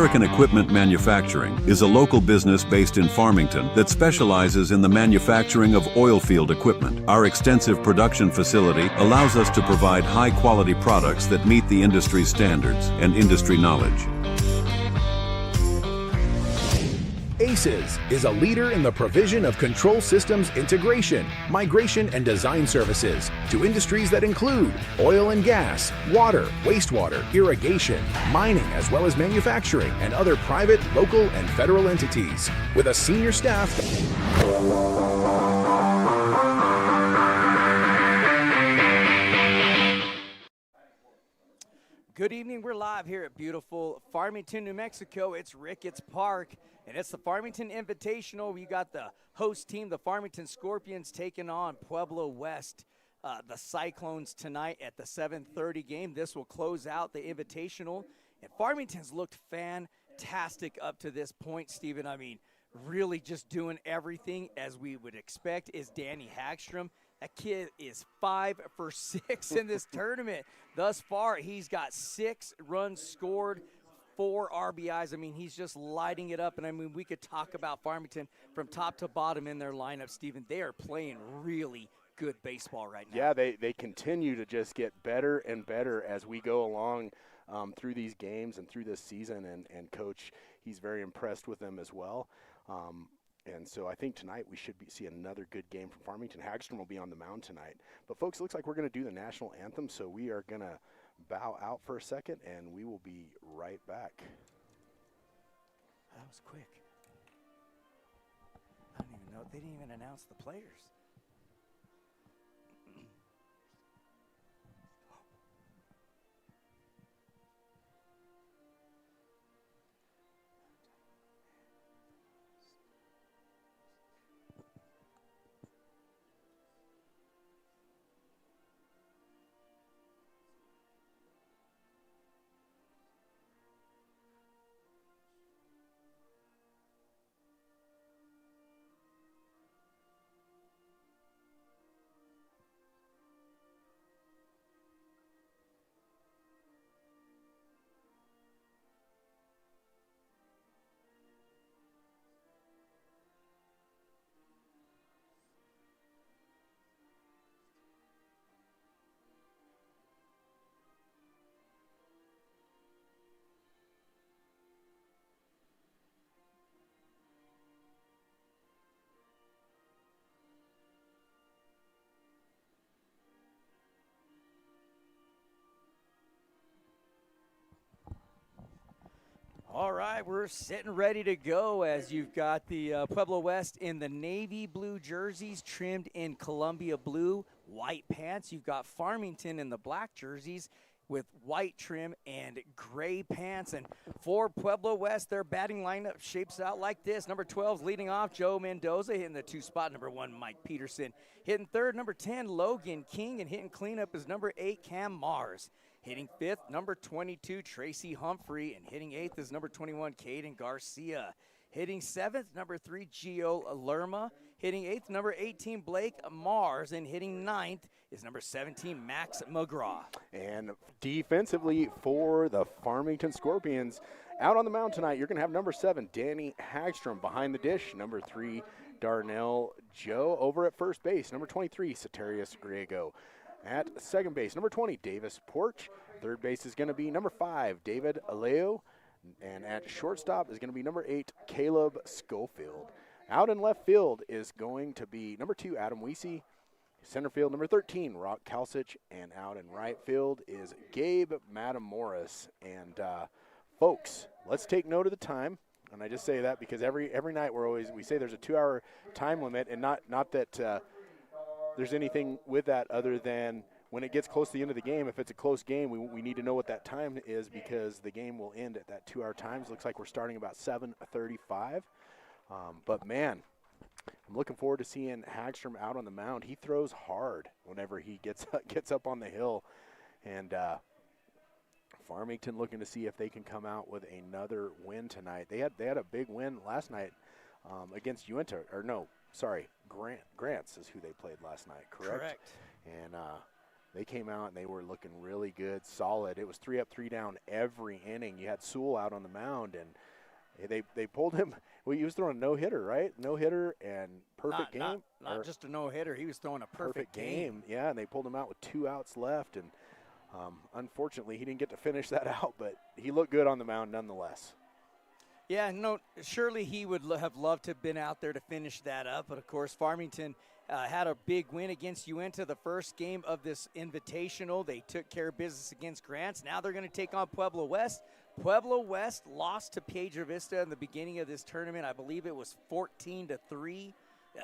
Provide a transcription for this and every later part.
American Equipment Manufacturing is a local business based in Farmington that specializes in the manufacturing of oil field equipment. Our extensive production facility allows us to provide high-quality products that meet the industry standards and industry knowledge. ACES is a leader in the provision of control systems integration, migration, and design services to industries that include oil and gas, water, wastewater, irrigation, mining, as well as manufacturing and other private, local, and federal entities. With a senior staff. Good evening. We're live here at beautiful Farmington, New Mexico. It's Ricketts Park, and it's the Farmington Invitational. We got the host team, the Farmington Scorpions, taking on Pueblo West, the Cyclones, tonight at the 7:30 game. This will close out the Invitational, and Farmington's looked fantastic up to this point, Stephen. I mean, really just doing everything as we would expect. Is Danny Hagstrom. That kid is 5 for 6 in this tournament. Thus far, he's got 6 runs scored, 4 RBIs. I mean, he's just lighting it up. And, I mean, we could talk about Farmington from top to bottom in their lineup, Stephen. They are playing really good baseball right now. Yeah, they continue to just get better and better as we go along through these games and through this season. And Coach, he's very impressed with them as well. And so I think tonight we should see another good game from Farmington. Hagstrom will be on the mound tonight. But, folks, it looks like we're going to do the national anthem, so we are going to bow out for a second, and we will be right back. That was quick. I don't even know. They didn't even announce the players. All right, we're sitting ready to go as you've got the Pueblo West in the navy blue jerseys trimmed in Columbia blue, white pants. You've got Farmington in the black jerseys with white trim and gray pants. And for Pueblo West, their batting lineup shapes out like this. Number 12 is leading off, Joe Mendoza, hitting the 2 spot. Number 1, Mike Peterson. Hitting third, number 10, Logan King. And hitting cleanup is number 8, Cam Mars. Hitting 5th, number 22, Tracy Humphrey. And hitting 8th is number 21, Caden Garcia. Hitting 7th, number 3, Gio Lerma. Hitting 8th, number 18, Blake Mars. And hitting 9th is number 17, Max McGraw. And defensively for the Farmington Scorpions, out on the mound tonight, you're going to have number 7, Danny Hagstrom. Behind the dish, number 3, Darnell Joe. Over at first base, number 23, Ceterius Griego. At second base, number 20, Davis Porch. Third base is going to be number 5, David Aleo. And at shortstop is going to be number 8, Caleb Schofield. Out in left field is going to be number 2, Adam Weesey. Center field, number 13, Rock Kalsich. And out in right field is Gabe Matamoras. And, folks, let's take note of the time. And I just say that because every night we say there's a 2-hour time limit, and not that there's anything with that other than when it gets close to the end of the game, if it's a close game, we need to know what that time is because the game will end at that 2-hour time. It looks like we're starting about 7:35. But, man, I'm looking forward to seeing Hagstrom out on the mound. He throws hard whenever he gets up on the hill. And Farmington looking to see if they can come out with another win tonight. They had a big win last night against Uinta, or no, sorry, Grants is who they played last night, correct? Correct. And They came out and they were looking really good, solid. It was 3 up, 3 down every inning. You had Sewell out on the mound, and they pulled him. Well, he was throwing a no-hitter, right? No-hitter and perfect game. Not just a no-hitter. He was throwing a perfect game. Yeah, and they pulled him out with 2 outs left. And unfortunately, he didn't get to finish that out, but he looked good on the mound nonetheless. Yeah, no, surely he would have loved to have been out there to finish that up. But, of course, Farmington had a big win against Uinta the first game of this invitational. They took care of business against Grants. Now they're going to take on Pueblo West. Pueblo West lost to Pedro Vista in the beginning of this tournament. I believe it was 14-3,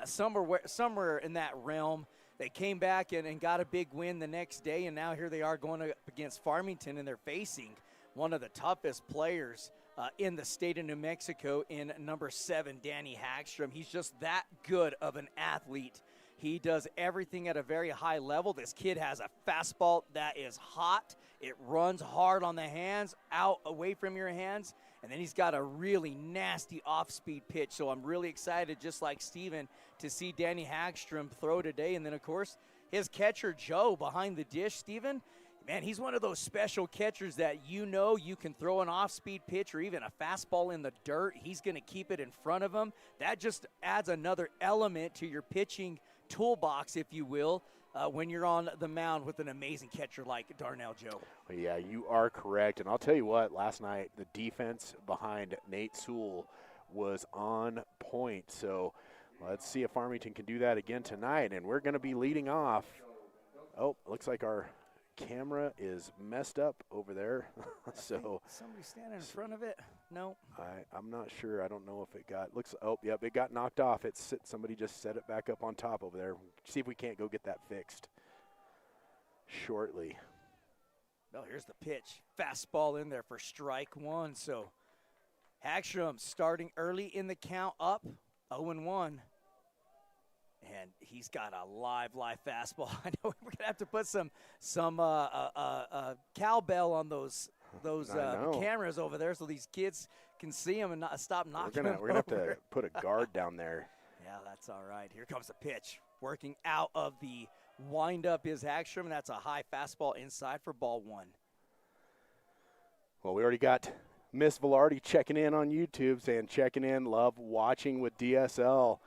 somewhere in that realm. They came back and got a big win the next day, and now here they are going up against Farmington, and they're facing one of the toughest players in the state of New Mexico in number 7, Danny Hagstrom. He's just that good of an athlete. He does everything at a very high level. This kid has a fastball that is hot. It runs hard on the hands, out away from your hands, and then he's got a really nasty off-speed pitch. So I'm really excited, just like Steven, to see Danny Hagstrom throw today. And then, of course, his catcher, Joe, behind the dish, Steven. Man, he's one of those special catchers that you can throw an off-speed pitch or even a fastball in the dirt. He's going to keep it in front of him. That just adds another element to your pitching toolbox, if you will, when you're on the mound with an amazing catcher like Darnell Joe. Well, yeah, you are correct. And I'll tell you what, last night the defense behind Nate Sewell was on point. So let's see if Farmington can do that again tonight. And we're going to be leading off. Oh, looks like our camera is messed up over there. So somebody standing in front of it? No. I'm not sure. I don't know if it got it got knocked off. Somebody just set it back up on top over there. See if we can't go get that fixed shortly. Well, here's the pitch. Fastball in there for strike 1. So Hagstrom starting early in the count, up 0-1. And he's got a live fastball. I know we're gonna have to put some cowbell on those cameras over there, so these kids can see him and not stop knocking him. We're gonna have to put a guard down there. Yeah, that's all right. Here comes the pitch. Working out of the windup is Hagstrom, and that's a high fastball inside for ball 1. Well, we already got Miss Velarde checking in on YouTube, saying checking in, love watching with DSL.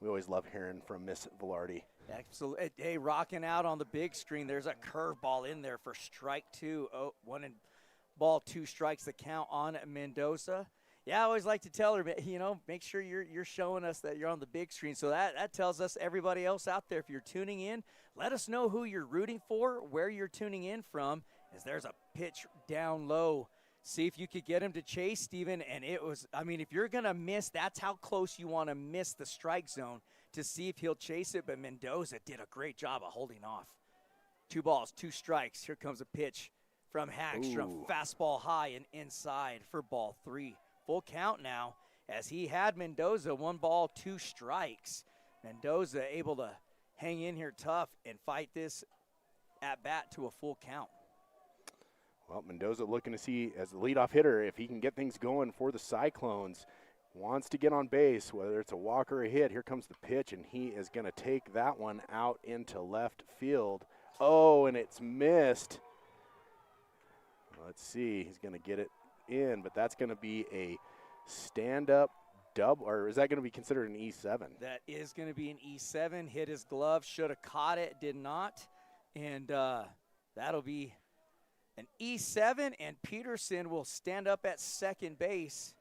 We always love hearing from Miss Velarde. Absolutely. Hey, rocking out on the big screen. There's a curveball in there for strike 2. 1-2 strikes the count on Mendoza. Yeah, I always like to tell her, make sure you're showing us that you're on the big screen. So that tells us, everybody else out there, if you're tuning in, let us know who you're rooting for, where you're tuning in from, as there's a pitch down low. See if you could get him to chase, Steven. And if you're going to miss, that's how close you want to miss the strike zone to see if he'll chase it. But Mendoza did a great job of holding off. 2 balls, 2 strikes. Here comes a pitch from Hagstrom. Ooh. Fastball high and inside for ball 3. Full count now, as he had Mendoza 1 ball, 2 strikes. Mendoza able to hang in here tough and fight this at bat to a full count. Well, Mendoza looking to see, as the leadoff hitter, if he can get things going for the Cyclones. Wants to get on base, whether it's a walk or a hit. Here comes the pitch, and he is going to take that one out into left field. Oh, and it's missed. Let's see. He's going to get it in, but that's going to be a stand-up double, or is that going to be considered an E7? That is going to be an E7. Hit his glove, should have caught it, did not. And that'll be an E7, and Peterson will stand up at second base.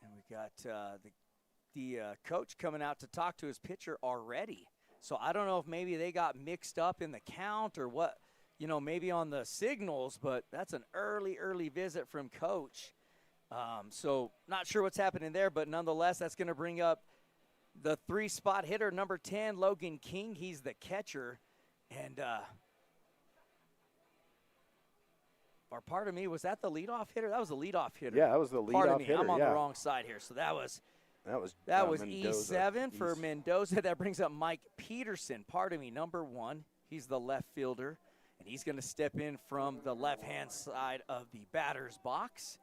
And we got the coach coming out to talk to his pitcher already. So I don't know if maybe they got mixed up in the count or what, maybe on the signals, but that's an early visit from coach. So not sure what's happening there, but nonetheless, that's going to bring up the 3-spot hitter, number 10, Logan King. He's the catcher. And or pardon me, was that the leadoff hitter? That was the leadoff hitter. Yeah, that was the leadoff hitter. I'm on the wrong side here. So that was E7 for Mendoza. That brings up Mike Peterson. Pardon me, number 1. He's the left fielder, and he's going to step in from the left-hand side of the batter's box.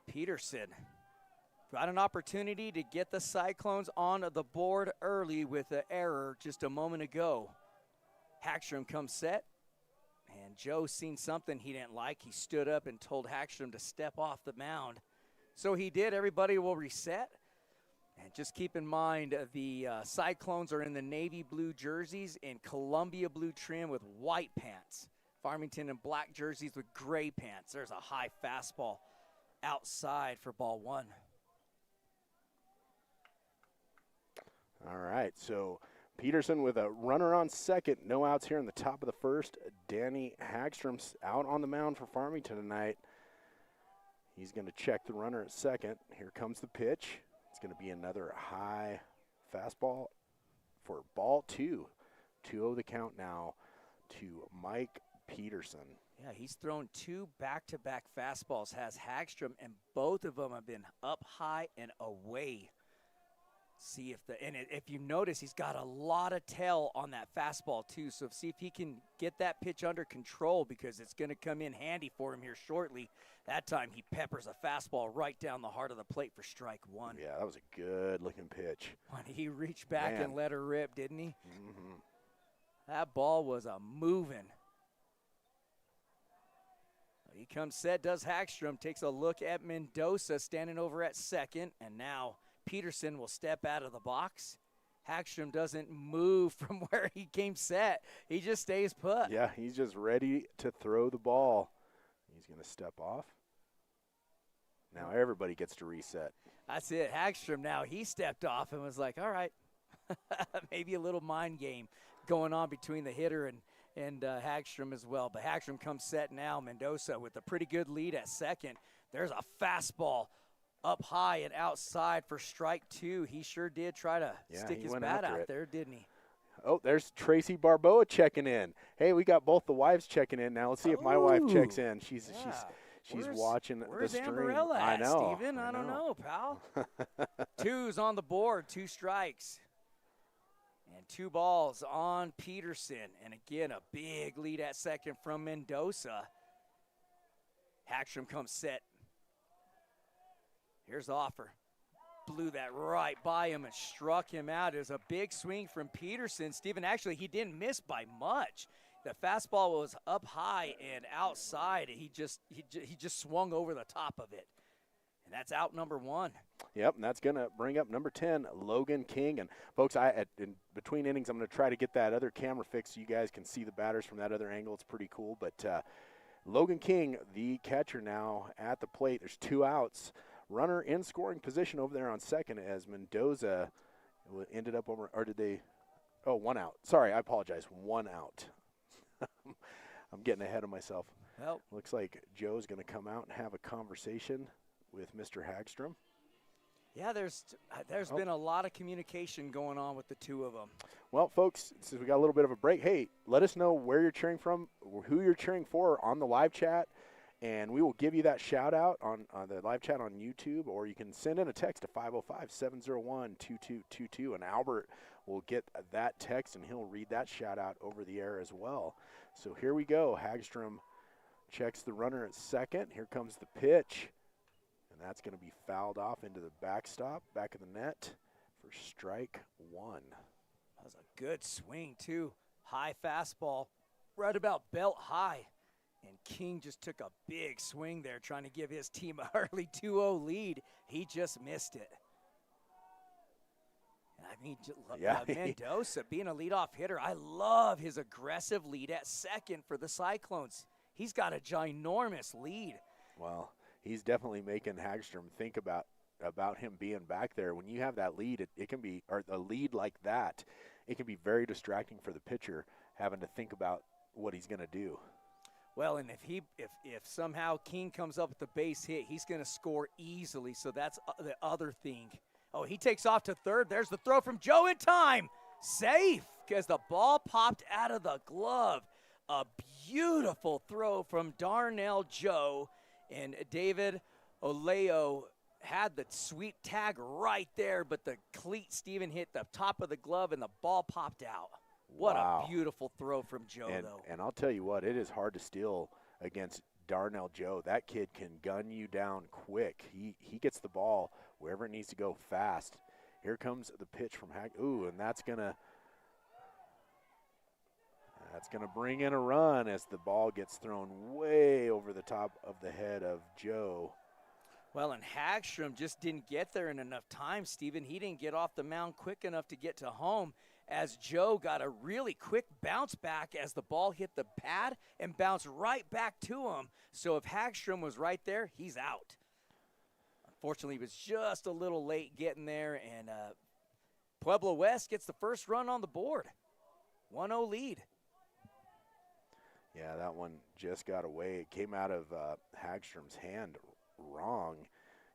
Peterson Got an opportunity to get the Cyclones on the board early with an error just a moment ago. Hagstrom comes set, and Joe seen something he didn't like. He stood up and told Hagstrom to step off the mound. So he did. Everybody will reset. And just keep in mind, the Cyclones are in the navy blue jerseys and Columbia blue trim with white pants. Farmington in black jerseys with gray pants. There's a high fastball outside for ball one. All right, so Peterson with a runner on second. No outs here in the top of the first. Danny Hagstrom's out on the mound for Farmington tonight. He's going to check the runner at second. Here comes the pitch. It's going to be another high fastball for ball two. 2-0 the count now to Mike Peterson. Yeah, he's thrown 2 back-to-back fastballs, has Hagstrom, and both of them have been up high and away. See if you notice, he's got a lot of tail on that fastball too. So see if he can get that pitch under control, because it's going to come in handy for him here shortly. That time he peppers a fastball right down the heart of the plate for strike one. Yeah, that was a good-looking pitch. He reached back and let her rip, didn't he? Mm-hmm. That ball was a moving. He comes set, does Hagstrom, takes a look at Mendoza standing over at second, and now Peterson will step out of the box. Hagstrom doesn't move from where he came set. He just stays put. Yeah, he's just ready to throw the ball. He's going to step off. Now everybody gets to reset. That's it. Hagstrom now, he stepped off and was like, all right, maybe a little mind game going on between the hitter and Hagstrom as well. But Hagstrom comes set now. Mendoza with a pretty good lead at second. There's a fastball up high and outside for strike two. He sure did try to stick his bat out there, didn't he? Oh, there's Tracy Barboa checking in. Hey, we got both the wives checking in now. Let's see if my wife checks in. She's watching the stream. Amberella I know. Steven? I don't know, pal. 2's on the board, 2 strikes. And 2 balls on Peterson. And again, a big lead at second from Mendoza. Hagstrom comes set. Here's the offer. Blew that right by him and struck him out. It was a big swing from Peterson. Steven, actually, he didn't miss by much. The fastball was up high and outside. He just swung over the top of it. And that's out number 1. Yep, and that's going to bring up number 10, Logan King. And, folks, in between innings, I'm going to try to get that other camera fixed so you guys can see the batters from that other angle. It's pretty cool. But Logan King, the catcher now at the plate. There's 2 outs. Runner in scoring position over there on second as Mendoza ended up over, or did they, 1 out. Sorry, I apologize, 1 out. I'm getting ahead of myself. Well, looks like Joe's going to come out and have a conversation with Mr. Hagstrom. Yeah, there's been a lot of communication going on with the 2 of them. Well, folks, since we got a little bit of a break, hey, let us know where you're cheering from, who you're cheering for on the live chat. And we will give you that shout-out on the live chat on YouTube, or you can send in a text to 505-701-2222, and Albert will get that text, and he'll read that shout-out over the air as well. So here we go. Hagstrom checks the runner at second. Here comes the pitch, and that's going to be fouled off into the backstop, back of the net for strike 1. That was a good swing, too. High fastball, right about belt high. And King just took a big swing there trying to give his team a early 2-0 lead. He just missed it. I mean, Mendoza being a leadoff hitter, I love his aggressive lead at second for the Cyclones. He's got a ginormous lead. Well, he's definitely making Hagstrom think about him being back there. When you have that lead, it can be, or a lead like that, it can be very distracting for the pitcher having to think about what he's going to do. Well, and if somehow King comes up with the base hit, he's going to score easily. So that's the other thing. Oh, he takes off to third. There's the throw from Joe in time. Safe, because the ball popped out of the glove. A beautiful throw from Darnell Joe. And David Oleo had the sweet tag right there, but the cleat, Steven, hit the top of the glove, and the ball popped out. What a beautiful throw from Joe, though. And I'll tell you what, it is hard to steal against Darnell Joe. That kid can gun you down quick. He gets the ball wherever it needs to go fast. Here comes the pitch from Ooh, and that's gonna bring in a run as the ball gets thrown way over the top of the head of Joe. Well, and Hagstrom just didn't get there in enough time, Stephen. He didn't get off the mound quick enough to get to home, as Joe got a really quick bounce back as the ball hit the pad and bounced right back to him. So if Hagstrom was right there, he's out. Unfortunately, he was just a little late getting there, and Pueblo West gets the first run on the board. 1-0 lead. Yeah, that one just got away. It came out of Hagstrom's hand wrong.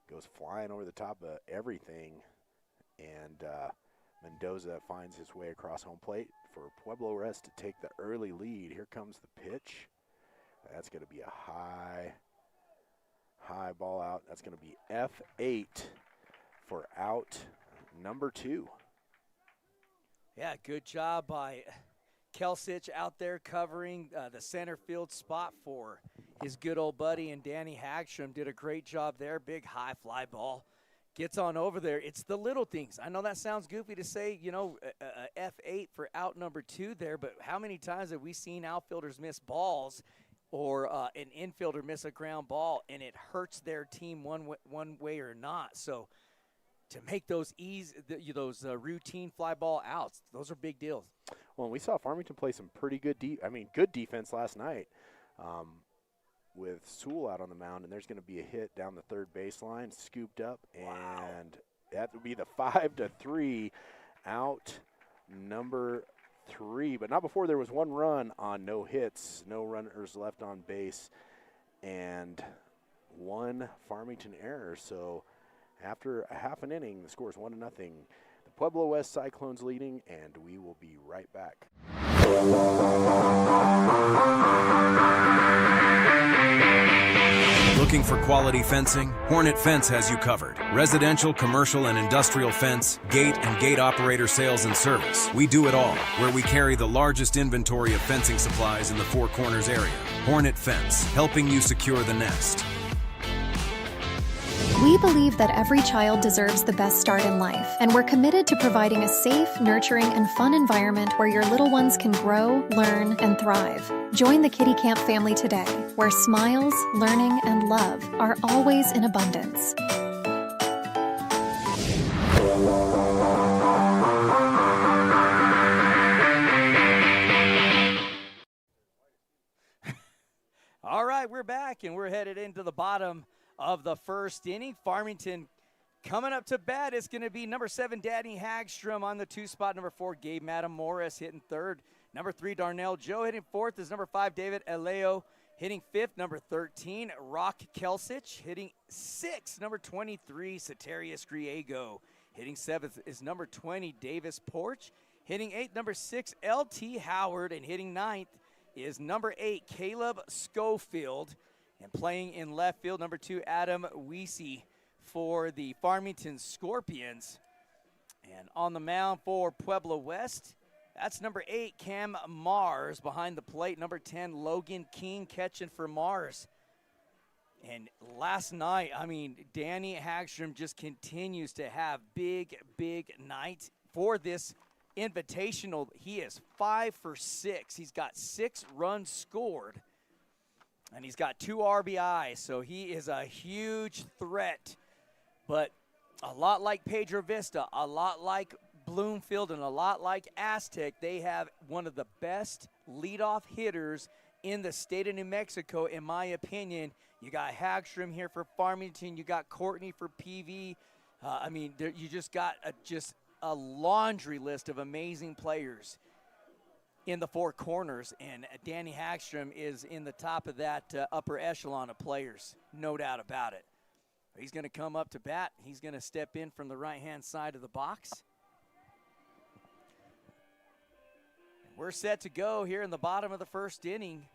Goes flying over the top of everything, and Mendoza finds his way across home plate for Pueblo West to take the early lead. Here comes the pitch. That's going to be a high ball out. That's going to be F8 for out number 2. Yeah, good job by Kelsich out there covering the center field spot for his good old buddy, and Danny Hagstrom did a great job there. Big high fly ball. Gets on over there. It's the little things. I know that sounds goofy to say, F8 for out number 2 there, but how many times have we seen outfielders miss balls or an infielder miss a ground ball, and it hurts their team one way or not? So to make those routine fly ball outs, those are big deals. Well, we saw Farmington play some pretty good good defense last night with Sewell out on the mound, and there's going to be a hit down the third baseline, scooped up, and that would be the 5-3 out number 3. But not before there was one run on no hits, no runners left on base, and one Farmington error. So after a half an inning, the score is 1-0. The Pueblo West Cyclones leading, and we will be right back. Looking for quality fencing? Hornet Fence has you covered. Residential, commercial, and industrial fence, gate, and gate operator sales and service. We do it all, where we carry the largest inventory of fencing supplies in the Four Corners area. Hornet Fence, helping you secure the nest. We believe that every child deserves the best start in life, and we're committed to providing a safe, nurturing, and fun environment where your little ones can grow, learn, and thrive. Join the Kiddie Kamp family today, where smiles, learning, and love are always in abundance. All right, we're back, and we're headed into the bottom of the first inning. Farmington coming up to bat. It's going to be number 7, Danny Hagstrom on the 2 spot. Number 4, Gabe Madam Morris hitting 3rd. Number 3, Darnell Joe hitting 4th. Is number 5, David Aleo hitting 5th. Number 13, Rock Kelsich hitting 6th. Number 23, Ceterius Griego hitting 7th. Is number 20, Davis Porch hitting 8th. Number 6, LT Howard, and hitting 9th is number 8, Caleb Schofield. And playing in left field, number 2, Adam Weesey for the Farmington Scorpions. And on the mound for Pueblo West, that's number 8, Cam Mars behind the plate. Number 10, Logan King catching for Mars. And last night, Danny Hagstrom just continues to have big nights for this invitational. He is 5 for 6. He's got 6 runs scored. And he's got 2 RBIs, so he is a huge threat. But a lot like Pedro Vista, a lot like Bloomfield, and a lot like Aztec, they have one of the best leadoff hitters in the state of New Mexico, in my opinion. You got Hagstrom here for Farmington. You got Courtney for PV. You just got a laundry list of amazing players in the Four Corners, and Danny Hagstrom is in the top of that upper echelon of players, no doubt about it. He's going to come up to bat. He's going to step in from the right-hand side of the box. We're set to go here in the bottom of the first inning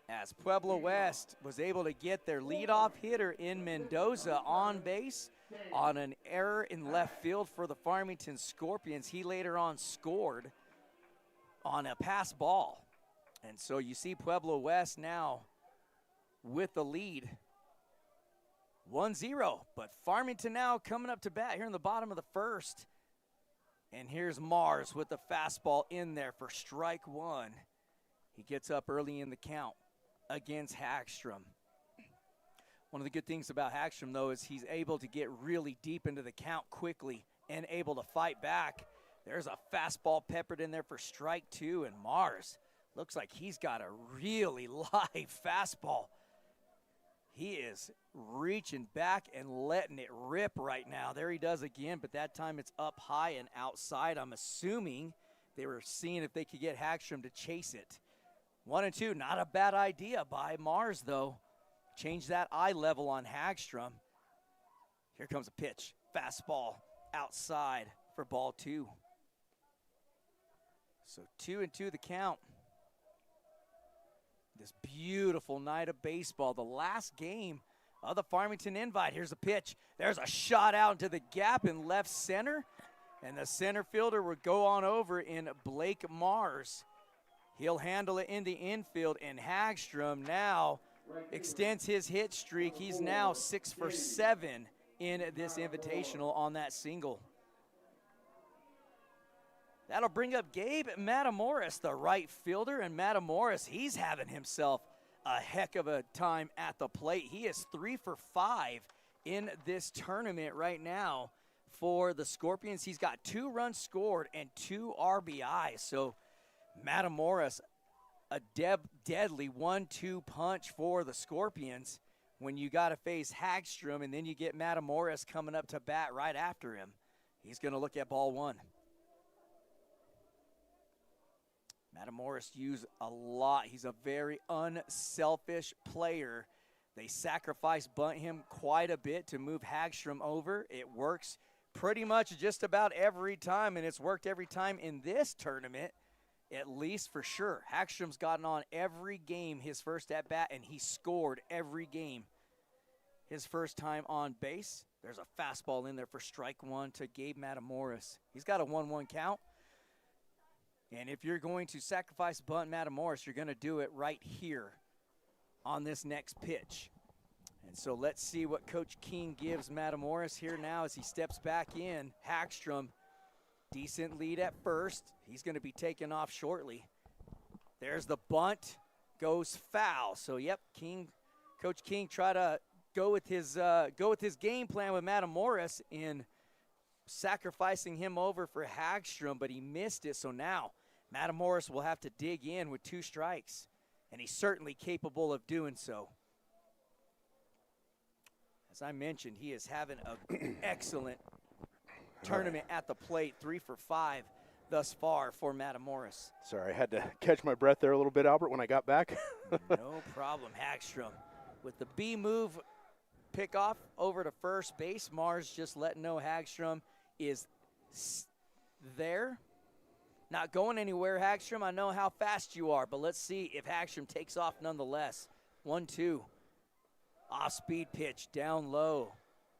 as Pueblo West was able to get their leadoff hitter in Mendoza on base on an error in left field for the Farmington Scorpions. He later on scored on a pass ball. And so you see Pueblo West now with the lead 1-0, but Farmington now coming up to bat here in the bottom of the first. And here's Mars with the fastball in there for strike one. He gets up early in the count against Hagstrom. One of the good things about Hagstrom, though, is he's able to get really deep into the count quickly and able to fight back. There's a fastball peppered in there for strike two, and Mars looks like he's got a really live fastball. He is reaching back and letting it rip right now. There he does again, but that time it's up high and outside. I'm assuming they were seeing if they could get Hagstrom to chase it. 1-2, not a bad idea by Mars, though. Change that eye level on Hagstrom. Here comes a pitch. Fastball outside for ball two. So 2-2 the count. This beautiful night of baseball, the last game of the Farmington Invite. Here's a pitch. There's a shot out into the gap in left center, and the center fielder will go on over in Blake Mars. He'll handle it in the infield, and Hagstrom now extends his hit streak. He's now 6 for 7 in this invitational on that single. That'll bring up Gabe Matamoros, the right fielder, and Matamoros, he's having himself a heck of a time at the plate. He is 3 for 5 in this tournament right now for the Scorpions. He's got 2 runs scored and 2 RBIs. So Matamoros, a deadly 1-2 punch for the Scorpions when you got to face Hagstrom, and then you get Matamoros coming up to bat right after him. He's going to look at ball one. Matamoros used a lot. He's a very unselfish player. They sacrifice bunt him quite a bit to move Hagstrom over. It works pretty much just about every time, and it's worked every time in this tournament, at least for sure. Hagstrom's gotten on every game his first at-bat, and he scored every game his first time on base. There's a fastball in there for strike one to Gabe Matamoros. He's got a 1-1 count. And if you're going to sacrifice bunt Matamoros, you're going to do it right here on this next pitch. And so let's see what Coach King gives Matamoros here now as he steps back in. Hagstrom, decent lead at first. He's going to be taken off shortly. There's the bunt, goes foul. So, yep, Coach King tried to go with his game plan with Matamoros in sacrificing him over for Hagstrom, but he missed it. So now Matamoros will have to dig in with 2 strikes, and he's certainly capable of doing so. As I mentioned, he is having an excellent tournament at the plate, 3 for 5 thus far for Matamoros. Sorry, I had to catch my breath there a little bit, Albert, when I got back. No problem. Hagstrom with the B move pickoff over to first base. Mars just letting know Hagstrom is there. Not going anywhere, Hagstrom. I know how fast you are, but let's see if Hagstrom takes off nonetheless. 1-2. Off-speed pitch down low.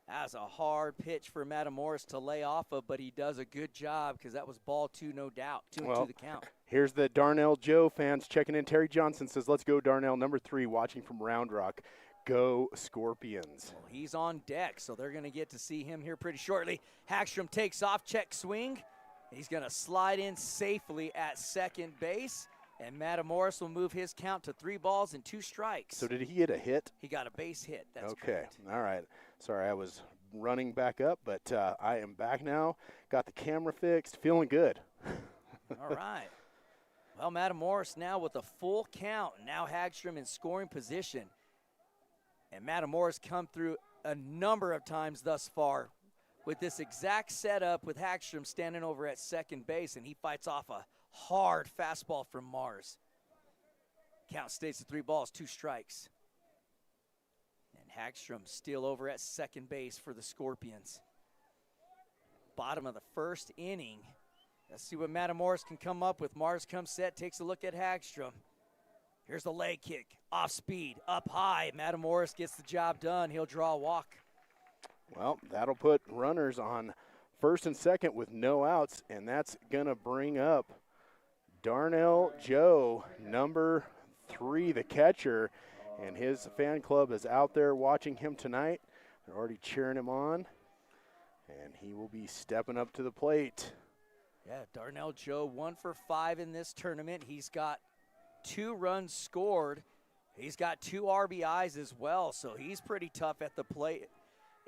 That's a hard pitch for Matamoros to lay off of, but he does a good job because that was ball 2, no doubt. 2-2 the count. Here's the Darnell Joe fans checking in. Terry Johnson says, let's go Darnell, number 3, watching from Round Rock. Go Scorpions. Well, he's on deck, so they're going to get to see him here pretty shortly. Hagstrom takes off, check swing. He's going to slide in safely at second base, and Matamoros will move his count to 3 balls and 2 strikes. So did he get a hit? He got a base hit. That's okay. correct. All right. Sorry, I was running back up, but I am back now. Got the camera fixed. Feeling good. All right. Well, Matamoros now with a full count. Now Hagstrom in scoring position. And Matamoros come through a number of times thus far with this exact setup with Hagstrom standing over at second base, and he fights off a hard fastball from Mars. Count stays at 3 balls, 2 strikes. And Hagstrom still over at second base for the Scorpions. Bottom of the first inning. Let's see what Matamoros can come up with. Mars comes set, takes a look at Hagstrom. Here's the leg kick, off speed, up high. Matamoros gets the job done. He'll draw a walk. Well, that'll put runners on first and second with no outs, and that's going to bring up Darnell Joe, number 3, the catcher, and his fan club is out there watching him tonight. They're already cheering him on, and he will be stepping up to the plate. Yeah, Darnell Joe 1 for 5 in this tournament. He's got 2 runs scored. He's got 2 RBIs as well, so he's pretty tough at the plate.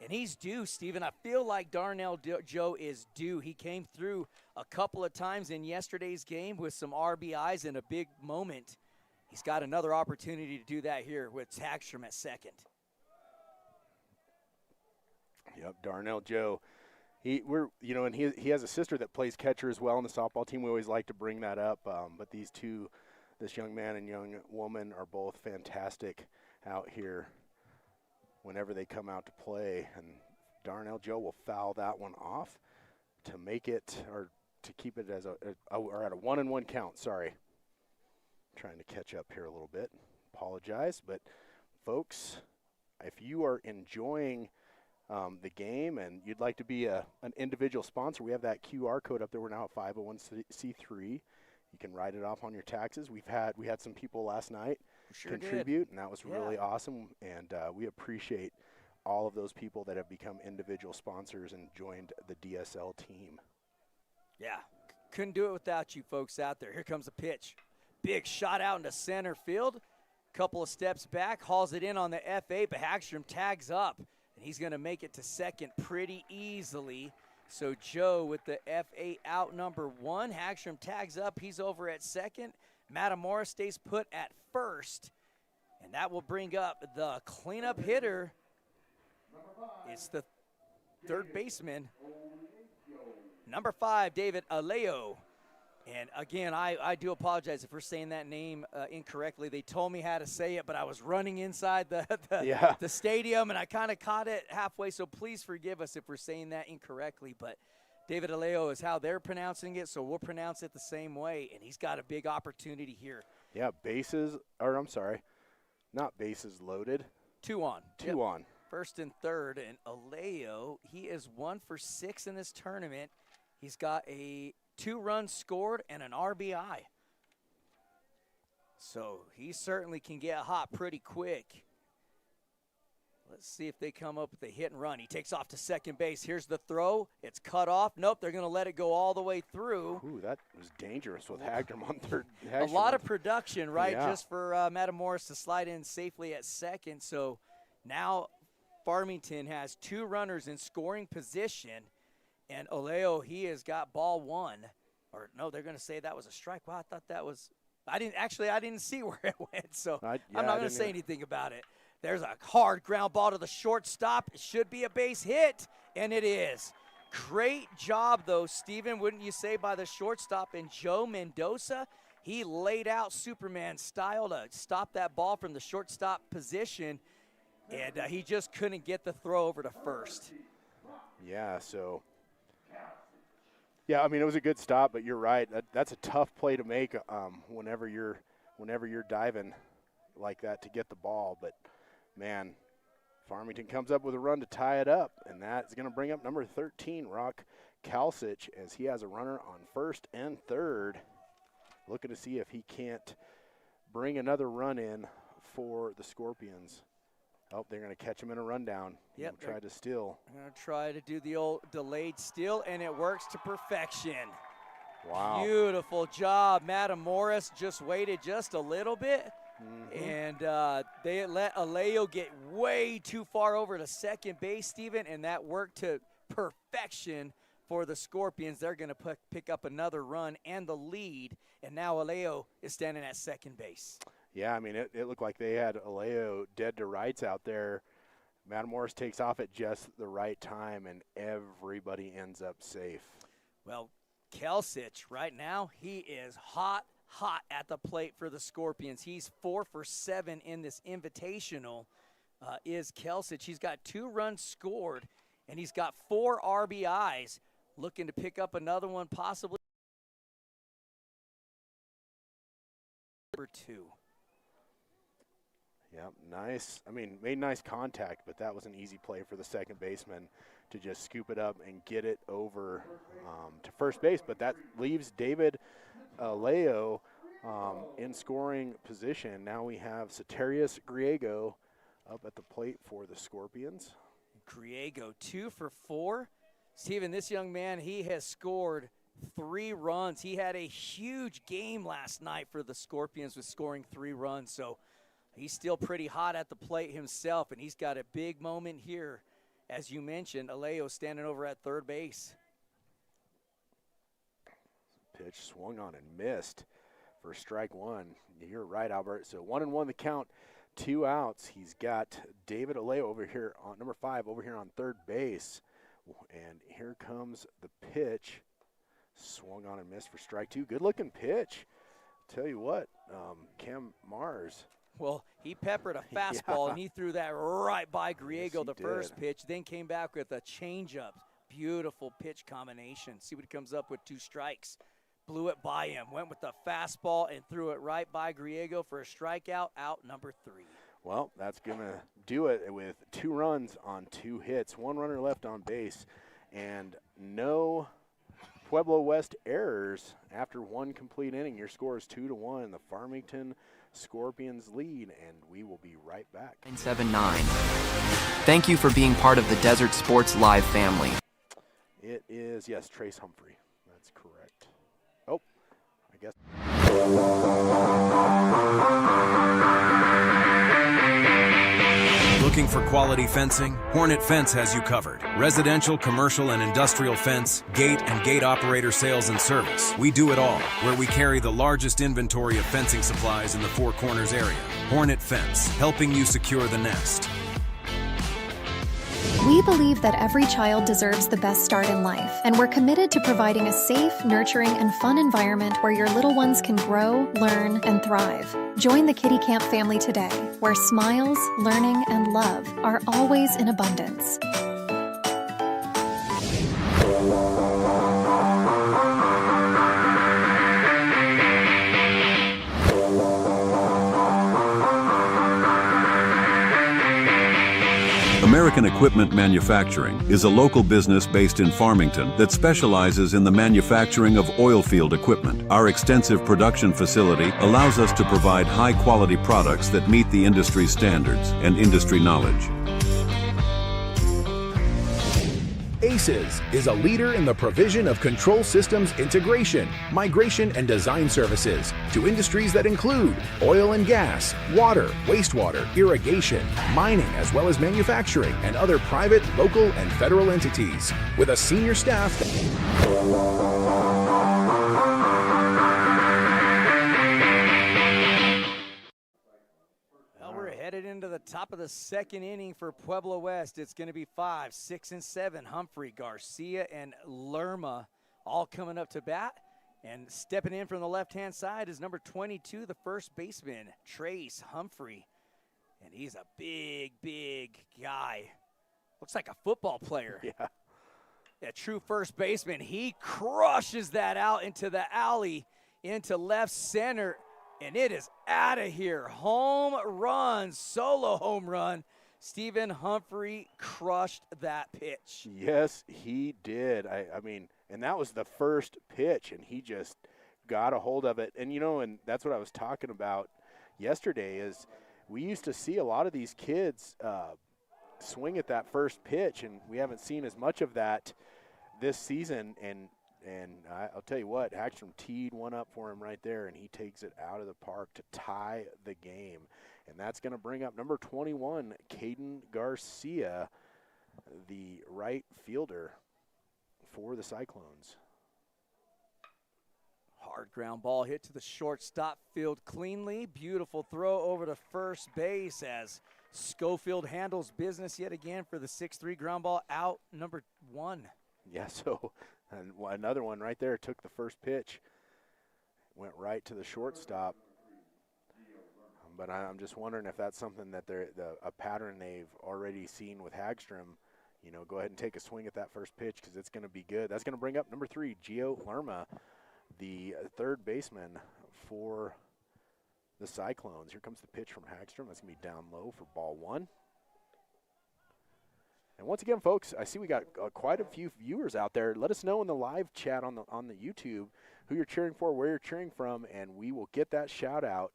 And he's due, Steven. I feel like Darnell Joe is due. He came through a couple of times in yesterday's game with some RBIs in a big moment. He's got another opportunity to do that here with Hagstrom at second. Yep, Darnell Joe. He has a sister that plays catcher as well on the softball team. We always like to bring that up. But these two, this young man and young woman, are both fantastic out here whenever they come out to play. And Darnell Joe will foul that one off to make it, or to keep it as or at a 1-1 count. Sorry. Trying to catch up here a little bit. Apologize. But, folks, if you are enjoying the game and you'd like to be an individual sponsor, we have that QR code up there. We're now at 501c3. You can write it off on your taxes. We had some people last night contribute, and that was really awesome. And we appreciate all of those people that have become individual sponsors and joined the DSL team. Yeah, couldn't do it without you folks out there. Here comes a pitch. Big shot out into center field. Couple of steps back, hauls it in on the F8, but Hagstrom tags up. And he's going to make it to second pretty easily. So Joe with the F8 out number 1. Hagstrom tags up. He's over at second. Matamora stays put at first. And that will bring up the cleanup hitter. It's the third baseman, number 5, David Aleo. And again, I do apologize if we're saying that name incorrectly. They told me how to say it, but I was running inside the stadium, and I kind of caught it halfway, so please forgive us if we're saying that incorrectly. But David Aleo is how they're pronouncing it, so we'll pronounce it the same way, and he's got a big opportunity here. Yeah, not bases loaded. 2 on. Two on. First and third, and Aleo, he is 1 for 6 in this tournament. He's got a 2 runs scored and an RBI. So he certainly can get hot pretty quick. Let's see if they come up with a hit and run. He takes off to second base. Here's the throw. It's cut off. Nope, they're going to let it go all the way through. Ooh, that was dangerous with Hagstrom on third. A lot of production, right, just for Matamoros to slide in safely at second. So now Farmington has 2 runners in scoring position. And Oleo, he has got ball 1. Or no, they're going to say that was a strike. Wow, I thought that was – I didn't see where it went, so I'm not going to say anything about it. There's a hard ground ball to the shortstop. It should be a base hit, and it is. Great job, though, Steven, wouldn't you say, by the shortstop. And Joe Mendoza, he laid out Superman style to stop that ball from the shortstop position, and he just couldn't get the throw over to first. Yeah, so – yeah, I mean, it was a good stop, but you're right. That's a tough play to make whenever you're diving like that to get the ball. But, man, Farmington comes up with a run to tie it up, and that's going to bring up number 13, Rock Kalsic, as he has a runner on first and third, looking to see if he can't bring another run in for the Scorpions. Oh, they're going to catch him in a rundown. Yep. Try to steal. They're going to try to do the old delayed steal, and it works to perfection. Wow. Beautiful job. Matamoros just waited just a little bit, and they let Aleo get way too far over to second base, Steven, and that worked to perfection for the Scorpions. They're going to pick up another run and the lead, and now Aleo is standing at second base. Yeah, I mean, it looked like they had Aleo dead to rights out there. Matamoros takes off at just the right time, and everybody ends up safe. Well, Kalsic, right now, he is hot at the plate for the Scorpions. He's 4 for 7 in this invitational, is Kalsic. He's got 2 runs scored, and he's got 4 RBIs, looking to pick up another one possibly. Number 2. Yep, nice. I mean, made nice contact, but that was an easy play for the second baseman to just scoop it up and get it over to first base. But that leaves David Aleo in scoring position. Now we have Soterius Griego up at the plate for the Scorpions. Griego 2 for 4. Steven, this young man, he has scored 3 runs. He had a huge game last night for the Scorpions with scoring 3 runs. So he's still pretty hot at the plate himself, and he's got a big moment here. As you mentioned, Alejo standing over at third base. Pitch swung on and missed for strike 1. You're right, Albert. So 1-1 the count, 2 outs. He's got David Alejo over here on number 5 over here on third base. And here comes the pitch. Swung on and missed for strike 2. Good looking pitch. Tell you what, Cam Mars. Well, he peppered a fastball, and he threw that right by Griego the first pitch, then came back with a changeup. Beautiful pitch combination. See what he comes up with, 2 strikes. Blew it by him, went with the fastball and threw it right by Griego for a strikeout, out number 3. Well, that's going to do it with 2 runs on 2 hits. 1 runner left on base, and no Pueblo West errors after 1 complete inning. Your score is 2-1. The Farmington Scorpions lead, and we will be right back. 979. Thank you for being part of the Desert Sports Live family. It is, yes, Trace Humphrey. That's correct. Oh, I guess. Looking for quality fencing? Hornet Fence has you covered. Residential, commercial, and industrial fence, gate, and gate operator sales and service. We do it all, where we carry the largest inventory of fencing supplies in the Four Corners area. Hornet Fence, helping you secure the nest. We believe that every child deserves the best start in life, and we're committed to providing a safe, nurturing, and fun environment where your little ones can grow, learn, and thrive. Join the Kiddie Kamp family today, where smiles, learning, and love are always in abundance. American Equipment Manufacturing is a local business based in Farmington that specializes in the manufacturing of oil field equipment. Our extensive production facility allows us to provide high-quality products that meet the industry standards and industry knowledge. ACES is a leader in the provision of control systems integration, migration, and design services to industries that include oil and gas, water, wastewater, irrigation, mining, as well as manufacturing and other private, local, and federal entities. With a senior staff headed into the top of the second inning for Pueblo West. It's going to be 5, 6, and 7. Humphrey, Garcia, and Lerma all coming up to bat. And stepping in from the left-hand side is number 22, the first baseman, Trace Humphrey. And he's a big, big guy. Looks like a football player. Yeah. A true first baseman. He crushes that out into the alley, into left center. And it is out of here. Home run, solo home run. Stephen Humphrey crushed that pitch. Yes, he did. I mean, and that was the first pitch, and he just got a hold of it. And, you know, and that's what I was talking about yesterday is we used to see a lot of these kids swing at that first pitch, and we haven't seen as much of that this season. And I'll tell you what, Hagstrom teed one up for him right there, and he takes it out of the park to tie the game. And that's going to bring up number 21, Caden Garcia, the right fielder for the Cyclones. Hard ground ball hit to the shortstop field cleanly. Beautiful throw over to first base as Schofield handles business yet again for the 6-3 ground ball, out number 1. Yeah, so and another one right there took the first pitch, went right to the shortstop. But I'm just wondering if that's something that a pattern they've already seen with Hagstrom. You know, go ahead and take a swing at that first pitch because it's going to be good. That's going to bring up number 3, Gio Lerma, the third baseman for the Cyclones. Here comes the pitch from Hagstrom. That's going to be down low for ball 1. And once again, folks, I see we got quite a few viewers out there. Let us know in the live chat on the YouTube who you're cheering for, where you're cheering from, and we will get that shout out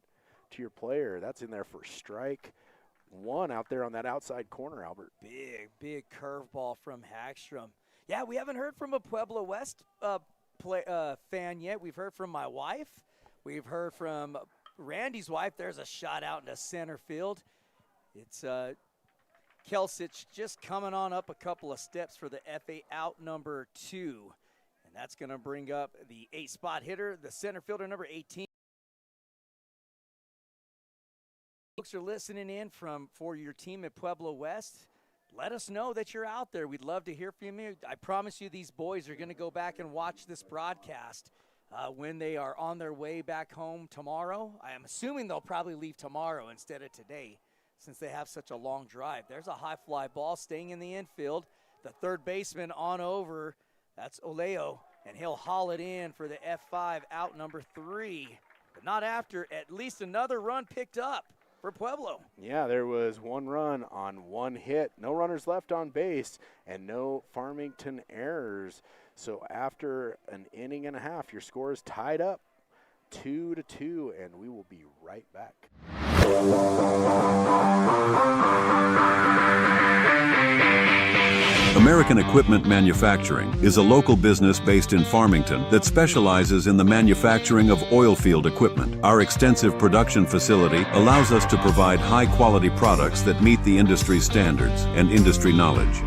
to your player. That's in there for strike one out there on that outside corner, Albert. Big curveball from Hagstrom. Yeah, we haven't heard from a Pueblo West fan yet. We've heard from my wife. We've heard from Randy's wife. There's a shot out into center field. It's Kelsich just coming on up a couple of steps for the FA out number 2. And that's going to bring up the 8-spot hitter, the center fielder number 18. Folks are listening in for your team at Pueblo West. Let us know that you're out there. We'd love to hear from you. I promise you these boys are going to go back and watch this broadcast when they are on their way back home tomorrow. I am assuming they'll probably leave tomorrow instead of today since they have such a long drive. There's a high fly ball staying in the infield. The third baseman on over. That's Oleo, and he'll haul it in for the F5 out number 3. But not after at least another run picked up for Pueblo. Yeah, there was one run on one hit, no runners left on base, and no Farmington errors. So after an inning and a half, your score is tied up 2-2, and we will be right back. American Equipment Manufacturing is a local business based in Farmington that specializes in the manufacturing of oil field equipment. Our extensive production facility allows us to provide high-quality products that meet the industry standards and industry knowledge.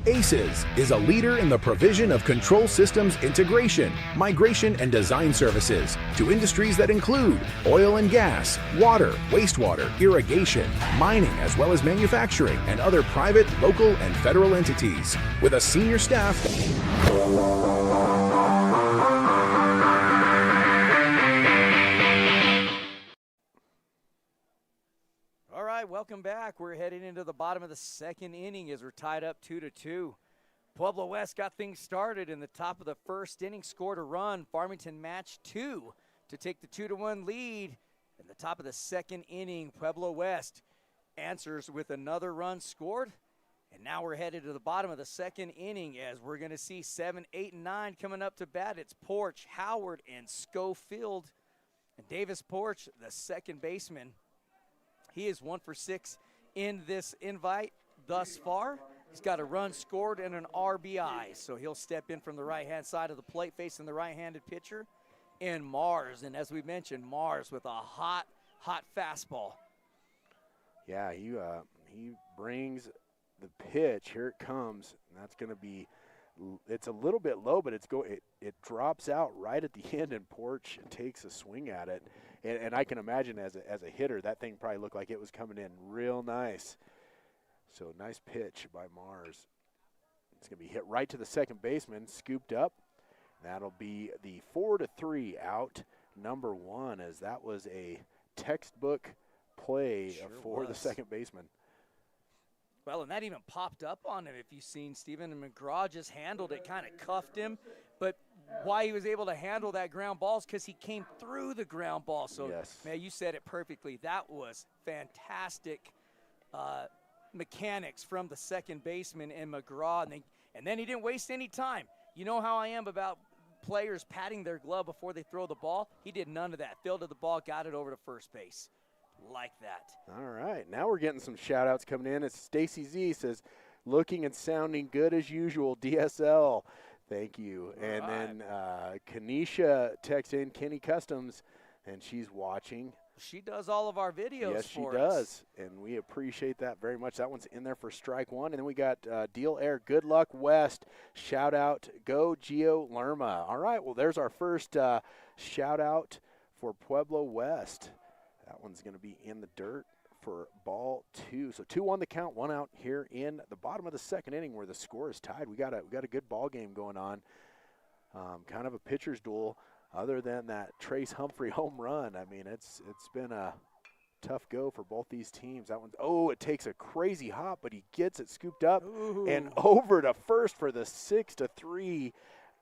ACES is a leader in the provision of control systems integration, migration, and design services to industries that include oil and gas, water, wastewater, irrigation, mining, as well as manufacturing and other private, local, and federal entities. With a senior staff welcome back. We're heading into the bottom of the second inning as we're tied up 2-2. Pueblo West got things started in the top of the first inning, scored a run. Farmington matched 2 to take the 2-1 lead. In the top of the second inning, Pueblo West answers with another run scored. And now we're headed to the bottom of the second inning as we're going to see 7, 8, and 9 coming up to bat. It's Porch, Howard, and Schofield. And Davis Porch, the second baseman, he is 1 for 6 in this invite thus far. He's got a run scored and an RBI, so he'll step in from the right-hand side of the plate facing the right-handed pitcher in Mars. And as we mentioned, Mars with a hot fastball. Yeah, he brings the pitch. Here it comes, and that's going to be – it's a little bit low, but it drops out right at the end, and Porch takes a swing at it. And I can imagine as a hitter, that thing probably looked like it was coming in real nice. So nice pitch by Mars. It's going to be hit right to the second baseman, scooped up. That'll be the 4-3 out number 1, as that was a textbook play for the second baseman. Well, and that even popped up on him. If you've seen Stephen and McGraw just handled it, kind of cuffed him. But why he was able to handle that ground ball is because he came through the ground ball. So, yes, man, you said it perfectly. That was fantastic mechanics from the second baseman and McGraw. And then he didn't waste any time. You know how I am about players patting their glove before they throw the ball? He did none of that. Fielded the ball, got it over to first base. Like that. All right, now we're getting some shout outs coming in. It's Stacy Z says, looking and sounding good as usual, DSL. Thank you. All and right. Then Kanisha texts in Kenny Customs, and she's watching. She does all of our videos yes, for us. Yes, she does, and we appreciate that very much. That one's in there for strike 1. And then we got Deal Air, Good Luck West, shout out, Go Gio Lerma. All right, well, there's our first shout out for Pueblo West. That one's going to be in the dirt for ball 2. So 2-1 the count, 1 out here in the bottom of the second inning where the score is tied. We got a good ball game going on. Kind of a pitcher's duel other than that Trace Humphrey home run. I mean, it's been a tough go for both these teams. That one, it takes a crazy hop, but he gets it scooped up and over to first for the 6-3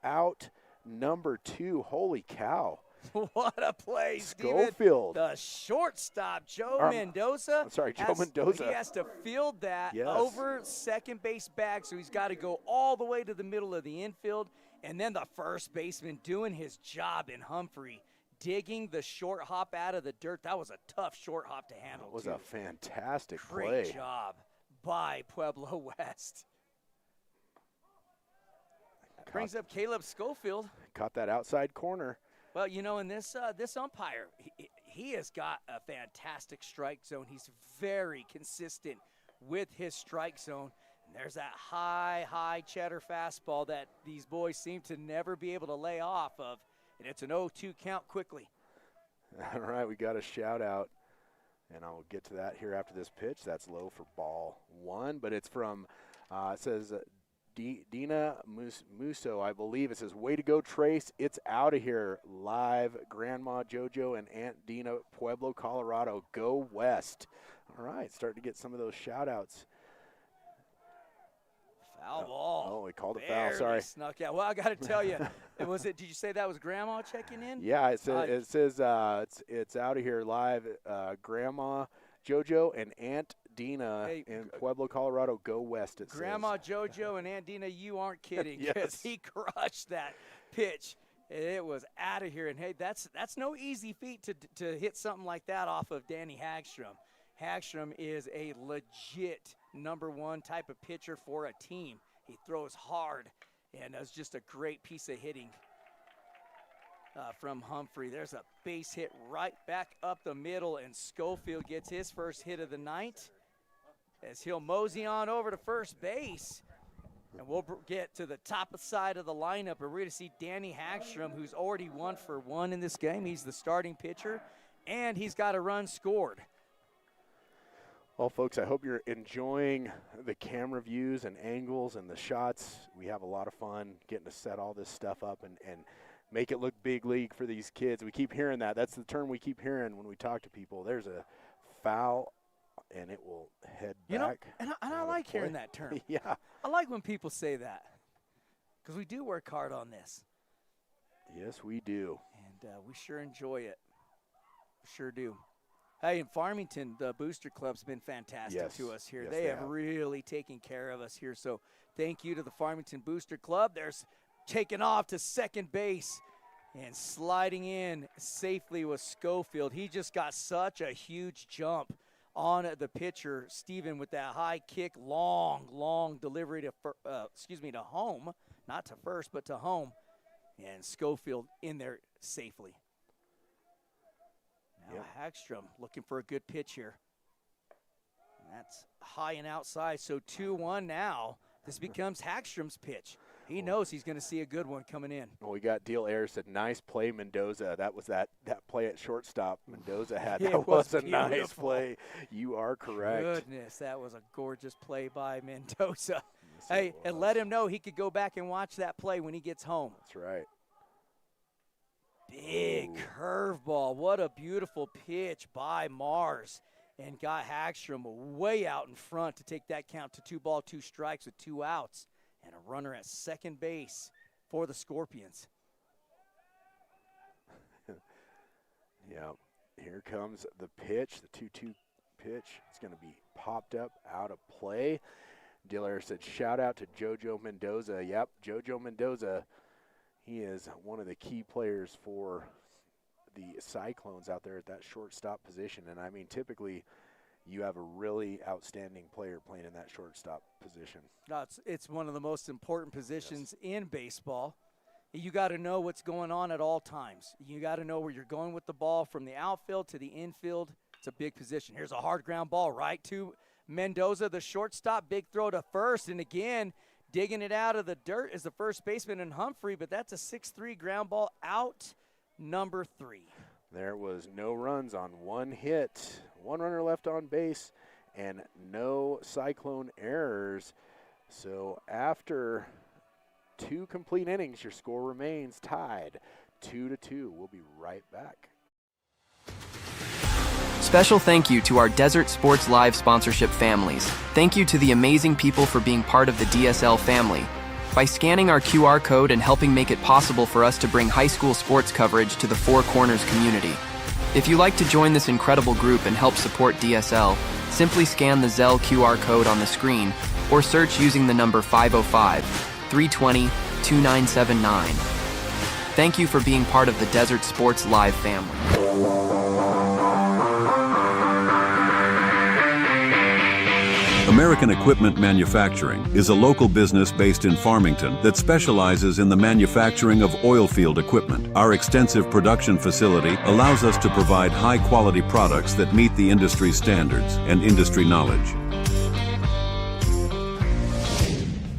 out number 2. Holy cow. What a play, Schofield. Steven. The shortstop, Joe Mendoza. Joe Mendoza. He has to field that over second base bag, so he's got to go all the way to the middle of the infield. And then the first baseman doing his job in Humphrey digging the short hop out of the dirt. That was a tough short hop to handle. That was too. a fantastic Great play. job by Pueblo West. Brings up Caleb Schofield. Caught that outside corner. Well, you know, in this umpire, he has got a fantastic strike zone. He's very consistent with his strike zone. And there's that high cheddar fastball that these boys seem to never be able to lay off of. And it's an 0-2 count quickly. All right, we got a shout out. And I'll get to that here after this pitch. That's low for ball 1, but it's from, it says Dina Musso, I believe. It says, way to go, Trace. It's out of here. Live, Grandma JoJo and Aunt Dina, Pueblo, Colorado. Go West. All right, starting to get some of those shout outs. Foul ball. Oh, we called it foul. Sorry. Snuck out. Well, I got to tell you, did you say that was Grandma checking in? Yeah, it says it's out of here live. Grandma JoJo and Aunt Dina in Pueblo, Colorado. Go West, it Grandma says. JoJo and Aunt Dina, you aren't kidding. Yes. Because he crushed that pitch. It was out of here. And, hey, that's no easy feat to hit something like that off of Danny Hagstrom. Hagstrom is a legit #1 type of pitcher for a team. He throws hard, and it's just a great piece of hitting from Humphrey. There's a base hit right back up the middle, and Schofield gets his first hit of the night as he'll mosey on over to first base. And we'll get to the top side of the lineup, and we're going to see Danny Hagstrom, who's already 1 for 1 in this game. He's the starting pitcher, and he's got a run scored. Well, folks, I hope you're enjoying the camera views and angles and the shots. We have a lot of fun getting to set all this stuff up and make it look big league for these kids. We keep hearing that. That's the term we keep hearing when we talk to people. There's a foul, and it will head back. And I like hearing that term. Yeah. I like when people say that because we do work hard on this. Yes, we do. And we sure enjoy it. We sure do. Hey, in Farmington, the Booster Club's been fantastic to us here. Yes, they have really taken care of us here. So thank you to the Farmington Booster Club. There's taken off to second base and sliding in safely with Schofield. He just got such a huge jump on the pitcher, Steven, with that high kick, long delivery to home, not to first, but to home. And Schofield in there safely. Now Hagstrom looking for a good pitch here. And that's high and outside, so 2-1 now. This becomes Hagstrom's pitch. He knows he's going to see a good one coming in. Well, we got Deal Air said, nice play, Mendoza. That was that play at shortstop Mendoza had. That was a nice play. You are correct. Goodness, that was a gorgeous play by Mendoza. Hey, and let him know he could go back and watch that play when he gets home. That's right. Big curveball. What a beautiful pitch by Mars. And got Hagstrom way out in front to take that count to 2-2 strikes with 2 outs. And a runner at second base for the Scorpions. Yeah, here comes the pitch, the 2-2 pitch. It's going to be popped up out of play. Diller said, shout out to JoJo Mendoza. Yep, JoJo Mendoza. He is one of the key players for the Cyclones out there at that shortstop position. And, I mean, typically you have a really outstanding player playing in that shortstop position. No, it's one of the most important positions in baseball. You got to know what's going on at all times. You got to know where you're going with the ball from the outfield to the infield. It's a big position. Here's a hard ground ball right to Mendoza, the shortstop. Big throw to first. And, again, digging it out of the dirt is the first baseman in Humphrey, but that's a 6-3 ground ball out, number 3. There was no runs on one hit, 1 runner left on base, and no Cyclone errors. So after 2 complete innings, your score remains tied 2-2. We'll be right back. Special thank you to our Desert Sports Live sponsorship families. Thank you to the amazing people for being part of the DSL family. By scanning our QR code and helping make it possible for us to bring high school sports coverage to the Four Corners community. If you'd like to join this incredible group and help support DSL, simply scan the Zelle QR code on the screen or search using the number 505-320-2979. Thank you for being part of the Desert Sports Live family. American Equipment Manufacturing is a local business based in Farmington that specializes in the manufacturing of oil field equipment. Our extensive production facility allows us to provide high-quality products that meet the industry standards and industry knowledge.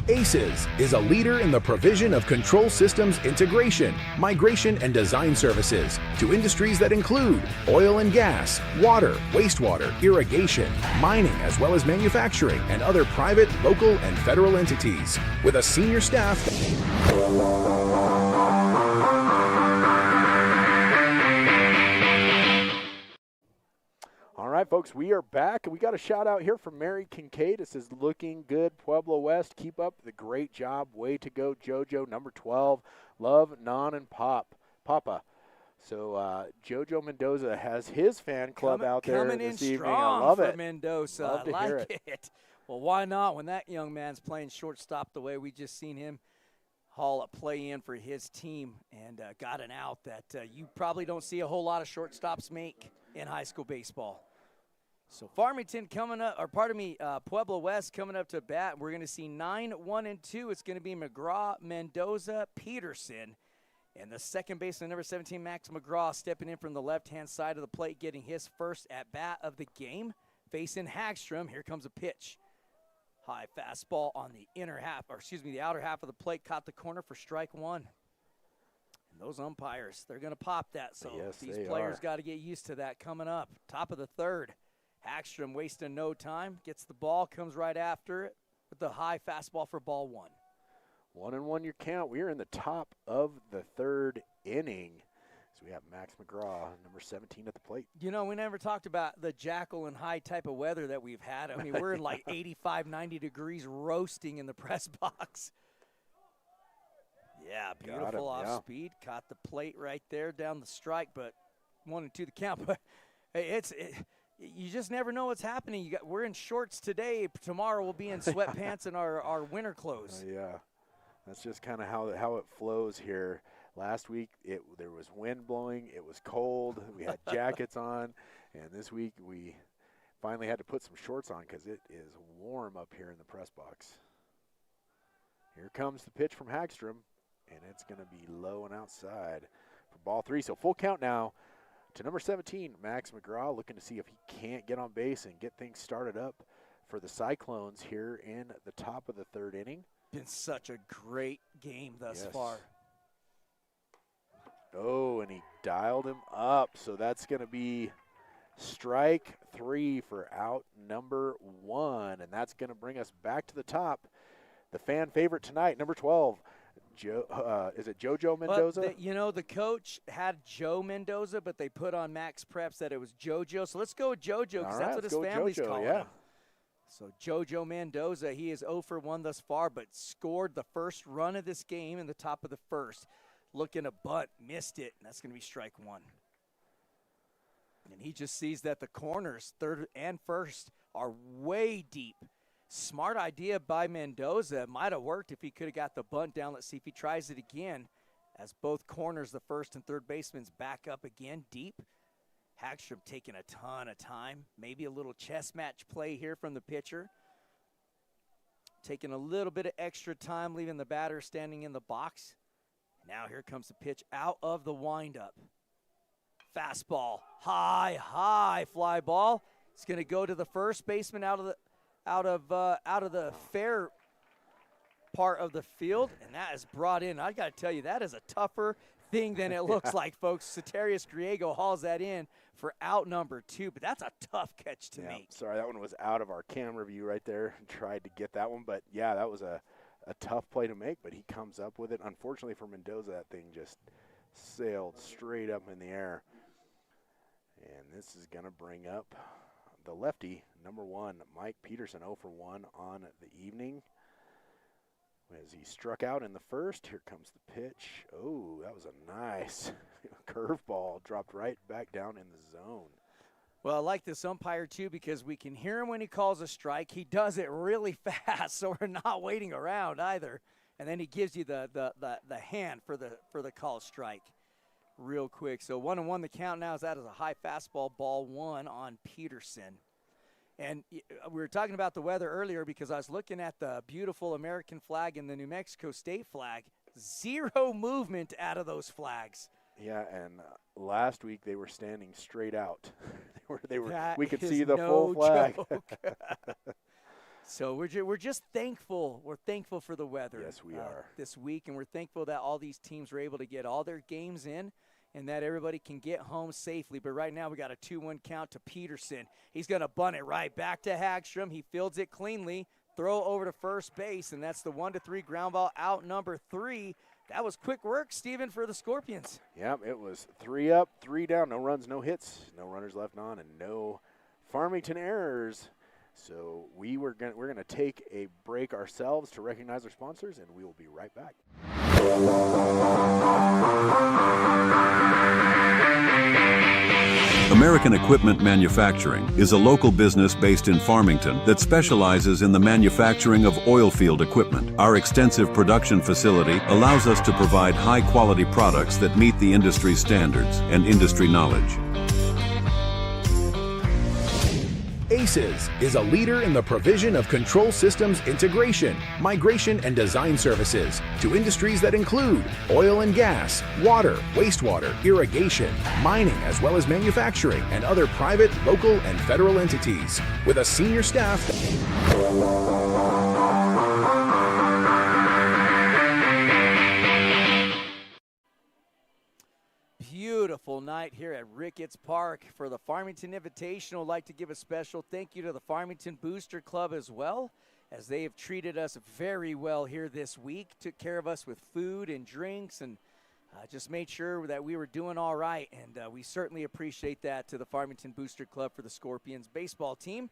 ACES is a leader in the provision of control systems integration, migration, and design services to industries that include oil and gas, water, wastewater, irrigation, mining, as well as manufacturing and other private, local, and federal entities. With a senior staff. All right, folks, we are back. We got a shout out here from Mary Kincaid. It says, looking good, Pueblo West. Keep up the great job. Way to go, JoJo, number 12. Love, Non, and Papa. So JoJo Mendoza has his fan club out there this evening. I love it. Mendoza. Love to I hear like it. Well, why not when that young man's playing shortstop the way we just seen him haul a play in for his team and got an out that you probably don't see a whole lot of shortstops make in high school baseball. So Farmington coming up, or pardon me, Pueblo West coming up to bat. We're going to see 9, 1, and 2. It's going to be McGraw, Mendoza, Peterson. And the second baseman, number 17, Max McGraw, stepping in from the left-hand side of the plate, getting his first at-bat of the game. Facing Hagstrom, here comes a pitch. High fastball on the the outer half of the plate, caught the corner for strike one. And those umpires, they're going to pop that. So yes, these players got to get used to that coming up. Top of the third. Hagstrom wasting no time, gets the ball, comes right after it with the high fastball for ball one. 1-1 your count. We are in the top of the third inning. So we have Max McGraw, number 17 at the plate. You know, we never talked about the Jackal and high type of weather that we've had. I mean, we're in like 85, 90 degrees roasting in the press box. Yeah, beautiful off speed. Caught the plate right there down the strike, but 1-2 the count. But you just never know what's happening. We're in shorts today. Tomorrow we'll be in sweatpants and our winter clothes. Yeah, that's just kind of how it flows here. Last week there was wind blowing. It was cold. We had jackets on. And this week we finally had to put some shorts on because it is warm up here in the press box. Here comes the pitch from Hagstrom, and it's going to be low and outside for ball three. So full count now to number 17, Max McGraw, looking to see if he can't get on base and get things started up for the Cyclones here in the top of the third inning. Been such a great game thus far. Oh, and he dialed him up. So that's going to be strike three for out number one. And that's going to bring us back to the top. The fan favorite tonight, number 12. Is it JoJo Mendoza? The coach had Joe Mendoza, but they put on Max Preps that it was JoJo. So let's go with JoJo because that's what his family's calling him. So JoJo Mendoza, he is 0 for 1 thus far, but scored the first run of this game in the top of the first. Looking to bunt, missed it, and that's going to be strike one. And he just sees that the corners, third and first, are way deep. Smart idea by Mendoza. Might have worked if he could have got the bunt down. Let's see if he tries it again as both corners, the first and third baseman's back up again deep. Hagstrom taking a ton of time. Maybe a little chess match play here from the pitcher. Taking a little bit of extra time, leaving the batter standing in the box. Now here comes the pitch out of the windup. Fastball, high fly ball. It's going to go to the first baseman out of the fair part of the field, and that is brought in. I got to tell you, that is a tougher thing than it looks like, folks. Soterius Griego hauls that in for out number 2, but that's a tough catch to make. Sorry, that one was out of our camera view right there. Tried to get that one, but yeah, that was a tough play to make, but he comes up with it. Unfortunately for Mendoza, that thing just sailed straight up in the air. And this is going to bring up the lefty, number 1, Mike Peterson, 0 for 1 on the evening. As he struck out in the first, here comes the pitch. Oh, that was a nice curveball, dropped right back down in the zone. Well, I like this umpire, too, because we can hear him when he calls a strike. He does it really fast, so we're not waiting around either. and then he gives you the hand for the call strike real quick. So 1-1 the count now. That is a high fastball, ball one on Peterson. And we were talking about the weather earlier because I was looking at the beautiful American flag and the New Mexico state flag. Zero movement out of those flags. Yeah, and last week they were standing straight out. they were. That we could is see the no full flag. So we're just thankful. We're thankful for the weather. Yes, we are. This week, and we're thankful that all these teams were able to get all their games in and that everybody can get home safely. But right now we got a 2-1 count to Peterson. He's going to bunt it right back to Hagstrom. He fields it cleanly, throw over to first base, and that's the 1-3 ground ball out number 3. That was quick work, Steven, for the Scorpions. Yep, it was 3 up, 3 down, no runs, no hits, no runners left on, and no Farmington errors. So we're going to take a break ourselves to recognize our sponsors, and we will be right back. American Equipment Manufacturing is a local business based in Farmington that specializes in the manufacturing of oil field equipment. Our extensive production facility allows us to provide high-quality products that meet the industry standards and industry knowledge. ACES is a leader in the provision of control systems integration, migration, and design services to industries that include oil and gas, water, wastewater, irrigation, mining, as well as manufacturing and other private, local, and federal entities. With a senior staff Beautiful night here at Ricketts Park for the Farmington Invitational. I'd like to give a special thank you to the Farmington Booster Club as well, as they have treated us very well here this week, took care of us with food and drinks, and just made sure that we were doing all right. And we certainly appreciate that to the Farmington Booster Club for the Scorpions baseball team.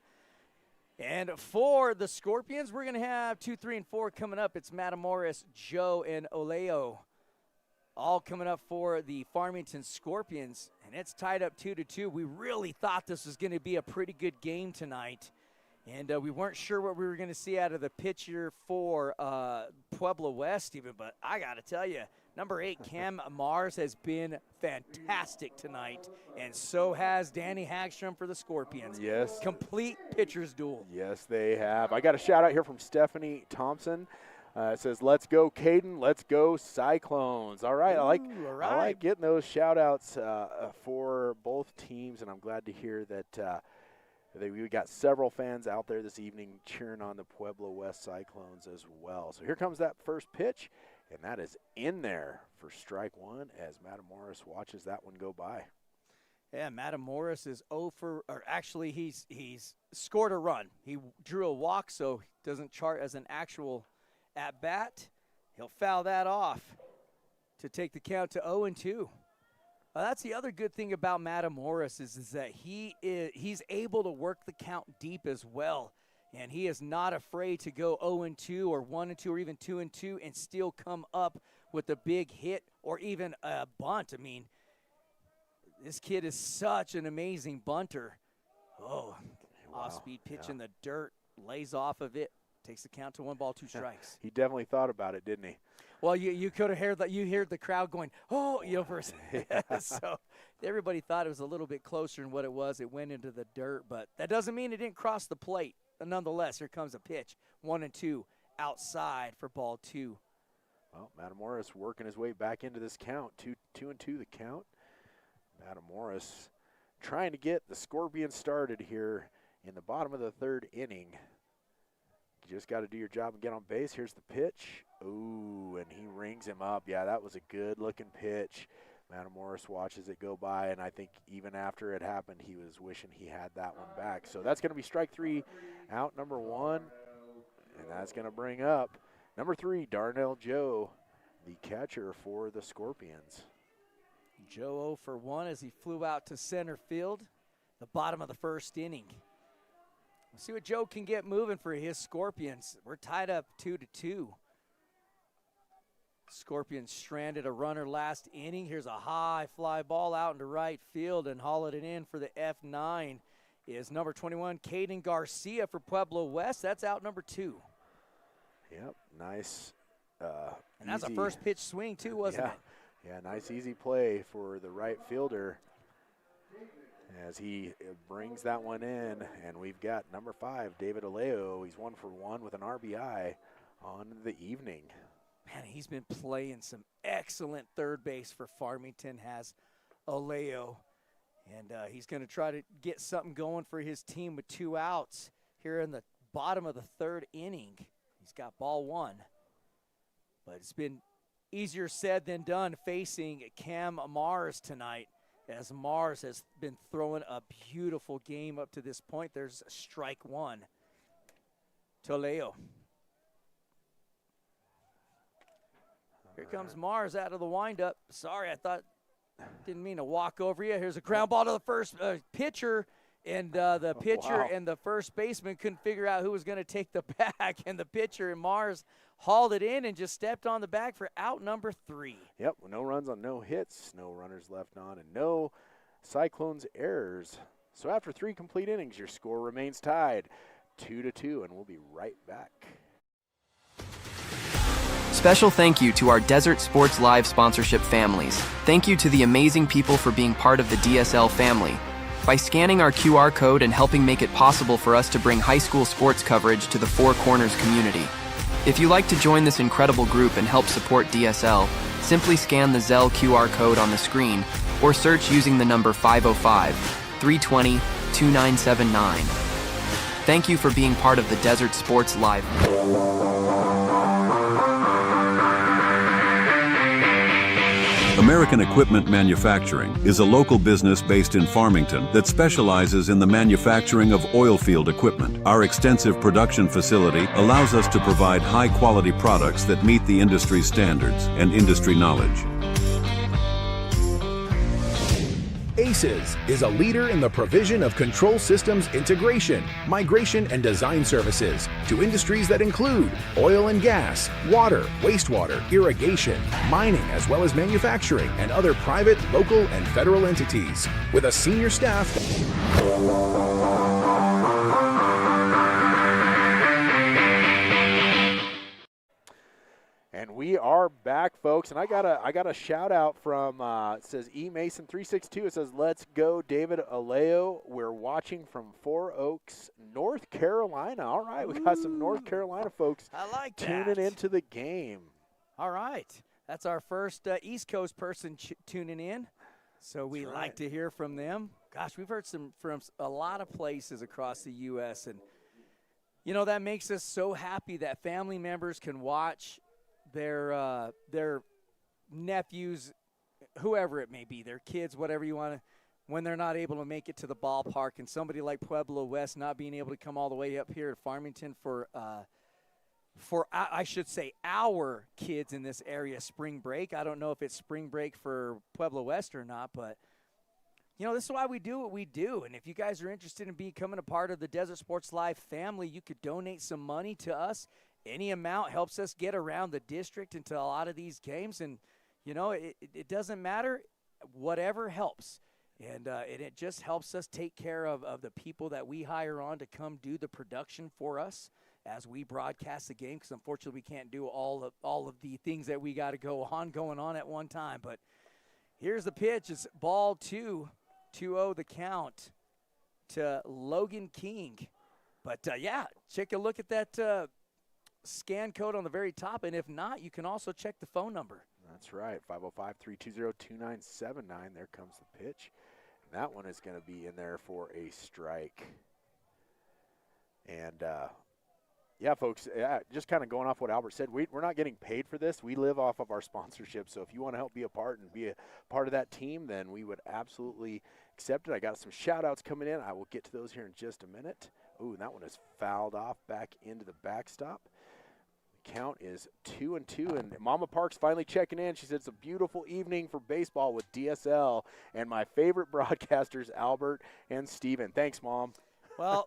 And for the Scorpions, we're going to have 2, 3, and 4 coming up. It's Matamoros, Joe, and Oleo all coming up for the Farmington Scorpions, and it's tied up 2-2. We really thought this was going to be a pretty good game tonight, and we weren't sure what we were going to see out of the pitcher for Pueblo West even, but I got to tell you, number 8, Cam Mars, has been fantastic tonight, and so has Danny Hagstrom for the Scorpions. Yes. Complete pitcher's duel. Yes, they have. I got a shout-out here from Stephanie Thompson. It says, let's go, Caden. Let's go, Cyclones. All right. Ooh, I like getting those shout-outs for both teams, and I'm glad to hear that we got several fans out there this evening cheering on the Pueblo West Cyclones as well. So here comes that first pitch, and that is in there for strike one as Matamoros watches that one go by. Yeah, Matamoros is 0 for, or actually he's scored a run. He drew a walk, so he doesn't chart as an actual at bat. He'll foul that off to take the count to 0-2. That's the other good thing about Matamoros is that he's able to work the count deep as well, and he is not afraid to go 0-2 or 1-2 or even 2-2 and still come up with a big hit or even a bunt. I mean, this kid is such an amazing bunter. Oh, wow. Off-speed pitch in the dirt, lays off of it. Takes the count to 1 ball, 2 strikes. He definitely thought about it, didn't he? Well, you could have heard that. You heard the crowd going, oh, for a second. So everybody thought it was a little bit closer than what it was. It went into the dirt, but that doesn't mean it didn't cross the plate. But nonetheless, here comes a pitch, 1-2 outside for ball 2. Well, Matamoros working his way back into this count, 2-2 the count. Matamoros trying to get the Scorpions started here in the bottom of the 3rd inning. You just got to do your job and get on base. Here's the pitch. Ooh, and he rings him up. Yeah, that was a good-looking pitch. Matamoros watches it go by, and I think even after it happened, he was wishing he had that one back. So that's going to be strike 3, out number 1, and that's going to bring up number 3, Darnell Joe, the catcher for the Scorpions. Joe 0 for 1 as he flew out to center field, the bottom of the 1st inning. Let's see what Joe can get moving for his Scorpions. We're tied up 2-2. Scorpions stranded a runner last inning. Here's a high fly ball out into right field, and hauling it in for the F9 is number 21, Caden Garcia for Pueblo West. That's out number 2. Yep, nice And that's a easy. first pitch swing too, wasn't it? Yeah, nice easy play for the right fielder as he brings that one in. And we've got number 5, David Aleo. He's 1 for 1 with an RBI on the evening. Man, he's been playing some excellent third base for Farmington, has Aleo. And he's going to try to get something going for his team with 2 outs here in the bottom of the 3rd inning. He's got ball 1. But it's been easier said than done facing Cam Mars tonight, as Mars has been throwing a beautiful game up to this point. There's strike 1 to Aleo. Here comes Mars out of the windup. Sorry, didn't mean to walk over you. Here's a ground ball to the first pitcher, and the pitcher and the first baseman couldn't figure out who was going to take the bag, and the pitcher and Mars hauled it in and just stepped on the bag for out number 3. Yep, no runs on no hits, no runners left on, and no Cyclones errors. So after 3 complete innings, your score remains tied 2-2, and we'll be right back. Special thank you to our Desert Sports Live sponsorship families. Thank you to the amazing people for being part of the DSL family. By scanning our QR code and helping make it possible for us to bring high school sports coverage to the Four Corners community. If you'd like to join this incredible group and help support DSL, simply scan the Zelle QR code on the screen or search using the number 505-320-2979. Thank you for being part of the Desert Sports Live. American Equipment Manufacturing is a local business based in Farmington that specializes in the manufacturing of oil field equipment. Our extensive production facility allows us to provide high-quality products that meet the industry standards and industry knowledge. ACES is a leader in the provision of control systems integration, migration, and design services to industries that include oil and gas, water, wastewater, irrigation, mining, as well as manufacturing and other private, local, and federal entities. With a senior staff. And we are back, folks, and I got a shout out from it says E Mason 362. It says, "Let's go, David Aleo. We're watching from Four Oaks, North Carolina." All right, we got some North Carolina folks I like tuning that. into the game. All right, that's our first East Coast person tuning in, so we like to hear from them. Gosh, we've heard from a lot of places across the U.S., and you know that makes us so happy that family members can watch their nephews, whoever it may be, their kids, whatever you want to, when they're not able to make it to the ballpark, and somebody like Pueblo West not being able to come all the way up here to Farmington for I should say our kids in this area spring break. I don't know if it's spring break for Pueblo West or not, but you know, this is why we do what we do. And if you guys are interested in becoming a part of the Desert Sports Live family, you could donate some money to us. Any amount helps us get around the district into a lot of these games. And, you know, it doesn't matter. Whatever helps. And it just helps us take care of the people that we hire on to come do the production for us as we broadcast the game, because unfortunately we can't do all of the things that we got to going on at one time. But here's the pitch. It's ball 2, 2-0 the count to Logan King. But, yeah, take a look at that scan code on the very top, and if not, you can also check the phone number. That's right, 505-320-2979. There comes the pitch. And that one is going to be in there for a strike. And, yeah, folks, just kind of going off what Albert said, we're not getting paid for this. We live off of our sponsorship. So if you want to help be a part and be a part of that team, then we would absolutely accept it. I got some shout-outs coming in. I will get to those here in just a minute. Ooh, and that one is fouled off back into the backstop. Count is 2-2, and Mama Parks finally checking in. She said it's a beautiful evening for baseball with DSL and my favorite broadcasters, Albert and Steven. Thanks, Mom. Well,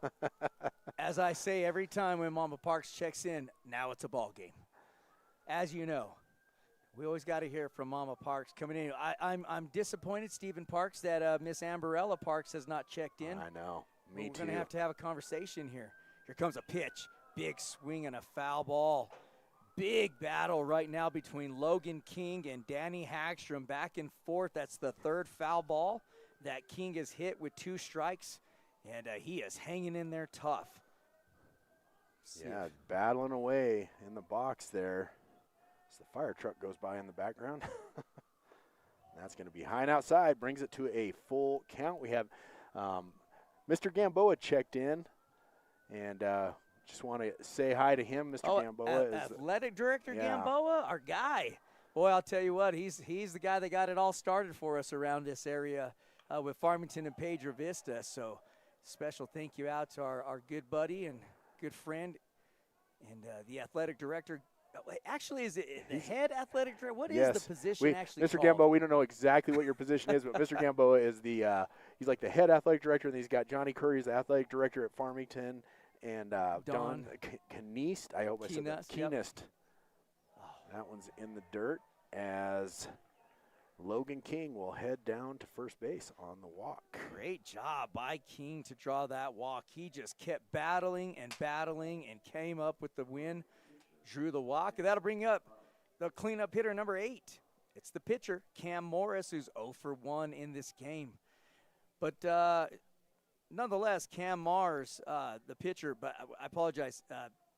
as I say every time when Mama Parks checks in, now it's a ball game. As you know, we always got to hear from Mama Parks coming in. I'm disappointed, Stephen Parks, that Miss Amberella Parks has not checked in. I know. Me too. We're going to have a conversation here. Here comes a pitch. Big swing and a foul ball. big battle right now between Logan King and Danny Hagstrom, back and forth. That's the third foul ball that King has hit with 2 strikes, and he is hanging in there tough. Yeah, battling away in the box there. As the fire truck goes by in the background. That's going to be high and outside, brings it to a full count. We have Mr. Gamboa checked in, and just want to say hi to him. Mr. Gamboa is athletic director Gamboa, our guy. Boy, I'll tell you what, he's the guy that got it all started for us around this area with Farmington and Pedro Vista. So special thank you out to our good buddy and good friend and the athletic director. Actually, is it the head athletic director? What is the position actually Mr. called? Gamboa, we don't know exactly what your position is, but Mr. Gamboa is he's like the head athletic director, and he's got Johnny Curry as the athletic director at Farmington, and Don Keenist. I hope I said that. Keenist. Yep. That one's in the dirt as Logan King will head down to first base on the walk. Great job by King to draw that walk. He just kept battling and came up with the win. Drew the walk, and that'll bring up the cleanup hitter number 8. It's the pitcher, Cam Morris, who's 0 for 1 in this game. But nonetheless, Cam Mars, the pitcher, but I apologize,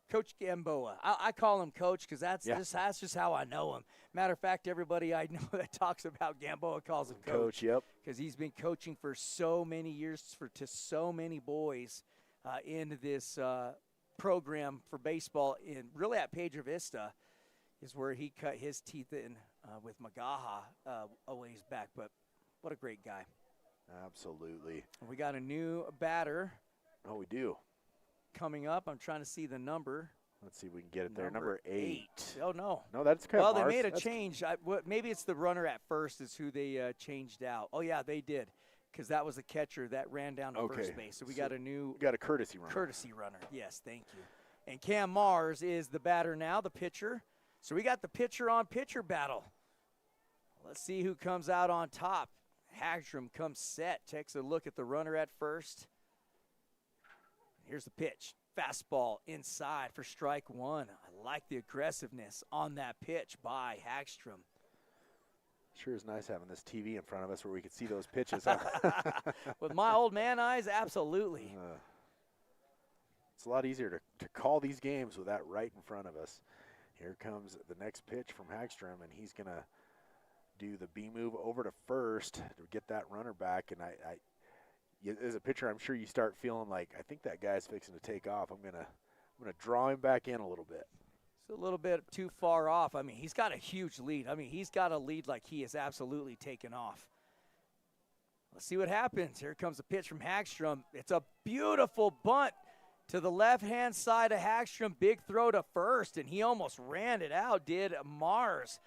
Coach Gamboa. I call him Coach because that's just how I know him. Matter of fact, everybody I know that talks about Gamboa calls him Coach. Yep. Because he's been coaching for so many years to so many boys in this program for baseball really at Pedro Vista is where he cut his teeth in with Magaha a ways back. But what a great guy. Absolutely. We got a new batter. Oh, we do. Coming up. I'm trying to see the number. Let's see if we can get it there. Number 8. Oh, no. No, that's kind of Well, they made a change. Maybe it's the runner at first is who they changed out. Oh, yeah, they did. Because that was the catcher that ran down to first base. So we got a courtesy runner. Courtesy runner, yes, thank you. And Cam Mars is the batter now, the pitcher. So we got the pitcher-on-pitcher battle. Let's see who comes out on top. Hagstrom comes set, takes a look at the runner at first. Here's the pitch. Fastball inside for strike 1. I like the aggressiveness on that pitch by Hagstrom. Sure is nice having this TV in front of us where we can see those pitches. With my old man eyes, absolutely. It's a lot easier to call these games with that right in front of us. Here comes the next pitch from Hagstrom, and he's going to do the B move over to first to get that runner back. And as a pitcher, I'm sure you start feeling like, I think that guy's fixing to take off. I'm gonna draw him back in a little bit. A little bit too far off. I mean, he's got a huge lead. I mean, he's got a lead like he is absolutely taken off. Let's see what happens. Here comes a pitch from Hagstrom. It's a beautiful bunt to the left-hand side of Hagstrom. Big throw to first, and he almost ran it out, did Mars.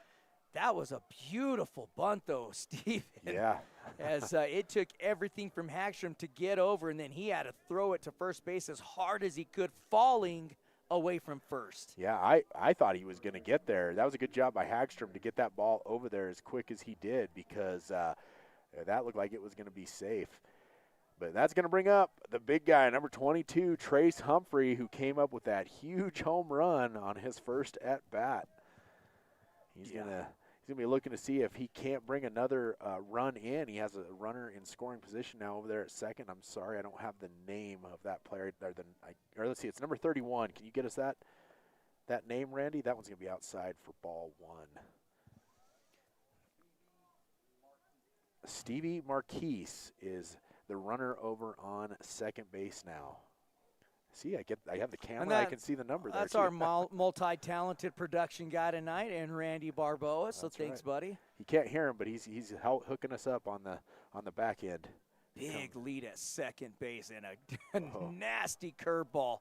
That was a beautiful bunt, though, Steve. Yeah. As it took everything from Hagstrom to get over, and then he had to throw it to first base as hard as he could, falling away from first. Yeah, I thought he was going to get there. That was a good job by Hagstrom to get that ball over there as quick as he did because that looked like it was going to be safe. But that's going to bring up the big guy, number 22, Trace Humphrey, who came up with that huge home run on his first at-bat. He's going to be looking to see if he can't bring another run in. He has a runner in scoring position now over there at second. I'm sorry, I don't have the name of that player. Or let's see, it's number 31. Can you get us that name, Randy? That one's going to be outside for ball 1. Stevie Marquise is the runner over on second base now. See, I have the camera. I can see the number there. That's our multi-talented production guy tonight, and Randy Barboa. So thanks, buddy. You can't hear him, but he's hooking us up on the back end. Big lead at second base and a nasty curveball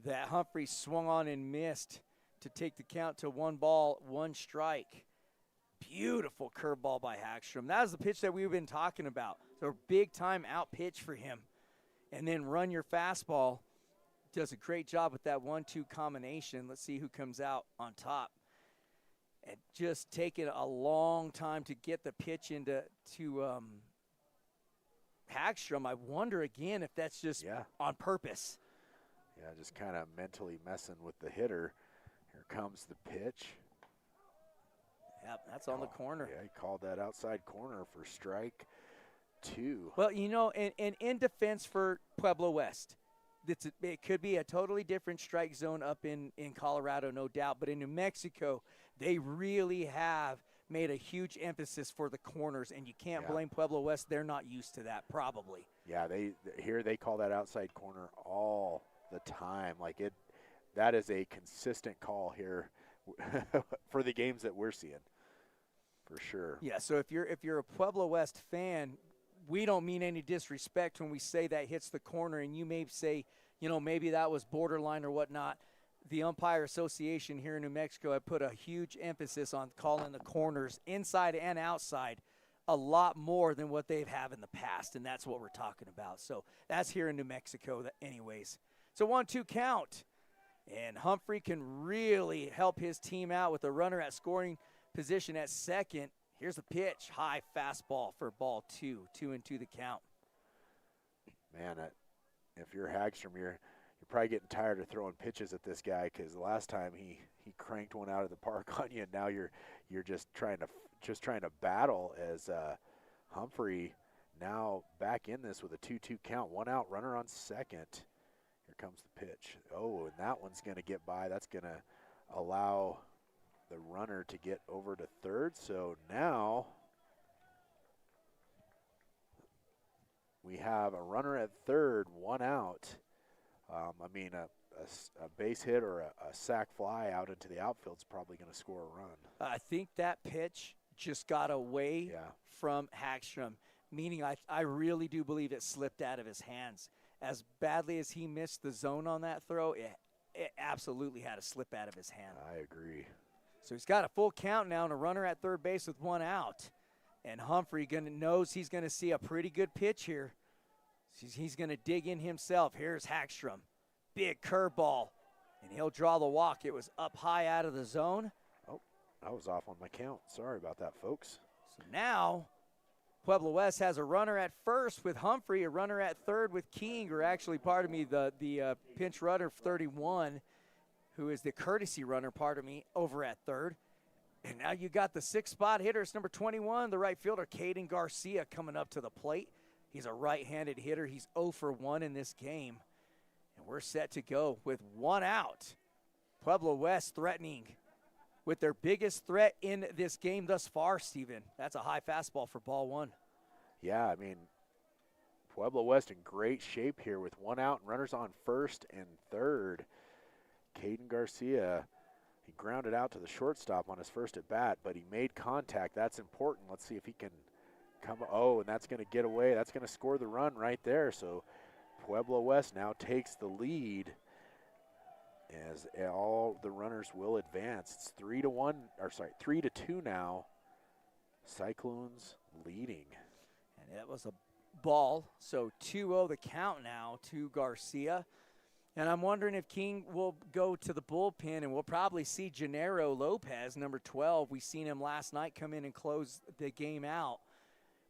that Humphrey swung on and missed to take the count to 1 ball, 1 strike. Beautiful curveball by Hagstrom. That was the pitch that we've been talking about. So a big-time out pitch for him. And then run your fastball. Does a great job with that 1-2 combination. Let's see who comes out on top. And just taking a long time to get the pitch into Hagstrom. I wonder again if that's just on purpose. Yeah, just kind of mentally messing with the hitter. Here comes the pitch. Yep, that's on the corner. Yeah, he called that outside corner for strike 2. Well, you know, and in defense for Pueblo West, it could be a totally different strike zone up in Colorado, no doubt. But in New Mexico, they really have made a huge emphasis for the corners, and you can't blame Pueblo West. They're not used to that, probably. Yeah, they call that outside corner all the time. Like that is a consistent call here for the games that we're seeing, for sure. Yeah, so if you're a Pueblo West fan, we don't mean any disrespect when we say that hits the corner, and you may say, you know, maybe that was borderline or whatnot. The Umpire Association here in New Mexico had put a huge emphasis on calling the corners inside and outside a lot more than what they've had in the past, and that's what we're talking about. So that's here in New Mexico anyways. So 1-2 count, and Humphrey can really help his team out with a runner at scoring position at second. Here's the pitch, high fastball for ball 2, 2-2 the count. Man, if you're Hagstrom, you're probably getting tired of throwing pitches at this guy, because the last time he cranked one out of the park on you, and now you're just trying to battle as Humphrey now back in this with a 2-2 count, 1 out, runner on second. Here comes the pitch. Oh, and that one's going to get by. That's going to allow the runner to get over to third. So now we have a runner at third, 1 out. A base hit or a sac fly out into the outfield is probably going to score a run. I think that pitch just got away from Hagstrom, meaning I really do believe it slipped out of his hands. As badly as he missed the zone on that throw, it absolutely had to slip out of his hand. I agree. So he's got a full count now and a runner at third base with 1 out. And Humphrey knows he's going to see a pretty good pitch here. He's going to dig in himself. Here's Hagstrom. Big curveball. And he'll draw the walk. It was up high out of the zone. Oh, I was off on my count. Sorry about that, folks. So now Pueblo West has a runner at first with Humphrey, a runner at third with King, or actually, pardon me, the pinch runner 31, who is the courtesy runner, over at third. And now you got the 6th spot hitter. It's number 21, the right fielder, Kiddie Garcia, coming up to the plate. He's a right-handed hitter. He's 0 for 1 in this game. And we're set to go with 1 out. Pueblo West threatening with their biggest threat in this game thus far, Steven. That's a high fastball for ball 1. Yeah, I mean, Pueblo West in great shape here with 1 out and runners on first and third. Kiddie Garcia, he grounded out to the shortstop on his first at bat, but he made contact. That's important. Let's see if he can come. Oh, and that's going to get away. That's going to score the run right there. So Pueblo West now takes the lead as all the runners will advance. It's 3-2 now. Cyclones leading. And it was a ball, so 2-0 the count now to Garcia. And I'm wondering if King will go to the bullpen, and we'll probably see Gennaro Lopez, number 12. We seen him last night come in and close the game out.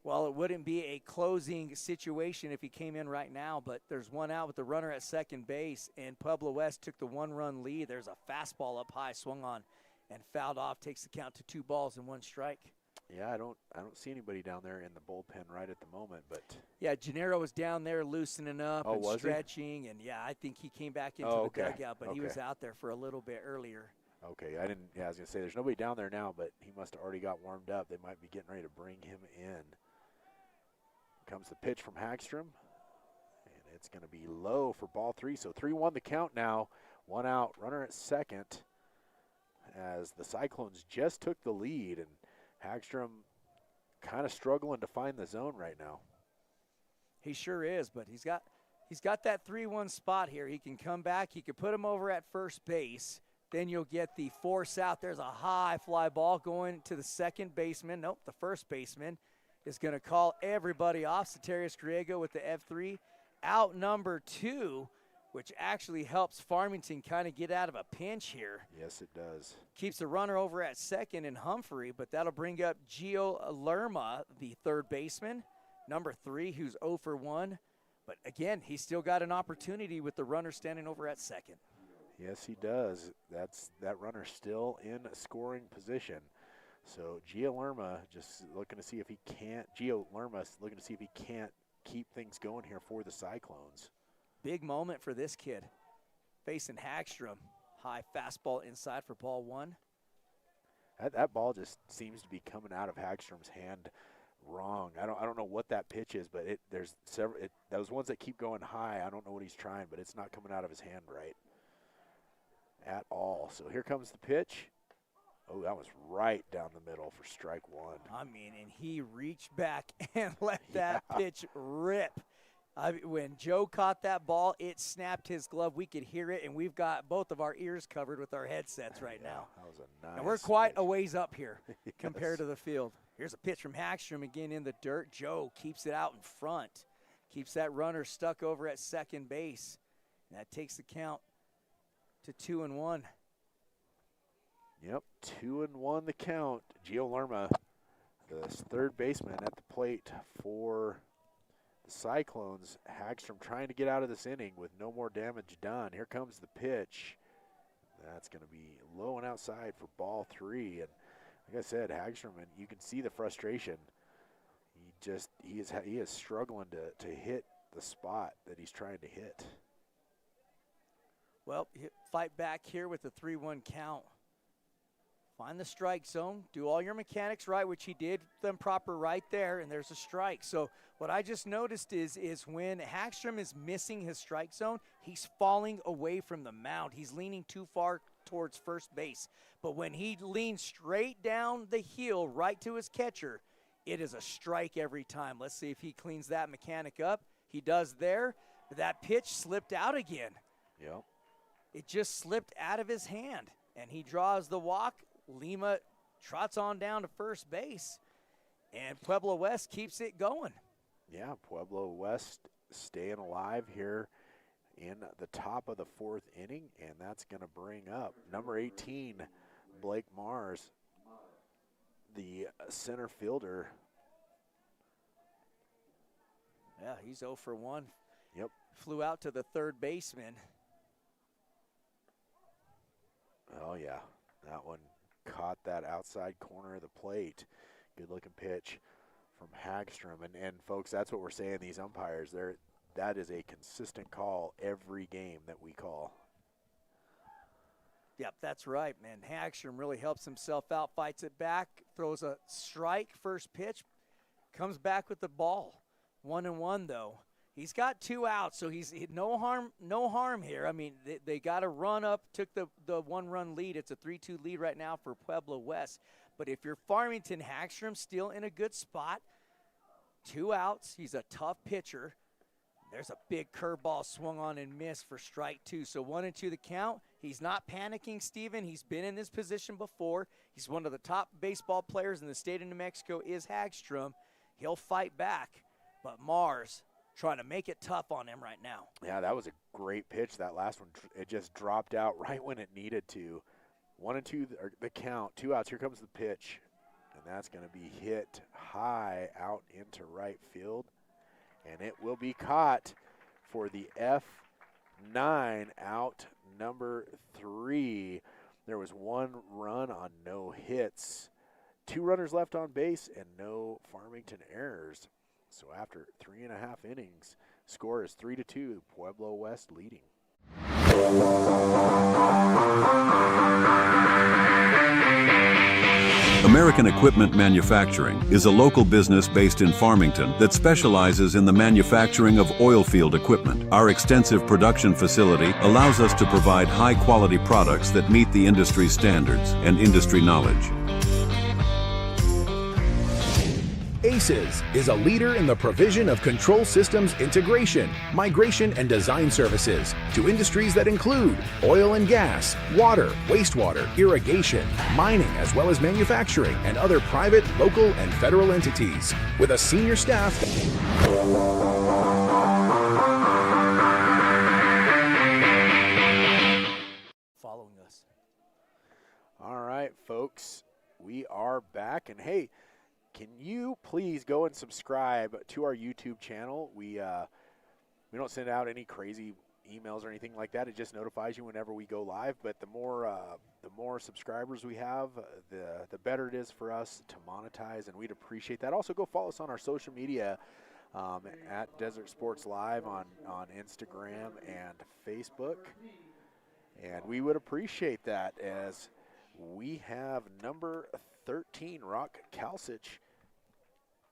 Well, it wouldn't be a closing situation if he came in right now, but there's 1 out with the runner at second base, and Pueblo West took the 1-run lead. There's a fastball up high, swung on, and fouled off, takes the count to 2 balls and 1 strike. Yeah, I don't see anybody down there in the bullpen right at the moment, but yeah, Gennaro was down there loosening up and stretching, and yeah, I think he came back into the dugout, but he was out there for a little bit earlier. Okay, I was gonna say there's nobody down there now, but he must have already got warmed up. They might be getting ready to bring him in. Comes the pitch from Hagstrom, and it's gonna be low for ball 3. So 3-1 the count now. 1 out, runner at second, as the Cyclones just took the lead, and Hagstrom kind of struggling to find the zone right now. He sure is, but he's got that 3-1 spot here. He can come back. He can put him over at first base. Then you'll get the force out. There's a high fly ball going to the second baseman. Nope, the first baseman is going to call everybody off. Satarius Griego with the F3. Out number 2, which actually helps Farmington kind of get out of a pinch here. Yes, it does. Keeps the runner over at second in Humphrey, but that'll bring up Gio Lerma, the third baseman, number 3, who's 0 for 1. But again, he's still got an opportunity with the runner standing over at second. Yes, he does. That runner still in scoring position. So Gio Lerma looking to see if he can't keep things going here for the Cyclones. Big moment for this kid. Facing Hagstrom. High fastball inside for ball one. That ball just seems to be coming out of Hagstrom's hand wrong. I don't know what that pitch is, but there's several those ones that keep going high. I don't know what he's trying, but it's not coming out of his hand right at all. So here comes the pitch. Oh, that was right down the middle for strike one. I mean, and he reached back and let that pitch rip. When Joe caught that ball, it snapped his glove. We could hear it, and we've got both of our ears covered with our headsets right now. That was a nice and we're quite pitch. a ways up here Yes. compared to the field. Here's a pitch from Hagstrom again in the dirt. Joe keeps it out in front. Keeps that runner stuck over at second base. And that takes the count to 2-1. Yep, 2-1 the count. Gio Lerma, the third baseman at the plate for the Cyclones. Hagstrom trying to get out of this inning with no more damage done. Here comes the pitch. That's going to be low and outside for ball three. And like I said, Hagstrom, and you can see the frustration. He is struggling to hit the spot that he's trying to hit. Well, fight back here with the 3-1 count. Find the strike zone, do all your mechanics right, which he did them proper right there, and there's a strike. So what I just noticed is when Hagstrom is missing his strike zone, he's falling away from the mound. He's leaning too far towards first base. But when he leans straight down the hill right to his catcher, it is a strike every time. Let's see if he cleans that mechanic up. He does there. But that pitch slipped out again. Yep. It just slipped out of his hand, and he draws the walk. Lima trots on down to first base, and Pueblo West keeps it going. Yeah, Pueblo West staying alive here in the top of the fourth inning, and that's going to bring up number 18, Blake Mars, the center fielder. Yeah, he's 0 for 1. Yep. Flew out to the third baseman. Oh, yeah, that one caught that outside corner of the plate. Good looking pitch from Hagstrom. And folks, that's what we're saying, these umpires, that is a consistent call every game that we call. Yep, that's right, man. Hagstrom really helps himself out, fights it back, throws a strike, first pitch, comes back with the ball. 1-1 though. He's got 2 outs, so he's no harm here. I mean, they got a run up, took the 1-run lead. It's a 3-2 lead right now for Pueblo West. But if you're Farmington, Hagstrom still in a good spot. 2 outs. He's a tough pitcher. There's a big curveball swung on and missed for strike 2. So 1-2 the count. He's not panicking, Steven. He's been in this position before. He's one of the top baseball players in the state of New Mexico is Hagstrom. He'll fight back. But Mars trying to make it tough on him right now. Yeah, that was a great pitch. That last one, it just dropped out right when it needed to. 1-2 the count. 2 outs. Here comes the pitch. And that's going to be hit high out into right field. And it will be caught for the F9 out number 3. There was 1 run on no hits. 2 runners left on base and no Farmington errors. So after 3.5 innings, score is 3-2, Pueblo West leading. American Equipment Manufacturing is a local business based in Farmington that specializes in the manufacturing of oil field equipment. Our extensive production facility allows us to provide high-quality products that meet the industry standards and industry knowledge. ACES is a leader in the provision of control systems integration, migration, and design services to industries that include oil and gas, water, wastewater, irrigation, mining, as well as manufacturing and other private, local, and federal entities. With a senior staff Following us. All right, folks, we are back. And hey, can you please go and subscribe to our YouTube channel? We don't send out any crazy emails or anything like that. It just notifies you whenever we go live. But the more subscribers we have, the better it is for us to monetize, and we'd appreciate that. Also, go follow us on our social media at Desert Sports Live on Instagram and Facebook. And we would appreciate that, as we have number 13, Rock Kalsich.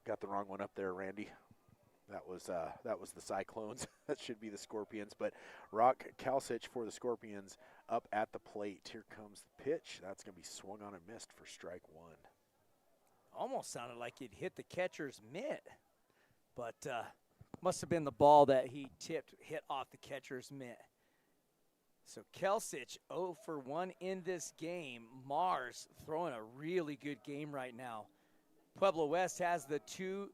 Got the wrong one up there, Randy. That was the Cyclones. That should be the Scorpions. But Rock Kalsich for the Scorpions up at the plate. Here comes the pitch. That's going to be swung on and missed for strike one. Almost sounded like it hit the catcher's mitt, but must have been the ball that he hit off the catcher's mitt. So Kalsich 0 for 1 in this game. Mars throwing a really good game right now. Pueblo West has the 3-2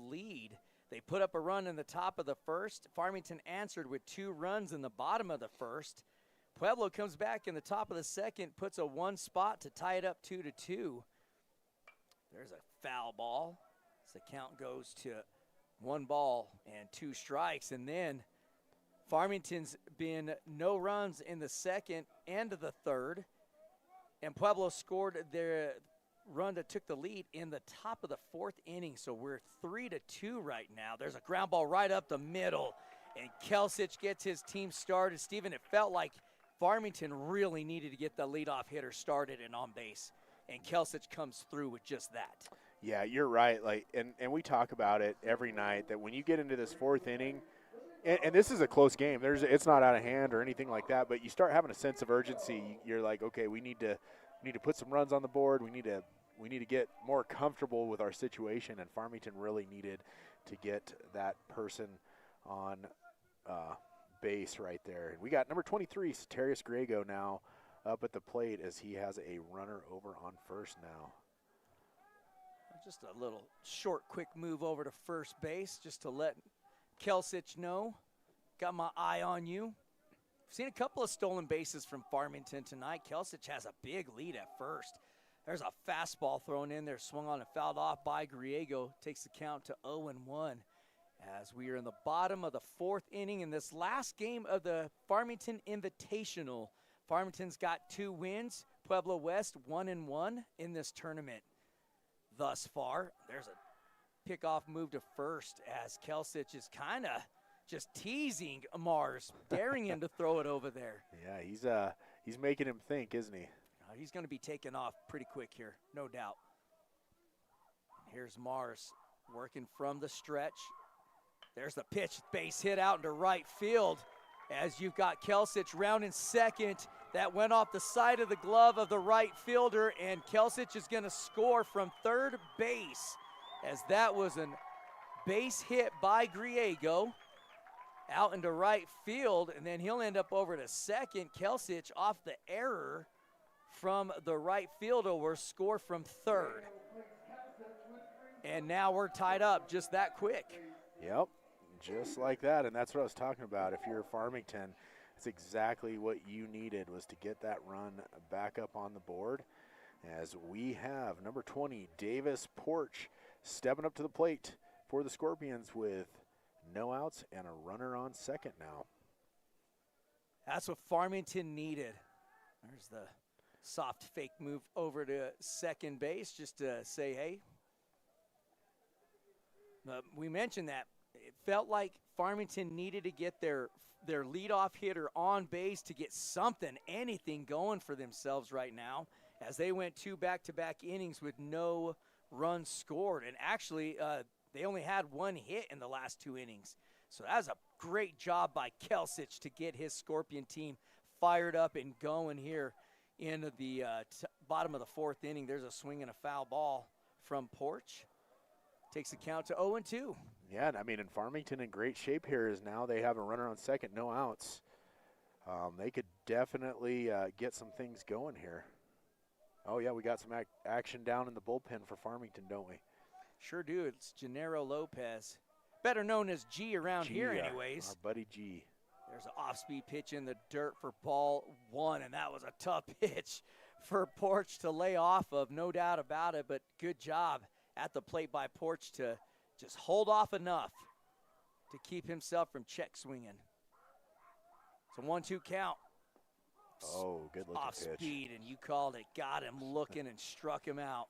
lead. They put up a run in the top of the first. Farmington answered with 2 runs in the bottom of the first. Pueblo comes back in the top of the second, puts a 1 spot to tie it up 2-2. There's a foul ball. So the count goes to 1 ball and 2 strikes. And then Farmington's been no runs in the second and the third. And Pueblo scored their run that took the lead in the top of the 4th inning. So we're 3-2 right now. There's a ground ball right up the middle, and Kalsich gets his team started. Stephen, it felt like Farmington really needed to get the leadoff hitter started and on base, and Kalsich comes through with just that. Yeah, you're right. And we talk about it every night that when you get into this 4th inning, and this is a close game. It's not out of hand or anything like that, but you start having a sense of urgency. You're like, okay, we need to put some runs on the board. We need to get more comfortable with our situation, and Farmington really needed to get that person on base right there. And we got number 23, Satarius Griego, now up at the plate as he has a runner over on first now. Just a little short, quick move over to first base just to let Kalsich know, got my eye on you. Seen a couple of stolen bases from Farmington tonight. Kalsich has a big lead at first. There's a fastball thrown in there, swung on and fouled off by Griego. Takes the count to 0-1 as we are in the bottom of the 4th inning in this last game of the Farmington Invitational. Farmington's got 2 wins. Pueblo West 1-1 in this tournament thus far. There's a pickoff move to first as Kalsich is kind of just teasing Mars, daring him to throw it over there. Yeah, he's making him think, isn't he? He's going to be taken off pretty quick here, no doubt. Here's Mars working from the stretch. There's the pitch, base hit out into right field as you've got Kalsich rounding second. That went off the side of the glove of the right fielder, and Kalsich is going to score from third base as that was a base hit by Griego out into right field, and then he'll end up over to second. Kalsich off the error from the right fielder will score from third. And now we're tied up just that quick. Yep, just like that, and that's what I was talking about. If you're Farmington, that's exactly what you needed, was to get that run back up on the board. As we have number 20, Davis Porch, stepping up to the plate for the Scorpions with no outs and a runner on second now. That's what Farmington needed. There's the soft fake move over to second base just to say, hey. We mentioned that. It felt like Farmington needed to get their leadoff hitter on base to get something, anything going for themselves right now, as they went 2 back-to-back innings with no runs scored. And actually, they only had 1 hit in the last 2 innings. So that was a great job by Kalsich to get his Scorpion team fired up and going here in the bottom of the 4th inning. There's a swing and a foul ball from Porch. Takes the count to 0-2. Yeah, I mean, and Farmington in great shape here is now they have a runner on second, no outs. They could definitely get some things going here. Oh, yeah, we got some action down in the bullpen for Farmington, don't we? Sure do. It's Gennaro Lopez, better known as G around here anyways. Our buddy G. There's an off-speed pitch in the dirt for ball 1, and that was a tough pitch for Porch to lay off of, no doubt about it, but good job at the plate by Porch to just hold off enough to keep himself from check swinging. It's a 1-2 count. Oh, good looking Off pitch. speed, and you called it. Got him looking and struck him out.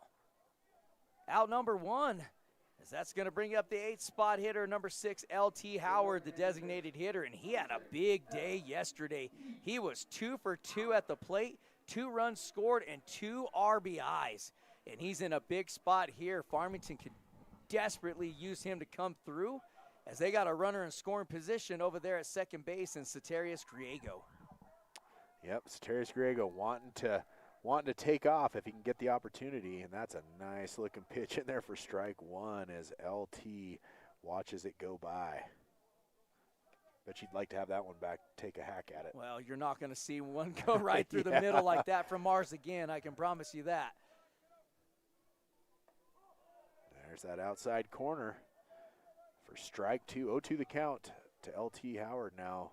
Out number 1, as that's going to bring up the 8th spot hitter, number 6, LT Howard, the designated hitter, and he had a big day yesterday. He was 2 for 2 at the plate, 2 runs scored, and 2 RBIs. And he's in a big spot here. Farmington could desperately use him to come through, as they got a runner in scoring position over there at second base in Ceterius Griego. Yep, Ceterius Griego wanting to take off if he can get the opportunity, and that's a nice looking pitch in there for strike 1 as LT watches it go by. Bet you'd like to have that one back, take a hack at it. Well, you're not going to see one go right through the middle like that from Mars again, I can promise you that. There's that outside corner for strike 2. 0-2 the count to LT Howard now,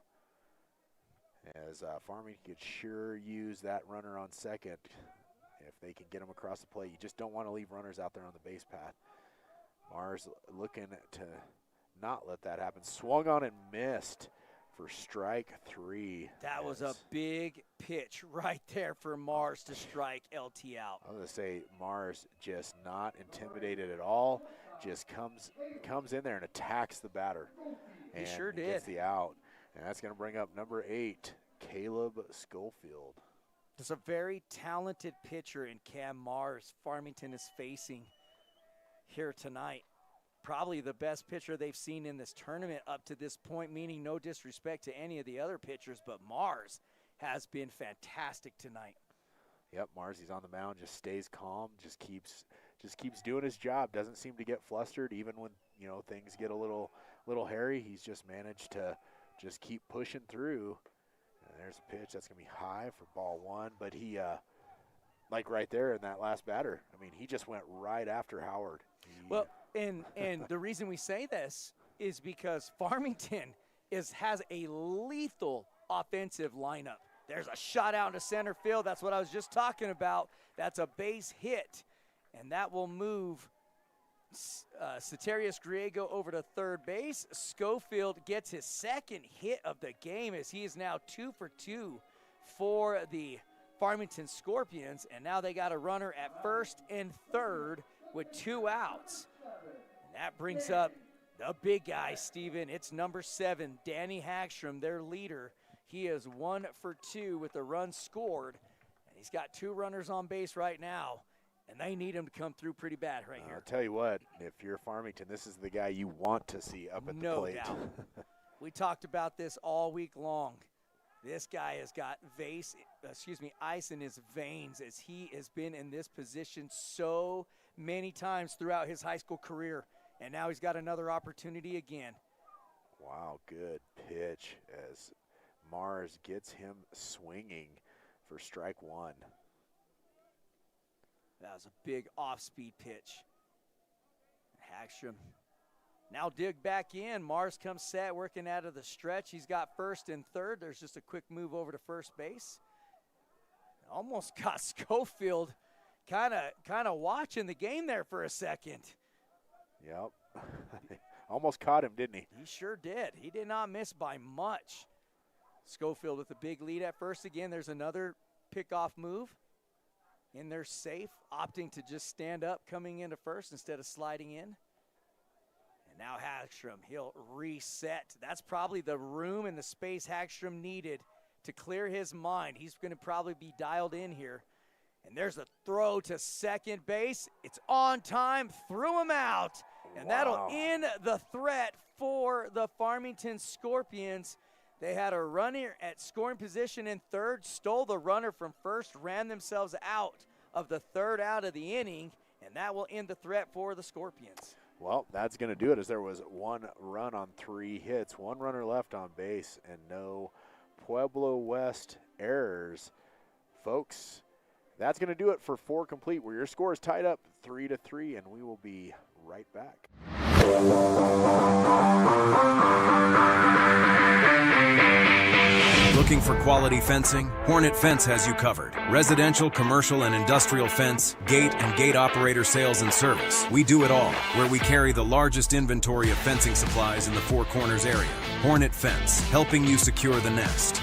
as Farmington could sure use that runner on second if they can get him across the plate. You just don't want to leave runners out there on the base path. Mars looking to not let that happen. Swung on and missed for strike 3. That was a big pitch right there for Mars to strike LT out. I was going to say, Mars just not intimidated at all. Just comes in there and attacks the batter. He sure and did. Gets the out. And that's going to bring up number 8, Caleb Schofield. There's a very talented pitcher in Cam Mars Farmington is facing here tonight. Probably the best pitcher they've seen in this tournament up to this point, meaning no disrespect to any of the other pitchers, but Mars has been fantastic tonight. Yep, Mars, he's on the mound, just stays calm, just keeps doing his job. Doesn't seem to get flustered, even when things get a little hairy. He's just managed to just keep pushing through. And there's a pitch that's gonna be high for ball 1, but he, like right there in that last batter, I mean, he just went right after Howard. Well, and the reason we say this is because Farmington has a lethal offensive lineup. There's a shot out into center field. That's what I was just talking about. That's a base hit, and that will move Ceterius Griego over to third base. Schofield gets his second hit of the game, as he is now 2 for 2 for the Farmington Scorpions, and now they got a runner at first and third with 2 outs. And that brings up the big guy, Steven. It's number 7, Danny Hagstrom, their leader. He is 1 for 2 with a run scored, and he's got 2 runners on base right now, and they need him to come through pretty bad right here. I'll tell you what, if you're Farmington, this is the guy you want to see up at the plate. No doubt. We talked about this all week long. This guy has got ice in his veins, as he has been in this position so many times throughout his high school career, and now he's got another opportunity again. Wow, good pitch as Mars gets him swinging for strike 1. That was a big off-speed pitch. Hagstrom now dig back in. Mars comes set, working out of the stretch. He's got first and third. There's just a quick move over to first base. Almost got Schofield kind of watching the game there for a second. Yep. Almost caught him, didn't he? He sure did. He did not miss by much. Schofield with a big lead at first again. There's another pickoff move. In there safe, opting to just stand up coming into first instead of sliding in. And now Hagstrom, he'll reset. That's probably the room and the space Hagstrom needed to clear his mind. He's going to probably be dialed in here. And there's a throw to second base. It's on time, threw him out. And that'll end the threat for the Farmington Scorpions. They had a runner at scoring position in third, stole the runner from first, ran themselves out of the third out of the inning, and that will end the threat for the Scorpions. Well, that's going to do it, as there was 1 run on 3 hits, 1 runner left on base, and no Pueblo West errors. Folks, that's going to do it for 4 complete, where your score is tied up 3-3, and we will be right back. Looking for quality fencing? Hornet Fence has you covered. Residential, commercial, and industrial fence, gate, and gate operator sales and service. We do it all, where we carry the largest inventory of fencing supplies in the Four Corners area. Hornet Fence, helping you secure the nest.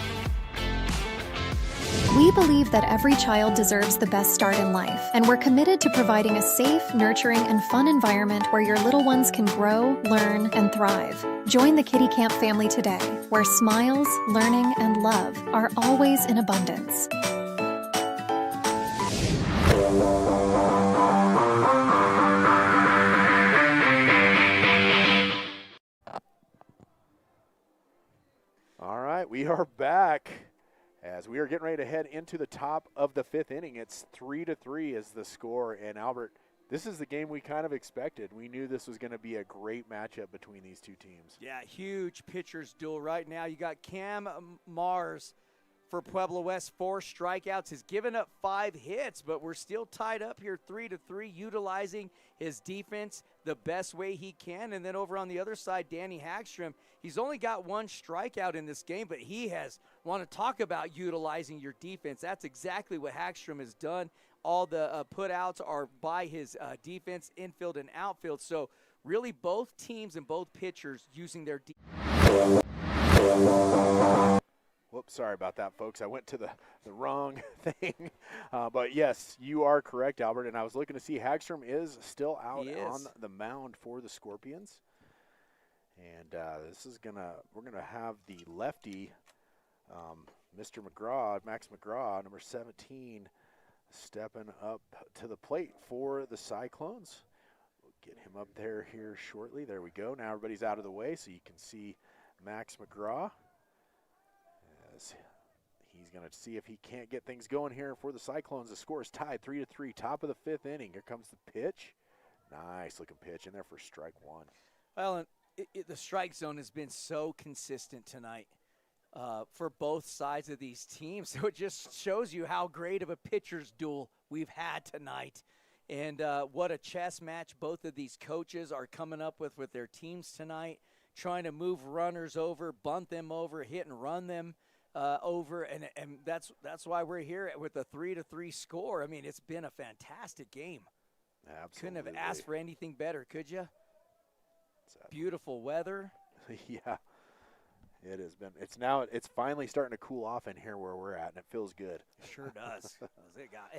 We believe that every child deserves the best start in life, and we're committed to providing a safe, nurturing, and fun environment where your little ones can grow, learn, and thrive. Join the Kiddie Kamp family today, where smiles, learning, and love are always in abundance. All right, we are back as we are getting ready to head into the top of the 5th inning. It's 3-3 is the score. And Albert, this is the game we kind of expected. We knew this was going to be a great matchup between these two teams. Yeah, huge pitchers duel right now. You got Cam Mars for Pueblo West, 4 strikeouts. Has given up 5 hits, but we're still tied up here 3-3, utilizing his defense the best way he can. And then over on the other side, Danny Hagstrom, he's only got 1 strikeout in this game, but he has want to talk about utilizing your defense. That's exactly what Hagstrom has done. All the put-outs are by his defense, infield and outfield. So really both teams and both pitchers using their defense. Whoops, sorry about that, folks. I went to the wrong thing. But, yes, you are correct, Albert. And I was looking to see Hagstrom is still out on the mound for the Scorpions. And this is we're going to have the lefty, Mr. McGraw, Max McGraw, number 17, stepping up to the plate for the Cyclones. We'll get him up there here shortly. There we go. Now everybody's out of the way so you can see Max McGraw. He's going to see if he can't get things going here for the Cyclones. The score is tied 3-3, top of the 5th inning. Here comes the pitch. Nice looking pitch in there for strike 1. Well, the strike zone has been so consistent tonight for both sides of these teams. So it just shows you how great of a pitcher's duel we've had tonight. And what a chess match both of these coaches are coming up with their teams tonight, trying to move runners over, bunt them over, hit and run them over, and that's why we're here with a 3-3 score. I mean, it's been a fantastic game. Absolutely. Couldn't have asked for anything better, could you? Beautiful weather. Yeah, it has been. It's finally starting to cool off in here where we're at, and it feels good. It sure does.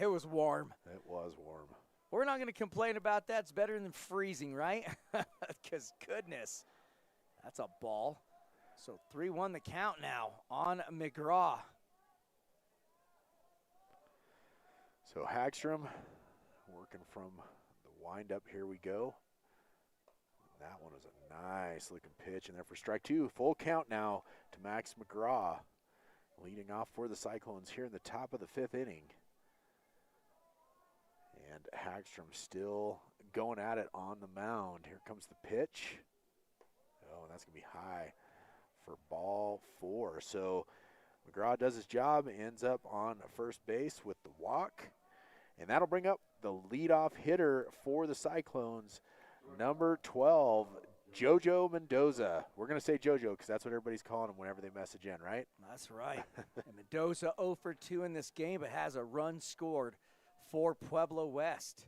It was warm. It was warm. We're not going to complain about that. It's better than freezing, right? Because goodness, that's a ball. So 3-1 the count now on McGraw. So Hagstrom working from the windup. Here we go. That one was a nice looking pitch in there for strike 2. Full count now to Max McGraw, leading off for the Cyclones here in the top of the 5th inning. And Hagstrom still going at it on the mound. Here comes the pitch. Oh, and that's going to be high for ball 4. So McGraw does his job, ends up on first base with the walk. And that'll bring up the leadoff hitter for the Cyclones, number 12, JoJo Mendoza. We're going to say JoJo because that's what everybody's calling him whenever they message in, right? That's right. Mendoza 0 for 2 in this game, but has a run scored for Pueblo West.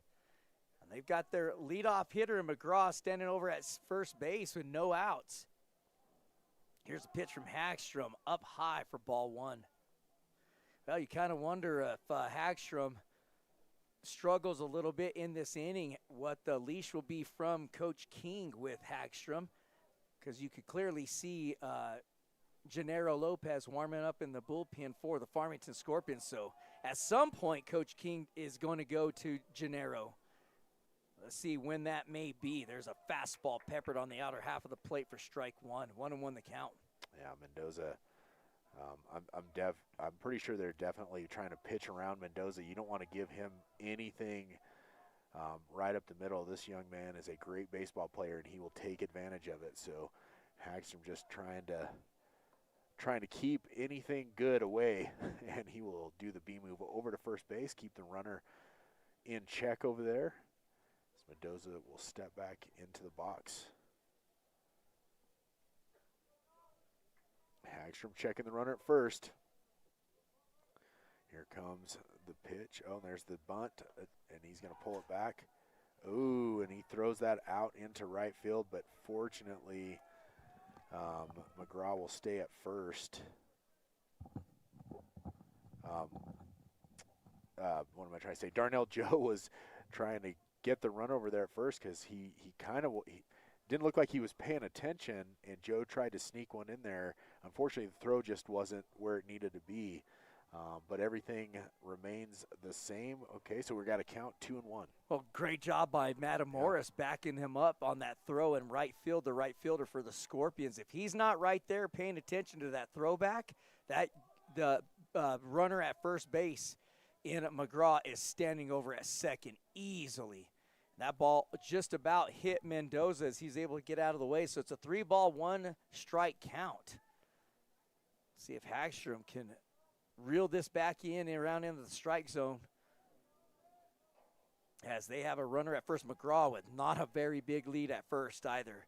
And they've got their leadoff hitter, McGraw, standing over at first base with no outs. Here's a pitch from Hagstrom, up high for ball 1. Well, you kind of wonder if Hagstrom struggles a little bit in this inning, what the leash will be from Coach King with Hagstrom, because you could clearly see Gennaro Lopez warming up in the bullpen for the Farmington Scorpions. So at some point, Coach King is going to go to Gennaro. Let's see when that may be. There's a fastball peppered on the outer half of the plate for strike 1. 1-1 the count. Yeah, Mendoza. I'm pretty sure they're definitely trying to pitch around Mendoza. You don't want to give him anything right up the middle. This young man is a great baseball player, and he will take advantage of it. So Hagstrom just trying to keep anything good away, and he will do the B move over to first base, keep the runner in check over there. So Mendoza will step back into the box. Hagstrom checking the runner at first. Here comes the pitch. Oh, and there's the bunt, and he's going to pull it back. Ooh, and he throws that out into right field, but fortunately, McGraw will stay at first. what am I trying to say? Darnell Joe was trying to get the run over there at first because he didn't look like he was paying attention, and Joe tried to sneak one in there. Unfortunately, the throw just wasn't where it needed to be, but everything remains the same. Okay, so we got to count 2-1. Well, great job by Matamoros backing him up on that throw in right field, the right fielder for the Scorpions. If he's not right there paying attention to that throwback, the runner at first base in McGraw is standing over at second easily. That ball just about hit Mendoza as he's able to get out of the way. So it's a 3-ball, 1-strike count. See if Hagstrom can reel this back in and around into the strike zone. As they have a runner at first, McGraw with not a very big lead at first either.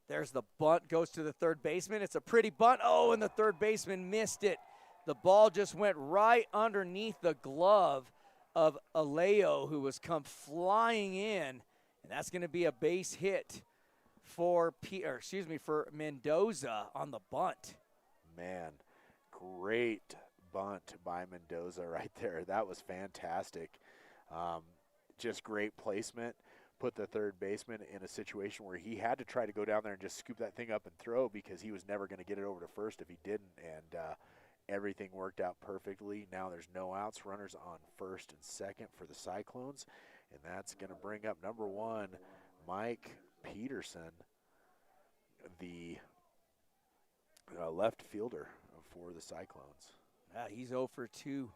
There's the bunt, goes to the third baseman. It's a pretty bunt. Oh, and the third baseman missed it. The ball just went right underneath the glove of Aleo, who was come flying in, and that's going to be a base hit for Mendoza on the bunt. Man, great bunt by Mendoza right there. That was fantastic. Just great placement. Put the third baseman in a situation where he had to try to go down there and just scoop that thing up and throw because he was never going to get it over to first if he didn't, and everything worked out perfectly. Now there's no outs, runners on first and second for the Cyclones, and that's going to bring up number 1, Mike Peterson, the left fielder for the Cyclones. He's 0 for 2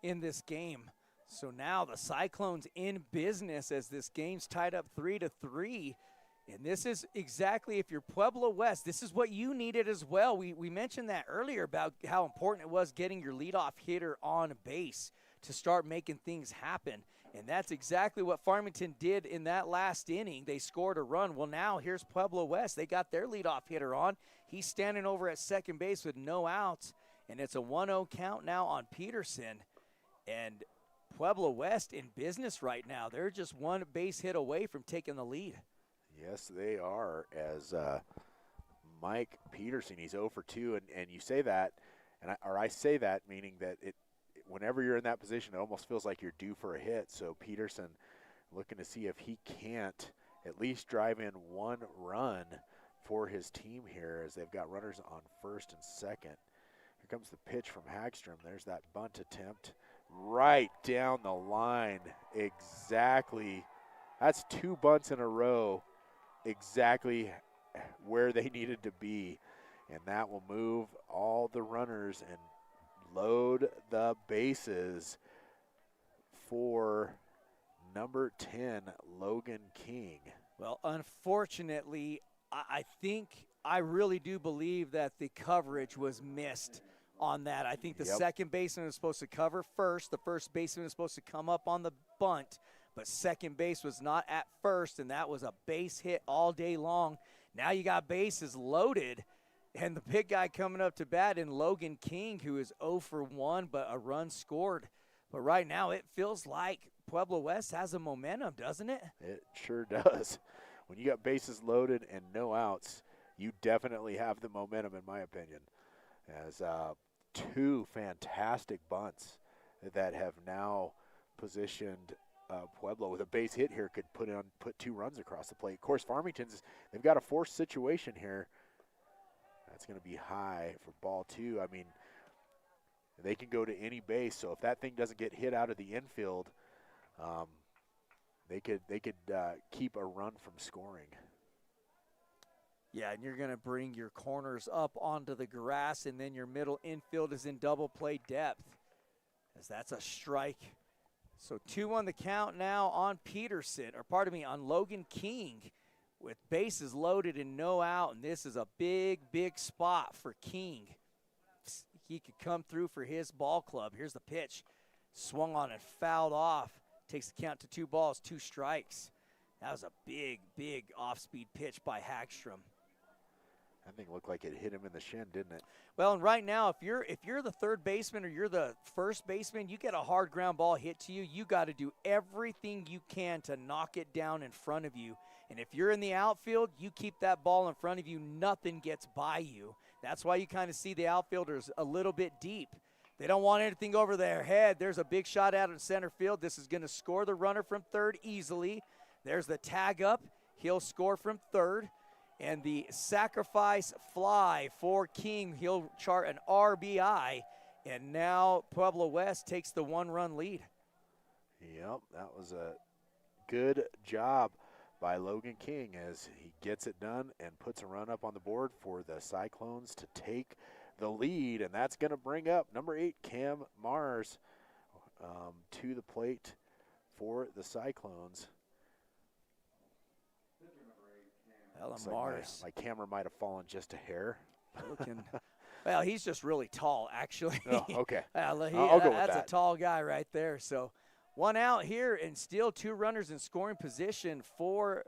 in this game. So now the Cyclones in business as this game's tied up 3-3. And this is exactly, if you're Pueblo West, this is what you needed as well. We mentioned that earlier about how important it was getting your leadoff hitter on base to start making things happen. And that's exactly what Farmington did in that last inning. They scored a run. Well, now here's Pueblo West. They got their leadoff hitter on. He's standing over at second base with no outs. And it's a 1-0 count now on Peterson. And Pueblo West in business right now. They're just one base hit away from taking the lead. Yes, they are, as Mike Peterson, he's 0 for 2, and you say that, I say that meaning that whenever you're in that position, it almost feels like you're due for a hit. So Peterson looking to see if he can't at least drive in one run for his team here as they've got runners on first and second. Here comes the pitch from Hagstrom. There's that bunt attempt right down the line. Exactly. That's 2 bunts in a row. Exactly where they needed to be, and that will move all the runners and load the bases for number 10, Logan King. Well, unfortunately, I really do believe that the coverage was missed on that. I think the second baseman was supposed to cover first. The first baseman was supposed to come up on the bunt, but second base was not at first, and that was a base hit all day long. Now you got bases loaded, and the big guy coming up to bat in Logan King, who is 0 for 1, but a run scored. But right now it feels like Pueblo West has a momentum, doesn't it? It sure does. When you got bases loaded and no outs, you definitely have the momentum, in my opinion, as 2 fantastic bunts that have now positioned Pueblo with a base hit here could put 2 runs across the plate. Of course, they've got a forced situation here. That's going to be high for ball 2. I mean, they can go to any base, so if that thing doesn't get hit out of the infield, they could keep a run from scoring. Yeah, and you're going to bring your corners up onto the grass, and then your middle infield is in double play depth, as that's a strike. So 2 on the count now on on Logan King, with bases loaded and no out, and this is a big, big spot for King. He could come through for his ball club. Here's the pitch. Swung on and fouled off. Takes the count to 2 balls, 2 strikes. That was a big, big off-speed pitch by Hagstrom. That thing looked like it hit him in the shin, didn't it? Well, and right now, if you're the third baseman or you're the first baseman, you get a hard ground ball hit to you, you got to do everything you can to knock it down in front of you. And if you're in the outfield, you keep that ball in front of you, nothing gets by you. That's why you kind of see the outfielders a little bit deep. They don't want anything over their head. There's a big shot out in center field. This is going to score the runner from third easily. There's the tag up. He'll score from third. And the sacrifice fly for King. He'll chart an RBI. And now Pueblo West takes the one-run lead. Yep, that was a good job by Logan King as he gets it done and puts a run up on the board for the Cyclones to take the lead. And that's going to bring up number 8, Cam Mars, to the plate for the Cyclones. Mars. My camera might have fallen just a hair. Well, he's just really tall, actually. Oh, okay. I'll go with that's that. A tall guy right there. So 1 out here and still 2 runners in scoring position for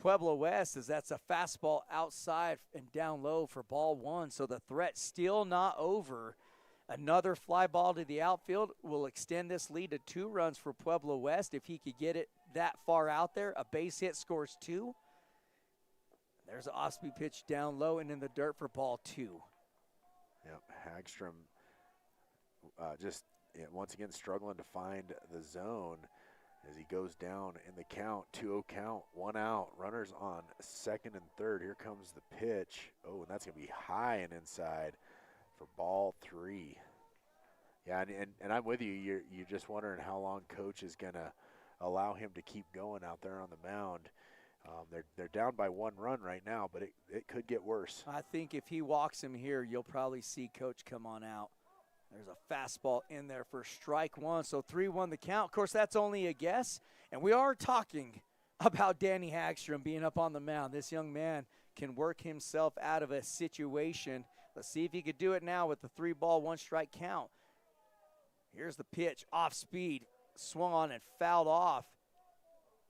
Pueblo West, as that's a fastball outside and down low for ball 1. So the threat still not over. Another fly ball to the outfield will extend this lead to 2 runs for Pueblo West. If he could get it that far out there, a base hit scores 2. There's an off-speed pitch down low and in the dirt for ball 2. Yep, Hagstrom once again struggling to find the zone as he goes down in the count, 2-0 count, 1 out, runners on second and third. Here comes the pitch. Oh, and that's going to be high and inside for ball 3. Yeah, and I'm with you. You're just wondering how long Coach is going to allow him to keep going out there on the mound. They're down by 1 run right now, but it could get worse. I think if he walks him here, you'll probably see Coach come on out. There's a fastball in there for strike 1, so 3-1 the count. Of course, that's only a guess, and we are talking about Danny Hagstrom being up on the mound. This young man can work himself out of a situation. Let's see if he could do it now with the 3-ball, 1-strike count. Here's the pitch, off speed, swung on and fouled off.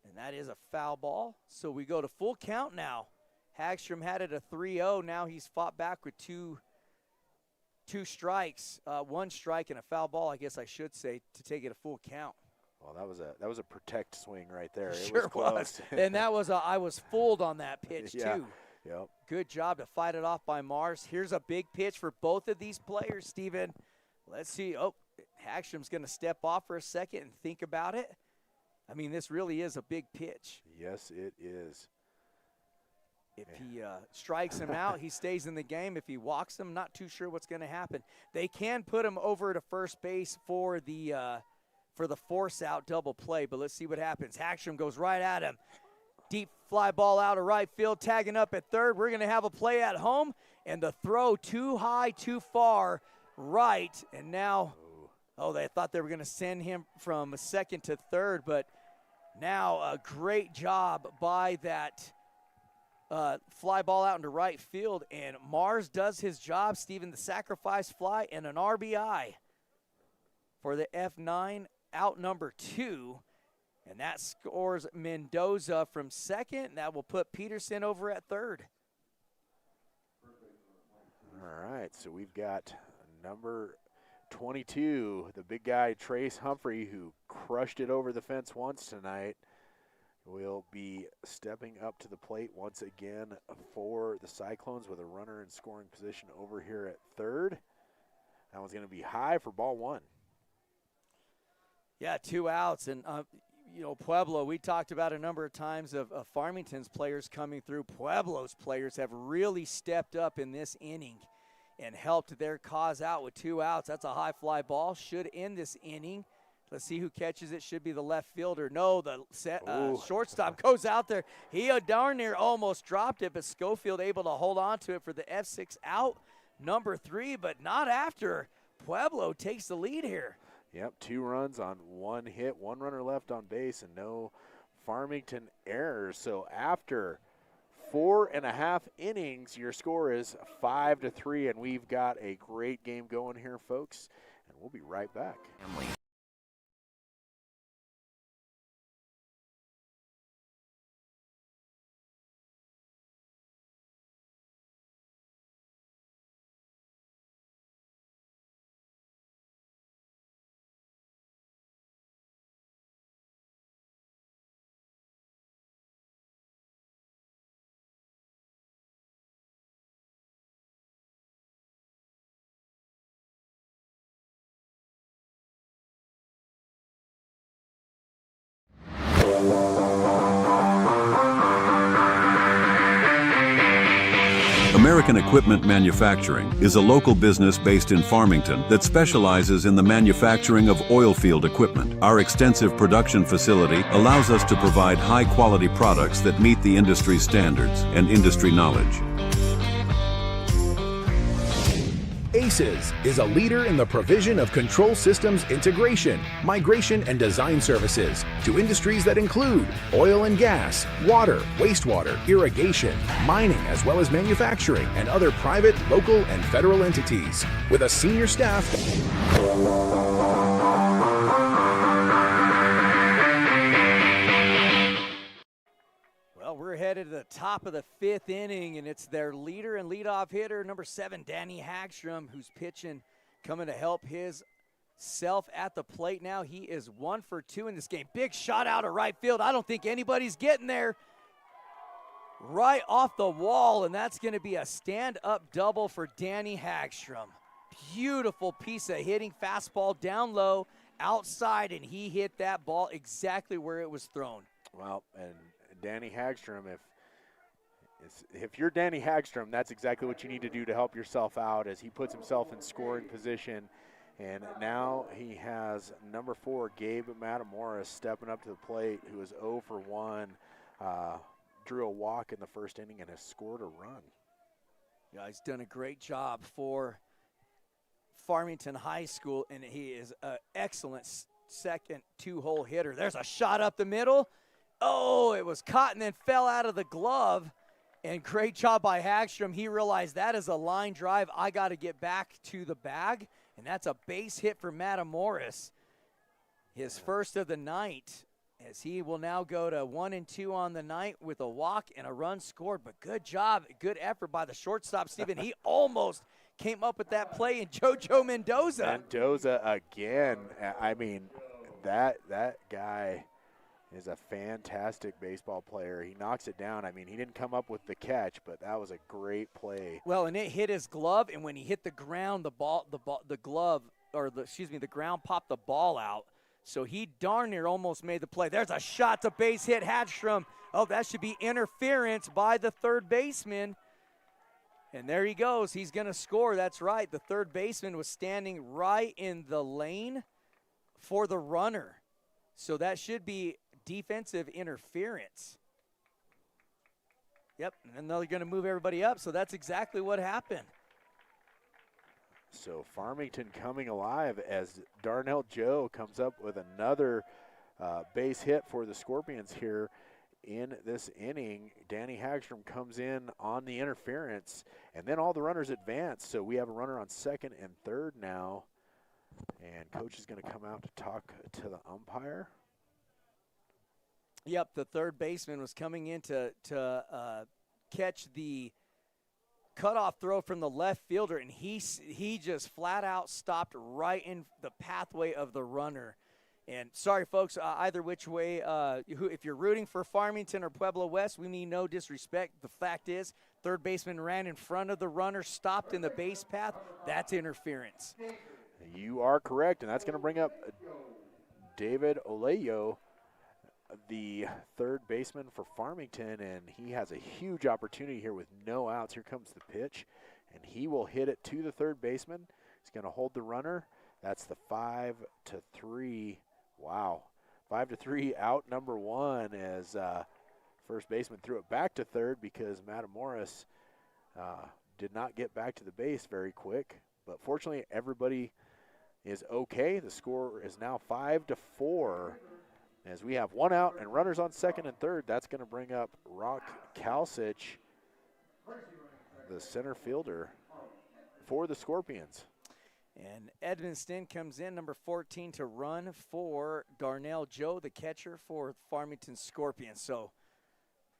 And that is a foul ball. So we go to full count now. Hagstrom had it a 3-0. Now he's fought back with two strikes, 1 strike and a foul ball, I guess I should say, to take it a full count. Well, that was a protect swing right there. It Sure was close. And that was I was fooled on that pitch too. Yep. Good job to fight it off by Mars. Here's a big pitch for both of these players, Steven. Let's see. Oh, Hagstrom's going to step off for a second and think about it. I mean, this really is a big pitch. Yes, it is. If he strikes him out, he stays in the game. If he walks him, not too sure what's going to happen. They can put him over to first base for the force-out double play, but let's see what happens. Hagstrom goes right at him. Deep fly ball out of right field, tagging up at third. We're going to have a play at home, and the throw too high, too far right, and now – oh, they thought they were going to send him from second to third, but now a great job by that fly ball out into right field, and Mars does his job, Steven, the sacrifice fly, and an RBI for the F9, out number 2, and that scores Mendoza from second. That will put Peterson over at third. All right, so we've got number 22, the big guy, Trace Humphrey, who crushed it over the fence once tonight, will be stepping up to the plate once again for the Cyclones with a runner in scoring position over here at third. That one's going to be high for ball 1. Yeah, 2 outs. And, Pueblo, we talked about a number of times of Farmington's players coming through. Pueblo's players have really stepped up in this inning and helped their cause out with 2 outs. That's a high fly ball. Should end this inning. Let's see who catches it. Should be the left fielder. No, the shortstop goes out there. He darn near almost dropped it, but Schofield able to hold on to it for the F6 out, number 3, but not after Pueblo takes the lead here. Yep, 2 runs on 1 hit, 1 runner left on base, and no Farmington errors. So after 4.5 innings, your score is 5-3, and we've got a great game going here, folks, and we'll be right back. American Equipment Manufacturing is a local business based in Farmington that specializes in the manufacturing of oil field equipment. Our extensive production facility allows us to provide high-quality products that meet the industry standards and industry knowledge. ACES is a leader in the provision of control systems integration, migration, and design services to industries that include oil and gas, water, wastewater, irrigation, mining, as well as manufacturing and other private, local, and federal entities. With a senior staff we're headed to the top of the 5th inning, and it's their leader and leadoff hitter, number 7, Danny Hagstrom, who's pitching, coming to help his self at the plate now. He is 1 for 2 in this game. Big shot out of right field. I don't think anybody's getting there. Right off the wall, and that's going to be a stand-up double for Danny Hagstrom. Beautiful piece of hitting, fastball down low, outside, and he hit that ball exactly where it was thrown. Well, and Danny Hagstrom, if you're Danny Hagstrom, that's exactly what you need to do to help yourself out as he puts himself in scoring position. And now he has number 4, Gabe Matamoros, stepping up to the plate, who is 0 for 1, drew a walk in the first inning and has scored a run. Yeah, he's done a great job for Farmington High School, and he is an excellent second 2-hole hitter. There's a shot up the middle. Oh, it was caught and then fell out of the glove. And great job by Hagstrom. He realized that is a line drive. I got to get back to the bag. And that's a base hit for Matamoros. His first of the night, as he will now go to 1 and 2 on the night with a walk and a run scored. But good job, good effort by the shortstop, Stephen. He almost came up with that play in JoJo Mendoza. Mendoza again. I mean, that guy is a fantastic baseball player. He knocks it down. I mean, he didn't come up with the catch, but that was a great play. Well, and it hit his glove, and when he hit the ground, the ground popped the ball out. So he darn near almost made the play. There's a shot to base hit, Hagstrom. Oh, that should be interference by the third baseman. And there he goes. He's going to score. That's right. The third baseman was standing right in the lane for the runner. So that should be defensive interference. Yep, and then they're going to move everybody up, so that's exactly what happened. So Farmington coming alive as Darnell Joe comes up with another base hit for the Scorpions here in this inning. Danny Hagstrom comes in on the interference, and then all the runners advance, so we have a runner on second and third now, and coach is going to come out to talk to the umpire. Yep, the third baseman was coming in to catch the cutoff throw from the left fielder, and he just flat out stopped right in the pathway of the runner. And sorry, folks, either which way, if you're rooting for Farmington or Pueblo West, we mean no disrespect. The fact is, third baseman ran in front of the runner, stopped in the base path. That's interference. You are correct, and that's going to bring up David Oleyo, the third baseman for Farmington, and he has a huge opportunity here with no outs. Here comes the pitch, and he will hit it to the third baseman. He's going to hold the runner. That's the 5-3. Wow. 5-3 out number 1 as first baseman threw it back to third because Matamoros did not get back to the base very quick. But fortunately, everybody is okay. The score is now 5-4. As we have 1 out and runners on second and third. That's going to bring up Rock Kalsic, the center fielder for the Scorpions. And Edmonston comes in, number 14, to run for Darnell Joe, the catcher for Farmington Scorpions. So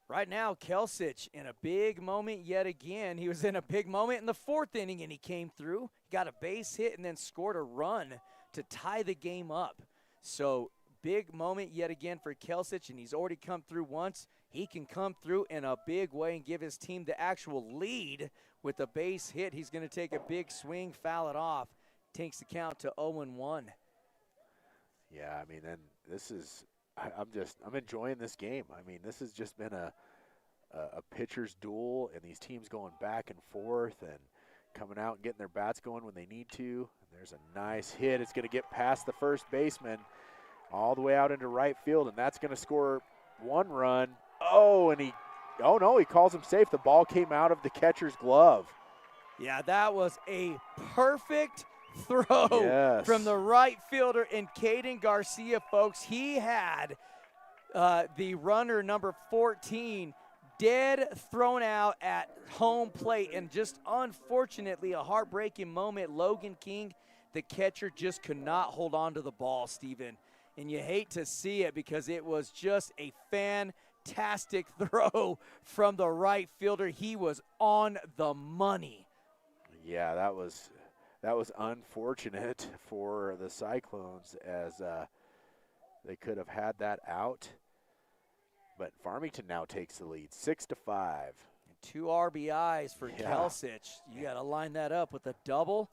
right now, Kalsic in a big moment yet again. He was in a big moment in the 4th inning, and he came through, got a base hit, and then scored a run to tie the game up. So big moment yet again for Kalsic, and he's already come through once. He can come through in a big way and give his team the actual lead with a base hit. He's going to take a big swing, foul it off. Takes the count to 0-1. Yeah, I mean, then this is I'm enjoying this game. I mean, this has just been a a pitcher's duel, and these teams going back and forth and coming out and getting their bats going when they need to. And there's a nice hit. It's going to get past the first baseman all the way out into right field, and that's going to score 1 run. Oh no, he calls him safe. The ball came out of the catcher's glove. Yeah, that was a perfect throw from the right fielder in Caden Garcia, folks. He had the runner number 14 dead thrown out at home plate, and just unfortunately a heartbreaking moment. Logan King, the catcher, just could not hold on to the ball, Steven. And you hate to see it because it was just a fantastic throw from the right fielder. He was on the money. Yeah, that was unfortunate for the Cyclones, as they could have had that out. But Farmington now takes the lead, 6-5. 2 RBIs for Kelsich. You got to line that up with a double.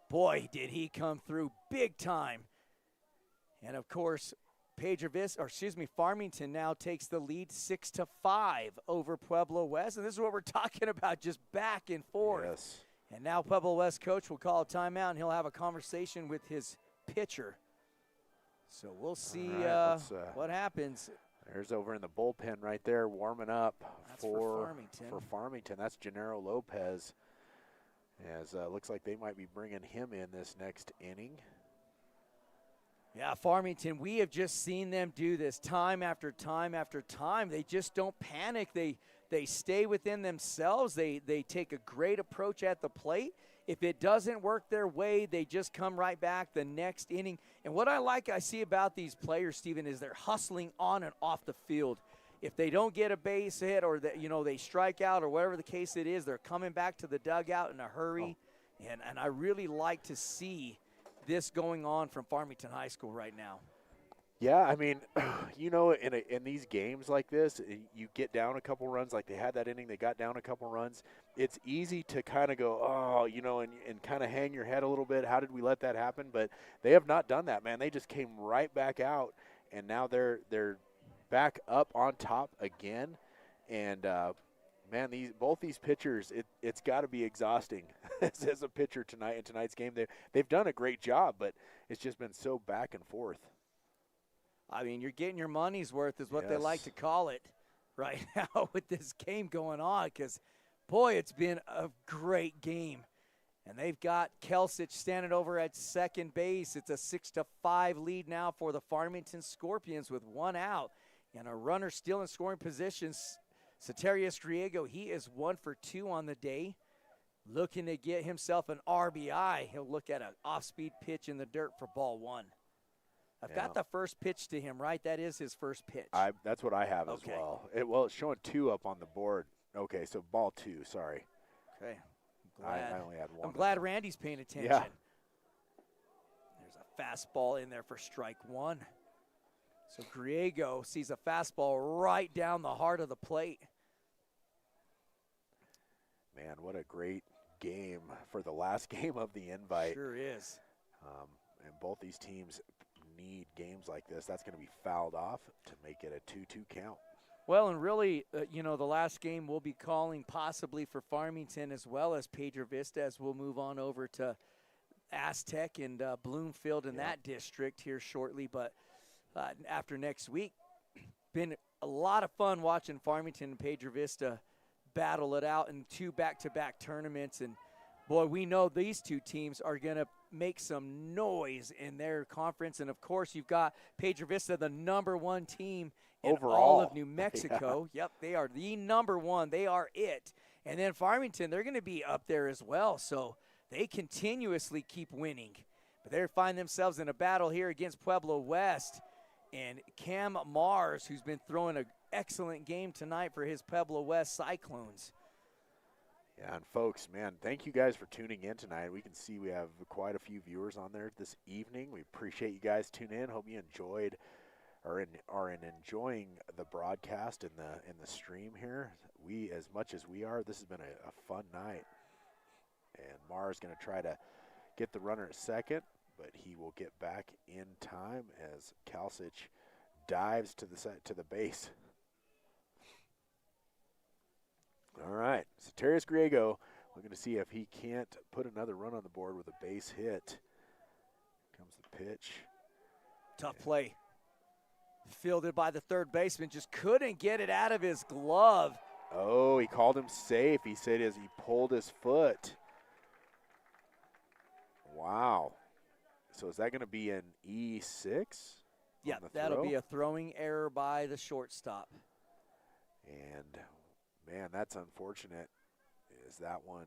Boy, did he come through big time. And of course, Farmington now takes the lead 6-5 over Pueblo West. And this is what we're talking about, just back and forth. Yes. And now Pueblo West coach will call a timeout, and he'll have a conversation with his pitcher. So we'll see what happens. There's over in the bullpen right there, warming up for Farmington. That's Gennaro Lopez. As looks like they might be bringing him in this next inning. Yeah, Farmington, we have just seen them do this time after time after time. They just don't panic. They stay within themselves. They take a great approach at the plate. If it doesn't work their way, they just come right back the next inning. And what I see about these players, Steven, is they're hustling on and off the field. If they don't get a base hit, or they strike out, or whatever the case it is, they're coming back to the dugout in a hurry. And I really like to see this going on from Farmington High School right now. Yeah, I mean, in these games like this, you get down a couple runs. Like they had that inning, they got down a couple runs. It's easy to kind of go, and kind of hang your head a little bit. How did we let that happen? But they have not done that, man. They just came right back out, and now they're back up on top again. And man, both these pitchers, it's got to be exhausting as a pitcher tonight in tonight's game. They've done a great job, but it's just been so back and forth. I mean, you're getting your money's worth is what they like to call it right now with this game going on, because, boy, it's been a great game. And they've got Kelsich standing over at second base. It's a 6-5 lead now for the Farmington Scorpions with 1 out. And a runner still in scoring positions. Soterius Griego, he is 1 for 2 on the day, looking to get himself an RBI. He'll look at an off-speed pitch in the dirt for ball 1. I've got the first pitch to him, right? That is his first pitch. That's what I have as well. It's showing 2 up on the board. Okay, so ball 2, sorry. Okay. I only had 1. I'm glad Randy's paying attention. Yeah. There's a fastball in there for strike 1. So Griego sees a fastball right down the heart of the plate. Man, what a great game for the last game of the invite. Sure is. And both these teams need games like this. That's going to be fouled off to make it a 2-2 count. Well, and really, the last game we'll be calling possibly for Farmington as well as Pedro Vista, as we'll move on over to Aztec and Bloomfield in that district here shortly. But after next week, been a lot of fun watching Farmington and Pedro Vista battle it out in 2 back-to-back tournaments. And, boy, we know these 2 teams are going to make some noise in their conference. And, of course, you've got Pedro Vista, the #1 team in all of New Mexico. Yep, they are the #1. They are it. And then Farmington, they're going to be up there as well. So they continuously keep winning. But they find themselves in a battle here against Pueblo West. And Cam Mars, who's been throwing an excellent game tonight for his Pueblo West Cyclones. Yeah, and folks, man, thank you guys for tuning in tonight. We can see we have quite a few viewers on there this evening. We appreciate you guys tuning in. Hope you enjoyed or are enjoying the broadcast and the stream here. We, as much as we are, this has been a fun night. And Mars going to try to get the runner at second, but he will get back in time as Kelsich dives to the base. All right, so Terrius Griego looking to see if he can't put another run on the board with a base hit. Comes the pitch. Tough play. Fielded by the third baseman, just couldn't get it out of his glove. Oh, he called him safe. He said as he pulled his foot. Wow. So is that going to be an E6? Yeah, that'll be a throwing error by the shortstop. And, man, that's unfortunate. Is that one,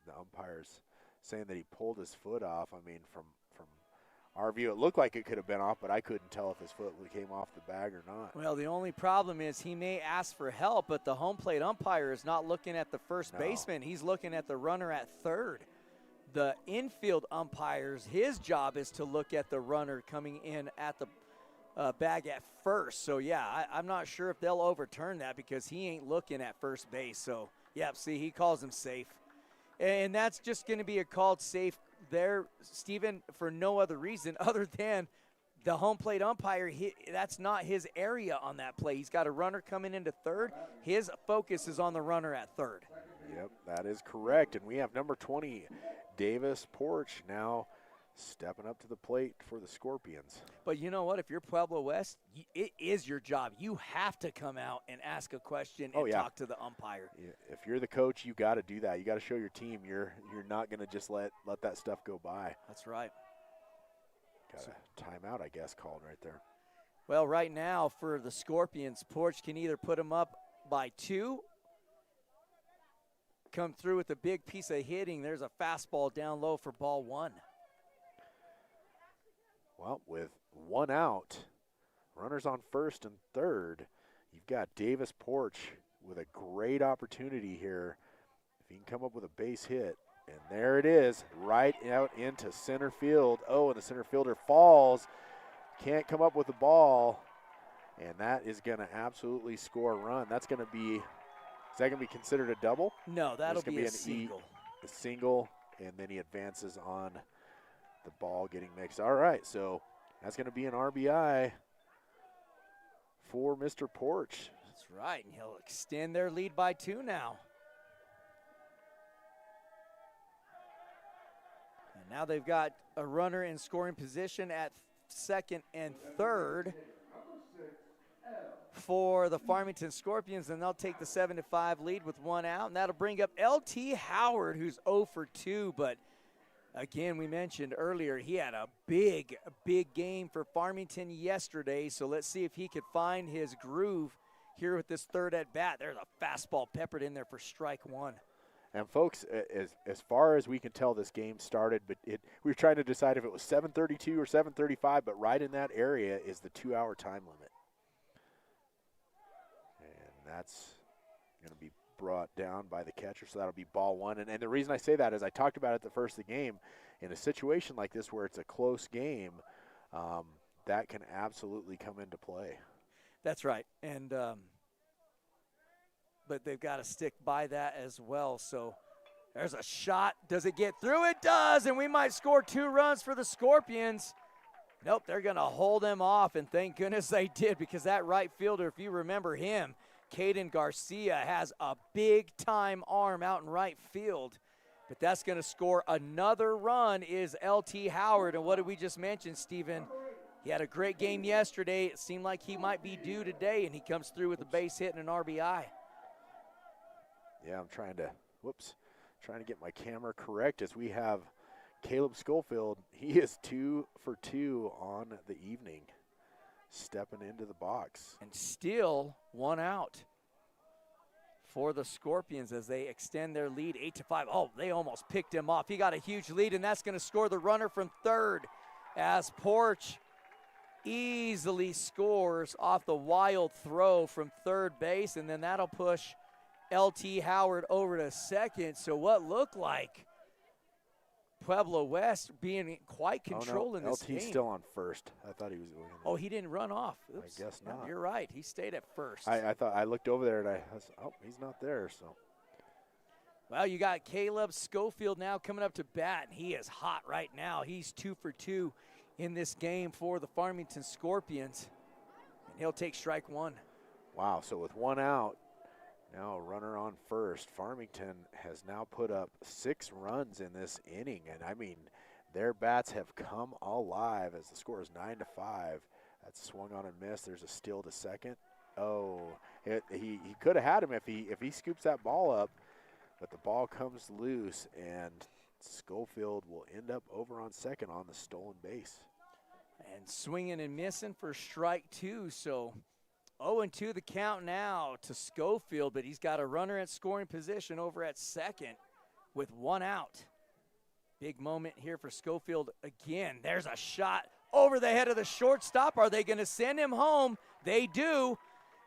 the umpire's saying that he pulled his foot off. I mean, from our view, it looked like it could have been off, but I couldn't tell if his foot came off the bag or not. Well, the only problem is he may ask for help, but the home plate umpire is not looking at the first baseman. He's looking at the runner at third. The infield umpires, his job is to look at the runner coming in at the bag at first. So, yeah, I'm not sure if they'll overturn that because he ain't looking at first base. So, yeah, see, he calls him safe. And that's just going to be a called safe there, Stephen, for no other reason other than the home plate umpire. That's not his area on that play. He's got a runner coming into third. His focus is on the runner at third. Yep, that is correct. And we have number 20, Davis Porch, now stepping up to the plate for the Scorpions. But you know what? If you're Pueblo West, it is your job. You have to come out and ask a question and talk to the umpire. Yeah, if you're the coach, you got to do that. You got to show your team you're not going to just let that stuff go by. That's right. Got a timeout, I guess, called right there. Well, right now for the Scorpions, Porch can either put them up by 2, come through with a big piece of hitting. There's a fastball down low for ball 1. Well, with 1 out, runners on first and third, you've got Davis Porch with a great opportunity here. If he can come up with a base hit, and there it is, right out into center field. Oh, and the center fielder falls, can't come up with the ball, and that is going to absolutely score a run. That's going to be, is that going to be considered a double? No, that'll be a single. A single, and then he advances on the ball getting mixed. All right, so that's going to be an RBI for Mr. Porch. That's right, and he'll extend their lead by 2 now. And now they've got a runner in scoring position at second and third for the Farmington Scorpions, and they'll take the 7-5 lead with 1 out, and that'll bring up LT Howard, who's 0 for 2, but again, we mentioned earlier, he had a big game for Farmington yesterday, so let's see if he could find his groove here with this third at-bat. There's a fastball peppered in there for strike 1. And, folks, as far as we can tell, this game started, but we were trying to decide if it was 7:32 or 7:35, but right in that area is the 2-hour time limit. And that's going to be brought down by the catcher, so that'll be ball 1. And the reason I say that is I talked about at the first of the game, in a situation like this where it's a close game, that can absolutely come into play. That's right, and but they've got to stick by that as well. So there's a shot. Does it get through? It does, and we might score 2 runs for the Scorpions. Nope, they're going to hold them off, and thank goodness they did, because that right fielder, if you remember him, Caden Garcia, has a big-time arm out in right field. But that's going to score another run is LT Howard. And what did we just mention, Stephen? He had a great game yesterday. It seemed like he might be due today, and he comes through with a base hit and an RBI. Yeah, I'm trying to get my camera correct as we have Caleb Schofield. He is 2 for 2 on the evening, stepping into the box. And still 1 out for the Scorpions as they extend their lead 8-5. Oh, they almost picked him off. He got a huge lead, and that's going to score the runner from third as Porch easily scores off the wild throw from third base, and then that'll push LT Howard over to second. So what looked like Pueblo West being quite controlled in this game. LT's still on first. I thought he was going. Oh, he didn't run off. Oops. I guess not. No, you're right. He stayed at first. I thought I looked over there and I was, he's not there. So. Well, you got Caleb Schofield now coming up to bat, and he is hot right now. He's 2 for 2 in this game for the Farmington Scorpions, and he'll take strike 1. Wow. So with 1 out, Now a runner on first. Farmington has now put up 6 runs in this inning, and I mean, their bats have come alive as the score is 9-5. That's swung on and missed. There's a steal to second. Oh, he could have had him if he scoops that ball up, but the ball comes loose, and Schofield will end up over on second on the stolen base. And swinging and missing for strike 2, so 0-2 the count now to Schofield, but he's got a runner at scoring position over at second with 1 out. Big moment here for Schofield again. There's a shot over the head of the shortstop. Are they going to send him home? They do.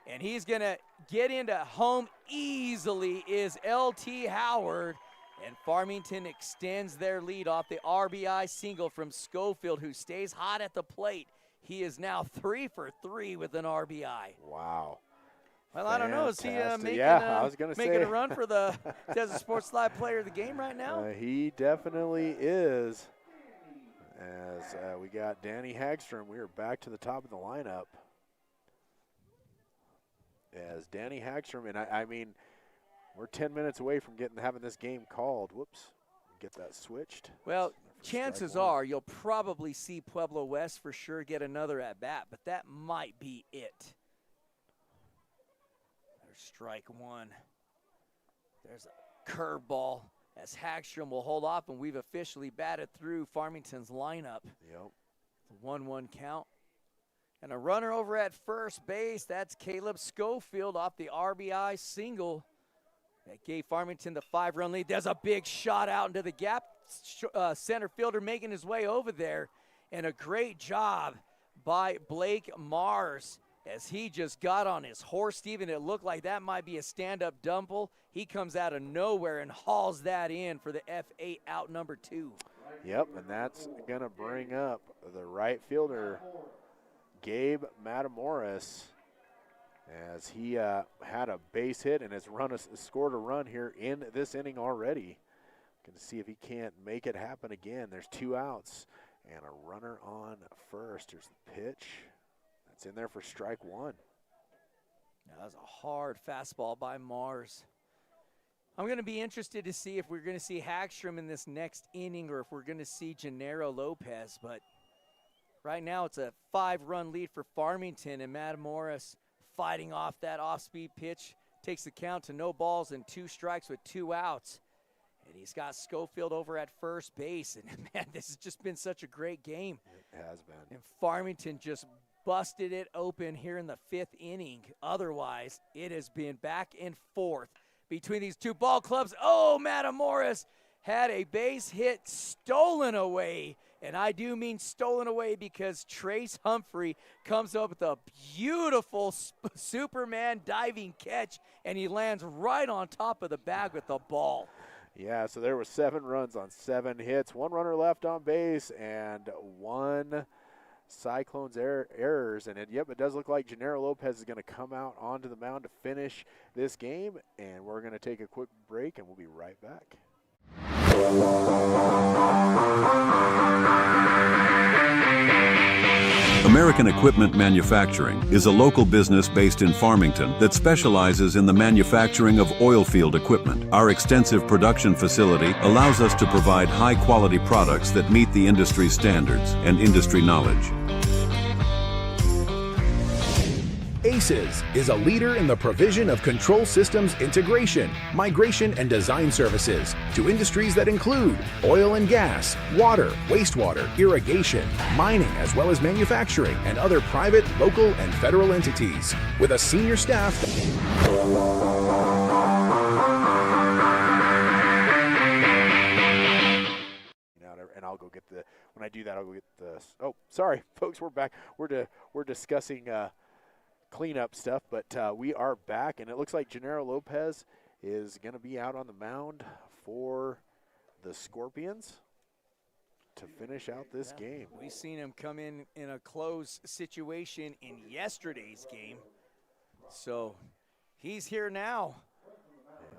And he's going to get into home easily is L.T. Howard. And Farmington extends their lead off the RBI single from Schofield, who stays hot at the plate. He is now 3 for 3 with an RBI. Wow. Well, I don't know. Is he making, I was gonna making say. a run for the Desert Sports Live Player of the Game right now? He definitely is. As we got Danny Hagstrom, we are back to the top of the lineup. As Danny Hagstrom, and I mean, we're 10 minutes away from having this game called. Whoops, get that switched. Well, chances are you'll probably see Pueblo West for sure get another at bat, but that might be it. There's strike 1. There's a curveball as Hagstrom will hold off, and we've officially batted through Farmington's lineup. Yep. 1-1 count. And a runner over at first base. That's Caleb Schofield off the RBI single. That gave Farmington the 5-run lead. There's a big shot out into the gap. Center fielder making his way over there. And a great job by Blake Mars as he just got on his horse, Steven. It looked like that might be a stand-up dumble. He comes out of nowhere and hauls that in for the F8 out number 2. Yep, and that's going to bring up the right fielder, Gabe Matamoros, as he had a base hit and has scored a run here in this inning already. Going to see if he can't make it happen again. There's 2 outs and a runner on first. Here's the pitch. That's in there for strike 1. That was a hard fastball by Mars. I'm going to be interested to see if we're going to see Hagstrom in this next inning or if we're going to see Gennaro Lopez, but right now it's a 5-run lead for Farmington, and Matamoros fighting off that off-speed pitch, takes the count to no balls and 2 strikes with 2 outs. And he's got Schofield over at first base. And, man, this has just been such a great game. It has been. And Farmington just busted it open here in the 5th inning. Otherwise, it has been back and forth between these 2 ball clubs. Oh, Matamoros had a base hit stolen away. And I do mean stolen away because Trace Humphrey comes up with a beautiful Superman diving catch, and he lands right on top of the bag with the ball. Yeah, so there were 7 runs on 7 hits, 1 runner left on base, and 1 Cyclones errors. And it does look like Gennaro Lopez is going to come out onto the mound to finish this game. And we're going to take a quick break, and we'll be right back. American Equipment Manufacturing is a local business based in Farmington that specializes in the manufacturing of oil field equipment. Our extensive production facility allows us to provide high-quality products that meet the industry standards and industry knowledge. ACES is a leader in the provision of control systems integration, migration, and design services to industries that include oil and gas, water, wastewater, irrigation, mining, as well as manufacturing and other private, local, and federal entities. With a senior staff and I'll go get the, when I do that, I'll go get the, oh, sorry, folks, we're back. We're discussing cleanup stuff, but we are back, and it looks like Gennaro Lopez is going to be out on the mound for the Scorpions to finish out this game. We've seen him come in a close situation in yesterday's game, so he's here now.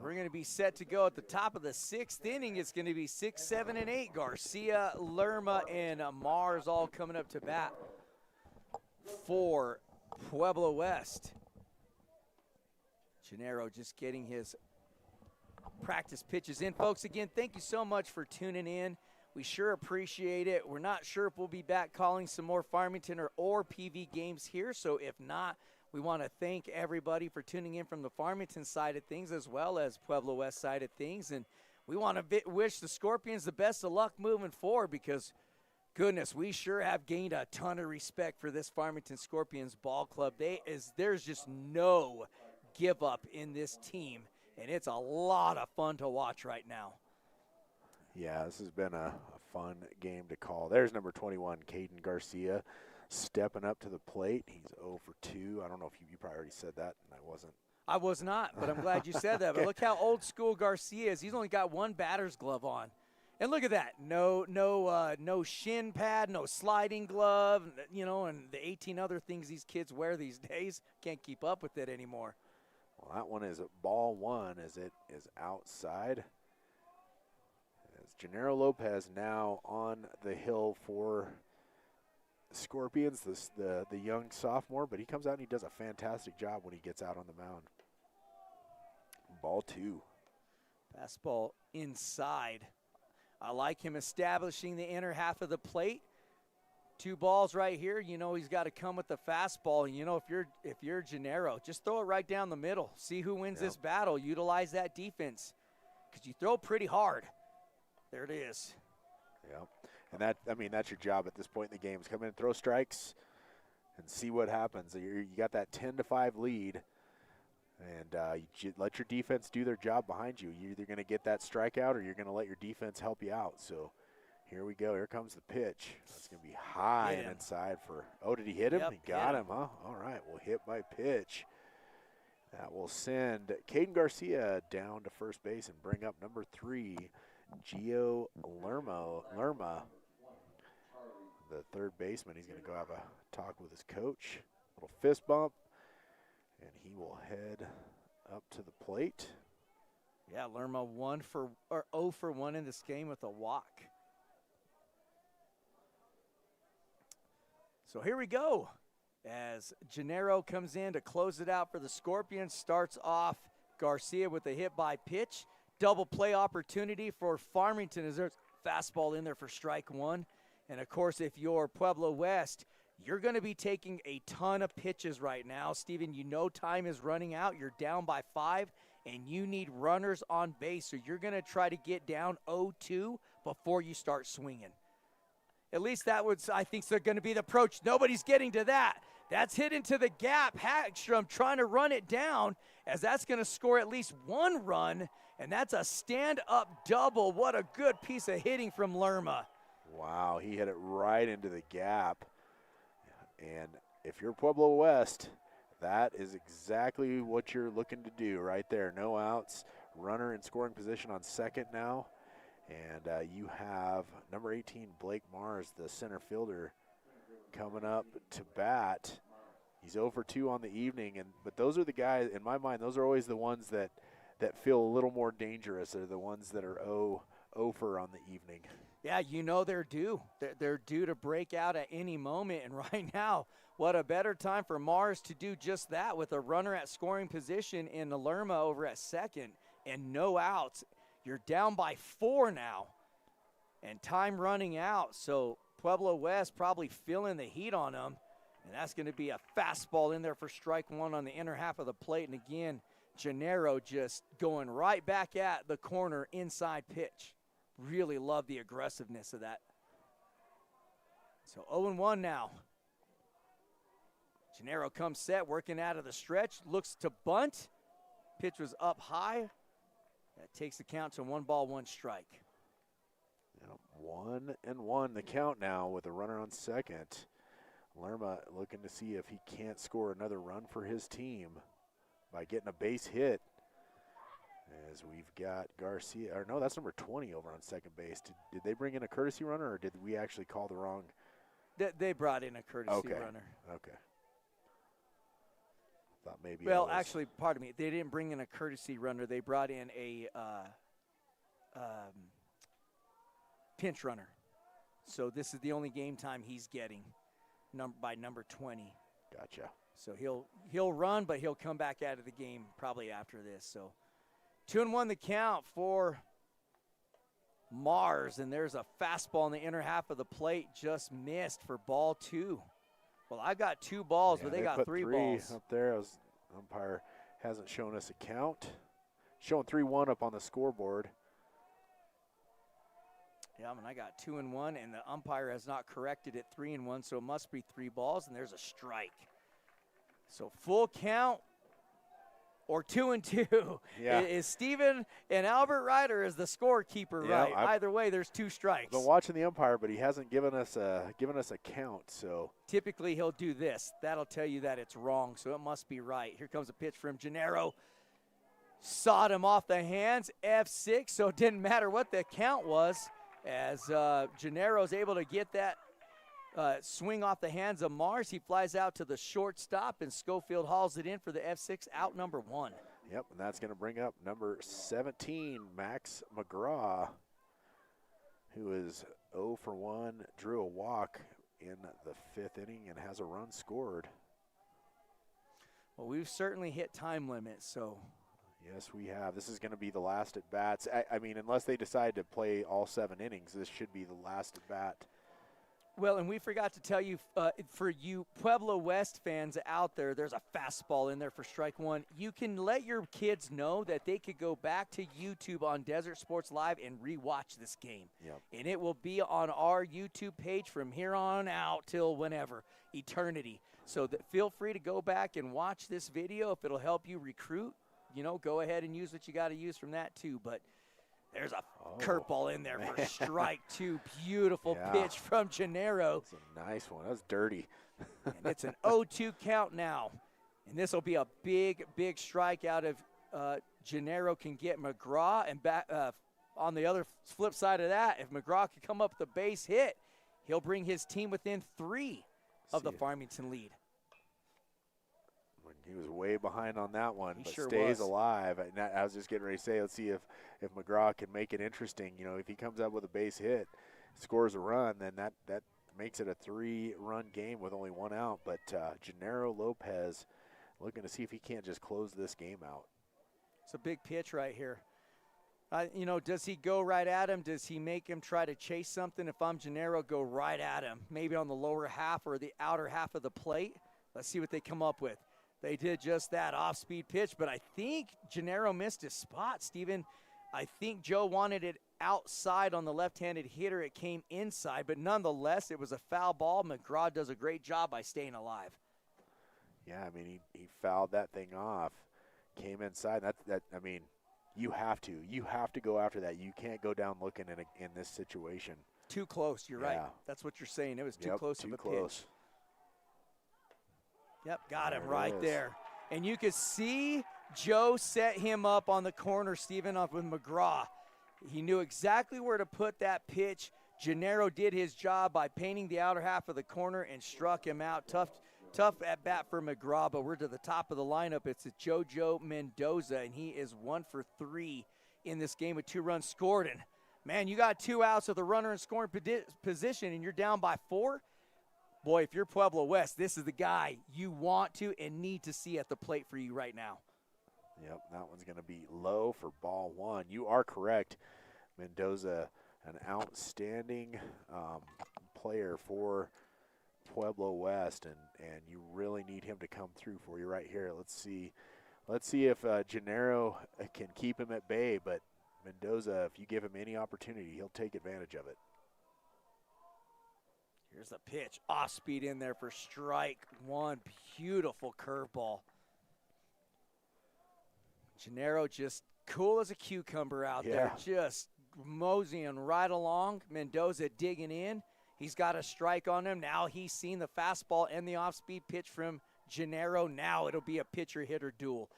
We're going to be set to go at the top of the 6th inning. It's going to be 6, 7, and 8. Garcia, Lerma, and Mars all coming up to bat for Pueblo West. Gennaro just getting his practice pitches in. Folks, again, thank you so much for tuning in. We sure appreciate it. We're not sure if we'll be back calling some more Farmington or PV games here, so if not, we want to thank everybody for tuning in from the Farmington side of things as well as Pueblo West side of things, and we want to wish the Scorpions the best of luck moving forward because, goodness, we sure have gained a ton of respect for this Farmington Scorpions ball club. There's just no give up in this team, and it's a lot of fun to watch right now. Yeah, this has been a fun game to call. There's number 21, Caden Garcia, stepping up to the plate. He's 0 for 2. I don't know if you probably already said that, and I wasn't. I was not, but I'm glad you said that. But look how old school Garcia is. He's only got one batter's glove on. And look at that. No shin pad, no sliding glove, and the 18 other things these kids wear these days. Can't keep up with it anymore. Well, that one is ball 1 as it is outside. As Gennaro Lopez now on the hill for the Scorpions, the young sophomore, but he comes out and he does a fantastic job when he gets out on the mound. Ball 2. Fastball inside. I like him establishing the inner half of the plate. 2 balls right here. He's got to come with the fastball. And if you're Gennaro, just throw it right down the middle. See who wins this battle. Utilize that defense because you throw pretty hard. There it is. Yep. And that's your job at this point in the game is come in and throw strikes and see what happens. You got that 10-5 lead, and you let your defense do their job behind you. You're either going to get that strikeout or you're going to let your defense help you out. So here we go. Here comes the pitch. That's going to be high and inside for – oh, did he hit him? Yep, he got him, huh? All right, well, hit by pitch. That will send Caden Garcia down to first base and bring up number 3, Gio Lerma, the third baseman. He's going to go have a talk with his coach. Little fist bump, and he will head up to the plate. Yeah, Lerma 0 for 1 in this game with a walk. So here we go. As Gennaro comes in to close it out for the Scorpions, starts off Garcia with a hit by pitch. Double play opportunity for Farmington as there's fastball in there for strike 1. And, of course, if you're Pueblo West, you're going to be taking a ton of pitches right now. Steven, time is running out. You're down by 5, and you need runners on base. So you're going to try to get down 0-2 before you start swinging. At least that was, I think, going to be the approach. Nobody's getting to that. That's hit into the gap. Hagstrom trying to run it down as that's going to score at least 1 run. And that's a stand-up double. What a good piece of hitting from Lerma. Wow, he hit it right into the gap. And if you're Pueblo West, that is exactly what you're looking to do right there. No outs, runner in scoring position on second now. And you have number 18, Blake Mars, the center fielder, coming up to bat. He's 0 for 2 on the evening. But those are the guys, in my mind, those are always the ones that feel a little more dangerous. They're the ones that are 0 for on the evening. Yeah, they're due. They're due to break out at any moment. And right now, what a better time for Mars to do just that with a runner at scoring position in Lerma over at second and no outs. You're down by 4 now and time running out. So Pueblo West probably feeling the heat on them. And that's going to be a fastball in there for strike 1 on the inner half of the plate. And again, Gennaro just going right back at the corner inside pitch. Really love the aggressiveness of that. So 0-1 now. Gennaro comes set, working out of the stretch, looks to bunt. Pitch was up high. That takes the count to 1 ball, 1 strike. 1-1 the count now with a runner on second. Lerma looking to see if he can't score another run for his team by getting a base hit. As we've got Garcia, or no, that's number 20 over on second base. Did they bring in a courtesy runner, or did we actually call the wrong? They brought in a courtesy runner. Okay. Thought maybe. Well, actually, pardon me. They didn't bring in a courtesy runner. They brought in a pinch runner. So this is the only game time he's getting by number 20. Gotcha. So he'll run, but he'll come back out of the game probably after this. So 2-1 the count for Mars, and there's a fastball in the inner half of the plate, just missed for ball 2. Well, I got 2 balls, but they got 3 balls. Up there. Umpire hasn't shown us a count. Showing 3-1 up on the scoreboard. Yeah, and I got 2-1, and the umpire has not corrected it 3-1, so it must be 3 balls, and there's a strike. So full count or 2-2. Yeah. Is Steven and Albert right, or is the scorekeeper right? Either way, there's 2 strikes. I've been watching the umpire, but he hasn't given us a count. So typically he'll do this. That'll tell you that it's wrong, so it must be right. Here comes a pitch from Gennaro. Sawed him off the hands, F6, so it didn't matter what the count was, as Gennaro's able to get that swing off the hands of Mars. He flies out to the shortstop, and Schofield hauls it in for the F6, out number 1. Yep, and that's going to bring up number 17, Max McGraw, who is 0 for 1, drew a walk in the 5th inning and has a run scored. Well, we've certainly hit time limit, so. Yes, we have. This is going to be the last at bats. I mean, unless they decide to play all 7 innings, this should be the last at bat. Well, and we forgot to tell you, for you Pueblo West fans out there, there's a fastball in there for strike 1. You can let your kids know that they could go back to YouTube on Desert Sports Live and rewatch this game. Yep. And it will be on our YouTube page from here on out till whenever, eternity. So feel free to go back and watch this video. If it'll help you recruit, go ahead and use what you got to use from that too. But there's a curveball in there for strike 2. Beautiful pitch from Gennaro. That's a nice one. That was dirty. And it's an 0-2 count now. And this will be a big, big strike out of Gennaro can get McGraw. And back on the other flip side of that, if McGraw can come up with a base hit, he'll bring his team within 3 of the Farmington lead. He was way behind on that one, but sure stays was. alive. And I was just getting ready to say, let's see if McGraw can make it interesting. If he comes up with a base hit, scores a run, then that makes it a 3-run game with only 1 out. But Gennaro Lopez looking to see if he can't just close this game out. It's a big pitch right here. Does he go right at him? Does he make him try to chase something? If I'm Gennaro, go right at him, maybe on the lower half or the outer half of the plate. Let's see what they come up with. They did just that off-speed pitch, but I think Gennaro missed his spot, Steven. I think Joe wanted it outside on the left-handed hitter. It came inside, but nonetheless, it was a foul ball. McGraw does a great job by staying alive. Yeah, I mean, he fouled that thing off, came inside. I mean, you have to go after that. You can't go down looking in this situation. Too close, you're right. That's what you're saying. It was too close of a pitch. Yep, got him right there. And you could see Joe set him up on the corner, Steven, up with McGraw. He knew exactly where to put that pitch. Gennaro did his job by painting the outer half of the corner and struck him out. Tough at bat for McGraw, but we're to the top of the lineup. It's a JoJo Mendoza, and he is 1 for 3 in this game with 2 runs scored. And, man, you got 2 outs with a runner in scoring position, and you're down by 4. Boy, if you're Pueblo West, this is the guy you want to and need to see at the plate for you right now. Yep, that one's going to be low for ball 1. You are correct. Mendoza, an outstanding player for Pueblo West, and you really need him to come through for you right here. Let's see if Gennaro can keep him at bay, but Mendoza, if you give him any opportunity, he'll take advantage of it. Here's the pitch, off speed in there for strike 1. Beautiful curveball. Gennaro just cool as a cucumber out there, just moseying right along. Mendoza digging in. He's got a strike on him. Now he's seen the fastball and the off-speed pitch from Gennaro. Now it'll be a pitcher-hitter duel.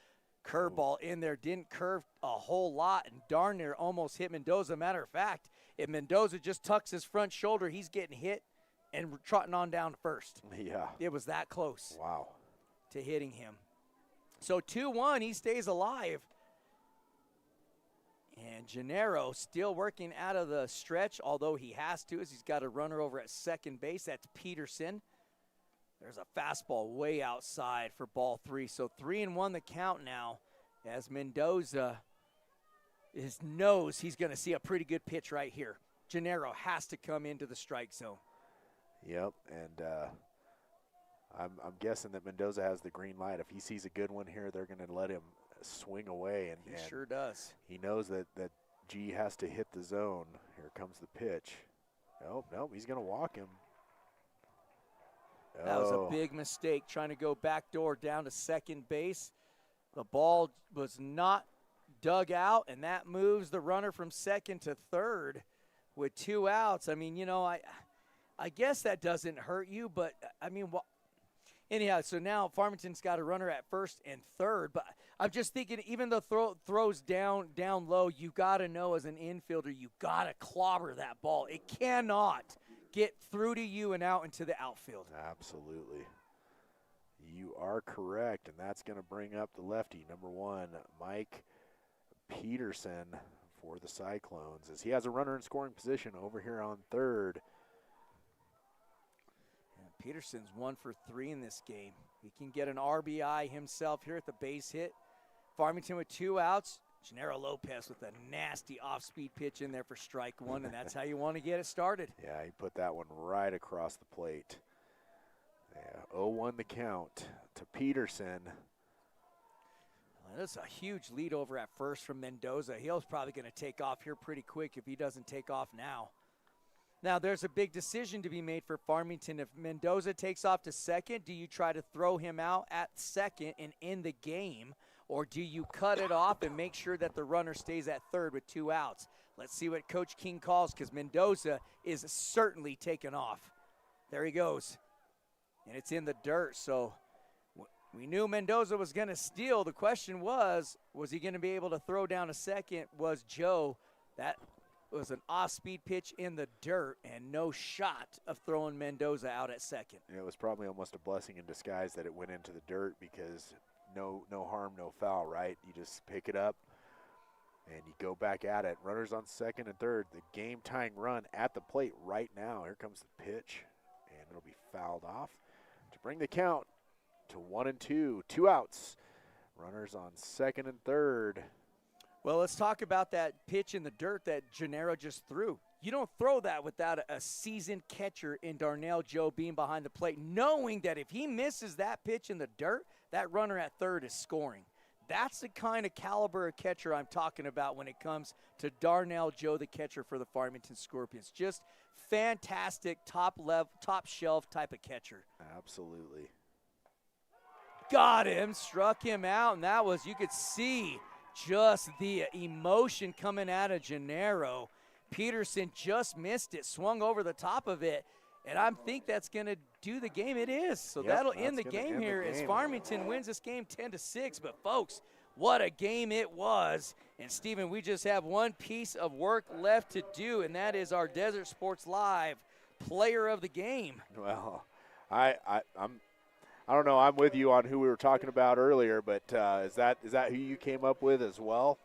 Curveball in there, didn't curve a whole lot, and darn near almost hit Mendoza. Matter of fact, if Mendoza just tucks his front shoulder, he's getting hit and trotting on down to first. Yeah. It was that close. Wow. To hitting him. So 2-1, he stays alive. And Gennaro still working out of the stretch, although he has to, as he's got a runner over at second base. That's Peterson. There's a fastball way outside for ball 3. So 3-1 the count now as Mendoza knows he's going to see a pretty good pitch right here. Gennaro has to come into the strike zone. Yep, and I'm guessing that Mendoza has the green light. If he sees a good one here, they're going to let him swing away. And He sure does. He knows that G has to hit the zone. Here comes the pitch. Nope, he's going to walk him. That was a big mistake, trying to go backdoor down to second base. The ball was not dug out, and that moves the runner from second to third with 2 outs. I mean, I guess that doesn't hurt you, but, I mean, anyhow, so now Farmington's got a runner at first and third, but I'm just thinking even though throws down low, you got to know as an infielder, you got to clobber that ball. It cannot get through to you and out into the outfield. Absolutely. You are correct, and that's going to bring up the lefty, number 1, Mike Peterson for the Cyclones, as he has a runner in scoring position over here on third. Peterson's 1 for 3 in this game. He can get an RBI himself here at the base hit. Farmington with 2 outs. Gennaro Lopez with a nasty off-speed pitch in there for strike 1, and that's how you want to get it started. Yeah, he put that one right across the plate. Yeah, 0-1 the count to Peterson. That's a huge lead over at first from Mendoza. He's probably going to take off here pretty quick if he doesn't take off now. Now, there's a big decision to be made for Farmington. If Mendoza takes off to second, do you try to throw him out at second and end the game, or do you cut it off and make sure that the runner stays at third with 2 outs? Let's see what Coach King calls, because Mendoza is certainly taken off. There he goes, and it's in the dirt. So we knew Mendoza was going to steal. The question was he going to be able to throw down a second? Was Joe. That was an off-speed pitch in the dirt and no shot of throwing Mendoza out at second. It was probably almost a blessing in disguise that it went into the dirt, because no harm, no foul, right? You just pick it up and you go back at it. Runners on second and third. The game-tying run at the plate right now. Here comes the pitch, and it'll be fouled off to bring the count to 1-2. 2 outs. Runners on second and third. Well, let's talk about that pitch in the dirt that Gennaro just threw. You don't throw that without a seasoned catcher in Darnell Joe being behind the plate, knowing that if he misses that pitch in the dirt, that runner at third is scoring. That's the kind of caliber of catcher I'm talking about when it comes to Darnell Joe, the catcher for the Farmington Scorpions. Just fantastic, top shelf type of catcher. Absolutely. Got him, struck him out, and that was, you could see just the emotion coming out of Gennaro. Peterson just missed it, swung over the top of it, and I think that's going to do the game. It is. So that'll end the game here as Farmington wins this game 10-6. But, folks, what a game it was. And, Stephen, we just have one piece of work left to do, and that is our Desert Sports Live player of the game. Well, I don't know. I'm with you on who we were talking about earlier, but is that who you came up with as well?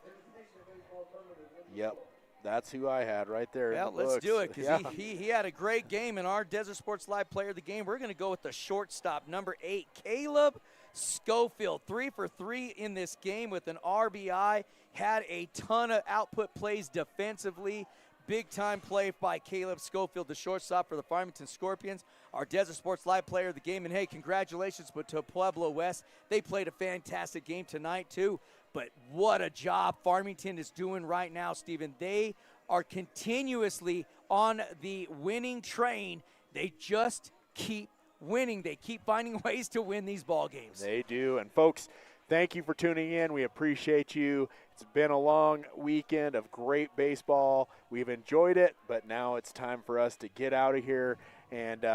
Yep. That's who I had right there. Yeah, let's do it, because he had a great game in our Desert Sports Live player of the game. We're going to go with the shortstop, number 8, Caleb Schofield. 3 for 3 in this game with an RBI. Had a ton of output plays defensively. Big-time play by Caleb Schofield, the shortstop for the Farmington Scorpions. Our Desert Sports Live player of the game. And, hey, congratulations to Pueblo West. They played a fantastic game tonight, too. But what a job Farmington is doing right now, Stephen. They are continuously on the winning train. They just keep winning. They keep finding ways to win these ball games. They do. And, folks, thank you for tuning in. We appreciate you. It's been a long weekend of great baseball. We've enjoyed it, but now it's time for us to get out of here, and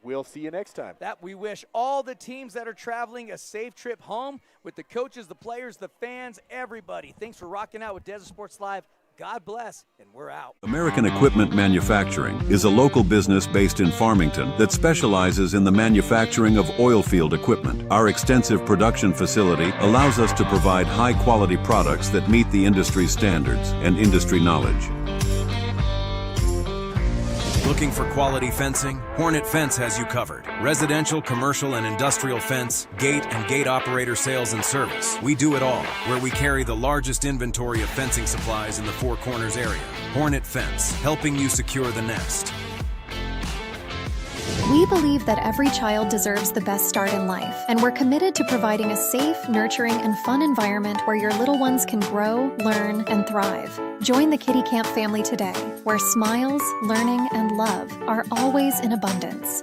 we'll see you next time. That we wish all the teams that are traveling a safe trip home with the coaches, the players, the fans, everybody. Thanks for rocking out with Desert Sports Live. God bless, and we're out. American Equipment Manufacturing is a local business based in Farmington that specializes in the manufacturing of oil field equipment. Our extensive production facility allows us to provide high-quality products that meet the industry standards and industry knowledge. Looking for quality fencing? Hornet Fence has you covered. Residential, commercial, and industrial fence, gate, and gate operator sales and service. We do it all, where we carry the largest inventory of fencing supplies in the Four Corners area. Hornet Fence, helping you secure the nest. We believe that every child deserves the best start in life, and we're committed to providing a safe, nurturing, and fun environment where your little ones can grow, learn, and thrive. Join the Kiddie Kamp family today, where smiles, learning, and love are always in abundance.